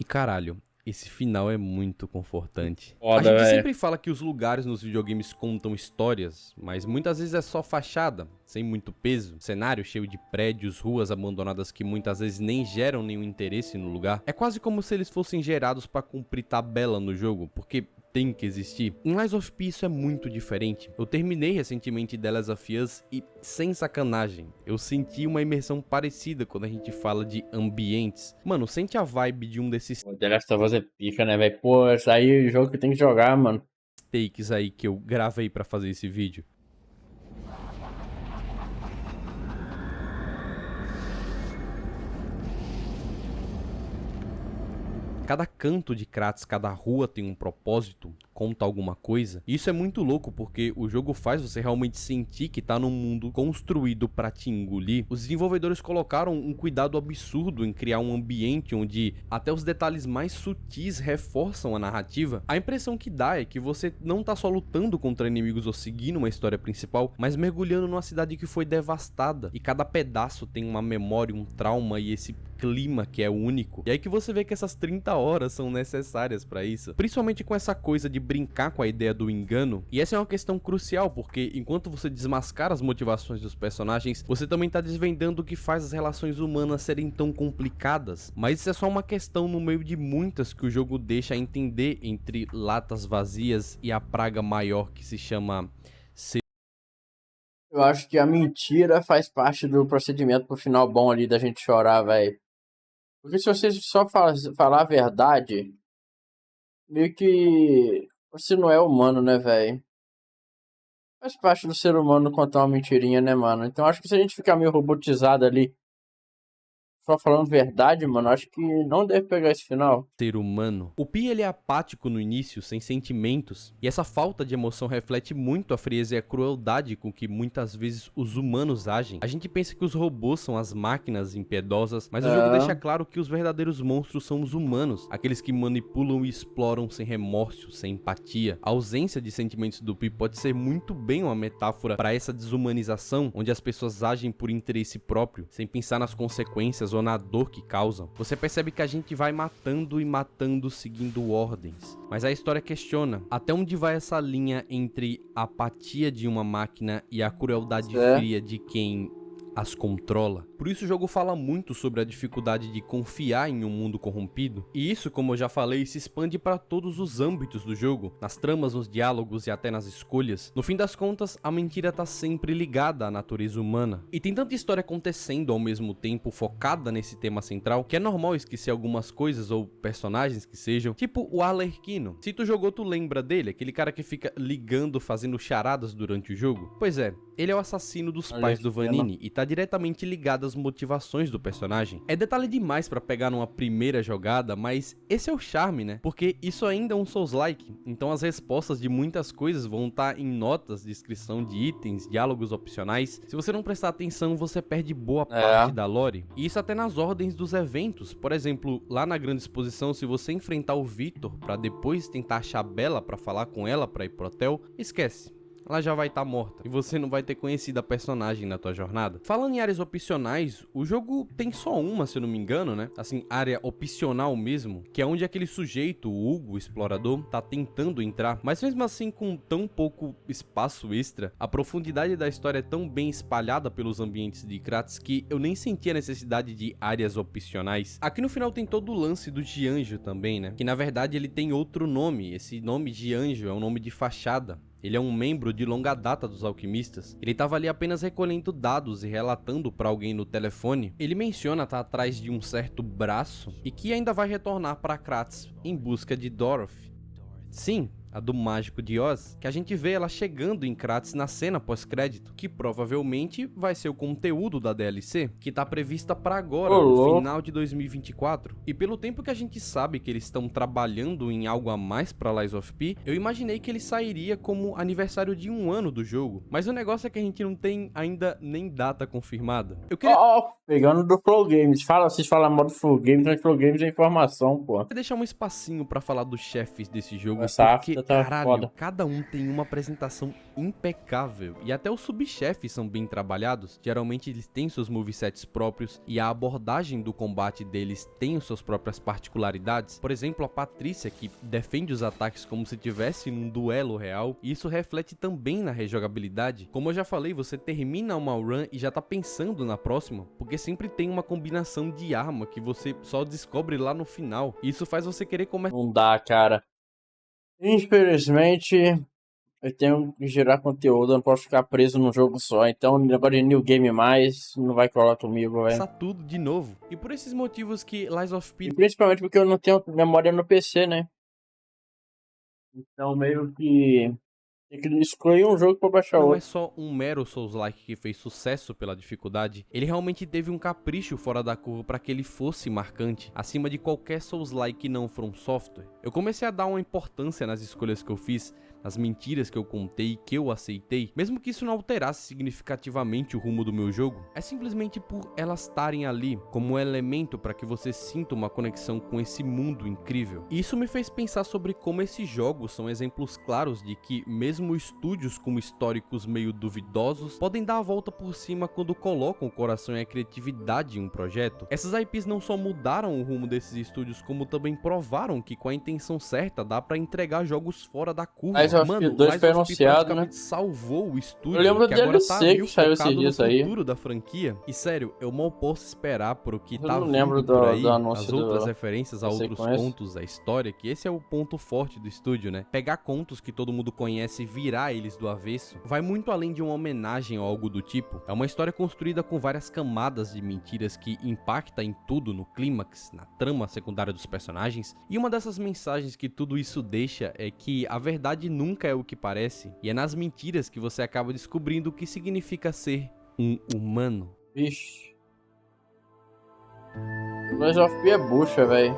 E caralho, esse final é muito confortante. Foda, A gente véio. sempre fala que os lugares nos videogames contam histórias, mas muitas vezes é só fachada, sem muito peso. Cenário cheio de prédios, ruas abandonadas que muitas vezes nem geram nenhum interesse no lugar. É quase como se eles fossem gerados para cumprir tabela no jogo, porque tem que existir. Em Lies of P isso é muito diferente. Eu terminei recentemente The Last of Us e, sem sacanagem, eu senti uma imersão parecida quando a gente fala de ambientes. Mano, sente a vibe de um desses O The Last of Us é pica, né, velho? Pô, esse aí é o jogo que tem que jogar, mano. takes aí que eu gravei pra fazer esse vídeo. Cada canto de Kratos, cada rua tem um propósito, conta alguma coisa. E isso é muito louco porque o jogo faz você realmente sentir que tá num mundo construído pra te engolir. Os desenvolvedores colocaram um cuidado absurdo em criar um ambiente onde até os detalhes mais sutis reforçam a narrativa. A impressão que dá é que você não tá só lutando contra inimigos ou seguindo uma história principal, mas mergulhando numa cidade que foi devastada. E cada pedaço tem uma memória, um trauma e esse clima que é único. E aí que você vê que essas 30 horas são necessárias pra isso. Principalmente com essa coisa de brincar com a ideia do engano. E essa é uma questão crucial, porque enquanto você desmascara as motivações dos personagens, você também tá desvendando o que faz as relações humanas serem tão complicadas. Mas isso é só uma questão no meio de muitas que o jogo deixa entender entre latas vazias e a praga maior que se chama Eu acho que a mentira faz parte do procedimento pro final bom ali da gente chorar, velho. Porque se você só falar a verdade, meio que você não é humano, né, velho? Faz parte do ser humano contar uma mentirinha, né, mano? Então acho que se a gente ficar meio robotizado ali, só falando verdade, mano, acho que não deve pegar esse final. ser humano. O Pi ele é apático no início, sem sentimentos, e essa falta de emoção reflete muito a frieza e a crueldade com que muitas vezes os humanos agem. A gente pensa que os robôs são as máquinas impiedosas, mas o jogo deixa claro que os verdadeiros monstros são os humanos, aqueles que manipulam e exploram sem remorso, sem empatia. A ausência de sentimentos do Pi pode ser muito bem uma metáfora para essa desumanização, onde as pessoas agem por interesse próprio, sem pensar nas consequências ou na dor que causam. Você percebe que a gente vai matando e matando seguindo ordens. Mas a história questiona até onde vai essa linha entre a apatia de uma máquina e a crueldade fria de quem as controla. Por isso o jogo fala muito sobre a dificuldade de confiar em um mundo corrompido, e isso, como eu já falei, se expande para todos os âmbitos do jogo, nas tramas, nos diálogos e até nas escolhas. No fim das contas, a mentira tá sempre ligada à natureza humana. E tem tanta história acontecendo ao mesmo tempo, focada nesse tema central, que é normal esquecer algumas coisas ou personagens que sejam, tipo o Arlequino. Se tu jogou, tu lembra dele, aquele cara que fica ligando, fazendo charadas durante o jogo? Pois é, ele é o assassino dos pais do Vanini e tá diretamente ligado às motivações do personagem. É detalhe demais pra pegar numa primeira jogada, mas esse é o charme, né? Porque isso ainda é um Souls-like, então as respostas de muitas coisas vão estar em notas, descrição de itens, diálogos opcionais. Se você não prestar atenção, você perde boa parte da lore. E isso até nas ordens dos eventos. Por exemplo, lá na grande exposição, se você enfrentar o Victor pra depois tentar achar a Bella pra falar com ela pra ir pro hotel, esquece. Ela já vai estar morta e você não vai ter conhecido a personagem na tua jornada. Falando em áreas opcionais, o jogo tem só uma, se eu não me engano, né? Assim, área opcional mesmo, que é onde aquele sujeito, o Hugo, o explorador, tá tentando entrar. Mas mesmo assim, com tão pouco espaço extra, a profundidade da história é tão bem espalhada pelos ambientes de Kratos que eu nem senti a necessidade de áreas opcionais. Aqui no final tem todo o lance do Gianjo também, né? Que na verdade ele tem outro nome. Esse nome Gianjo é um nome de fachada. Ele é um membro de longa data dos alquimistas. Ele estava ali apenas recolhendo dados e relatando para alguém no telefone. Ele menciona estar atrás de um certo braço e que ainda vai retornar para Kratos em busca de Dorothy. Sim, a do Mágico de Oz, que a gente vê ela chegando em Kratos na cena pós-crédito, que provavelmente vai ser o conteúdo da DLC, que tá prevista para agora, no final de 2024. E pelo tempo que a gente sabe que eles estão trabalhando em algo a mais para Lies of P, eu imaginei que ele sairia como aniversário de 1 ano do jogo. Mas o negócio é que a gente não tem ainda nem data confirmada. Eu queria... pegando do Flow Games. Vocês falam mal do Flow Games, mas Flow Games é informação, pô. Vou deixar um espacinho para falar dos chefes desse jogo, Essa porque tá caralho, foda. cada um tem uma apresentação impecável. E até os subchefes são bem trabalhados. Geralmente eles têm seus movesets próprios e a abordagem do combate deles tem as suas próprias particularidades. Por exemplo, a Patrícia, que defende os ataques como se tivesse num duelo real. E isso reflete também na rejogabilidade. Como eu já falei, você termina uma run e já tá pensando na próxima, porque sempre tem uma combinação de arma que você só descobre lá no final. E isso faz você querer começar. Não dá, cara. Infelizmente, eu tenho que gerar conteúdo, eu não posso ficar preso num jogo só. Então, negócio de New Game mais não vai colar comigo, velho. Tudo de novo. E por esses motivos que Lies of P... E principalmente porque eu não tenho memória no PC, né? Então, meio que tem que escolher um jogo pra baixar não outro. é só um mero Souls-like que fez sucesso pela dificuldade, ele realmente teve um capricho fora da curva para que ele fosse marcante, acima de qualquer Souls-like não From Software. Eu comecei a dar uma importância nas escolhas que eu fiz, nas mentiras que eu contei e que eu aceitei, mesmo que isso não alterasse significativamente o rumo do meu jogo, é simplesmente por elas estarem ali como um elemento para que você sinta uma conexão com esse mundo incrível. E isso me fez pensar sobre como esses jogos são exemplos claros de que mesmo estúdios com históricos meio duvidosos podem dar a volta por cima quando colocam o coração e a criatividade em um projeto. Essas IPs não só mudaram o rumo desses estúdios, como também provaram que com a intenção certa dá pra entregar jogos fora da curva. Mano, Lies of P foi anunciado, né? Salvou o estúdio. Eu lembro que do agora DLC tá meio que saiu esses focado dias no aí. futuro da franquia. E sério, eu mal posso esperar pro que Eu tá não lembro vindo por aí, do anúncio as outras do- referências a da outros sequência. contos da história, que esse é o ponto forte do estúdio, né? Pegar contos que todo mundo conhece e virar eles do avesso, vai muito além de uma homenagem ou algo do tipo. É uma história construída com várias camadas de mentiras que impacta em tudo, no clímax, na trama secundária dos personagens. E uma dessas mensagens que tudo isso deixa é que a verdade nunca é o que parece, e é nas mentiras que você acaba descobrindo o que significa ser um humano. Vixe. Lies of P é bucha, velho.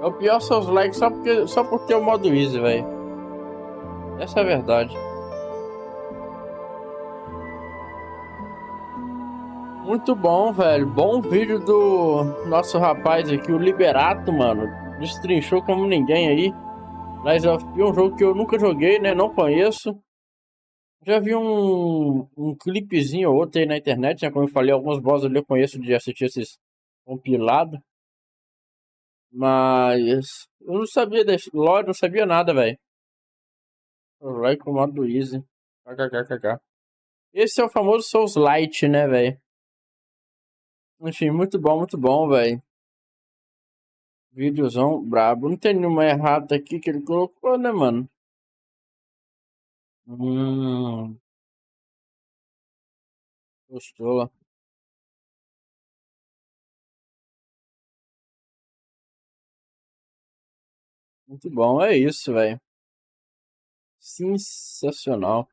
É o pior Souls-like só por ter o modo easy, velho. Essa é a verdade. Muito bom, velho. Bom vídeo do nosso rapaz aqui, o Liberato, mano. Destrinchou como ninguém aí. Lies of P é um jogo que eu nunca joguei, né? Não conheço. Já vi um clipezinho ou outro aí na internet, né? Como eu falei, alguns boss ali eu conheço de assistir esses compilados. Mas eu não sabia desse lore, não sabia nada, velho. Vai com o modo easy. KKKKK. Esse é o famoso Souls Light, né, velho? Enfim, muito bom, velho. Videozão brabo. Não tem nenhuma errata aqui que ele colocou, né, mano? Gostou lá. Muito bom, é isso, velho. Sensacional.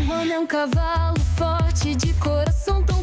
O homem é um cavalo forte de coração tão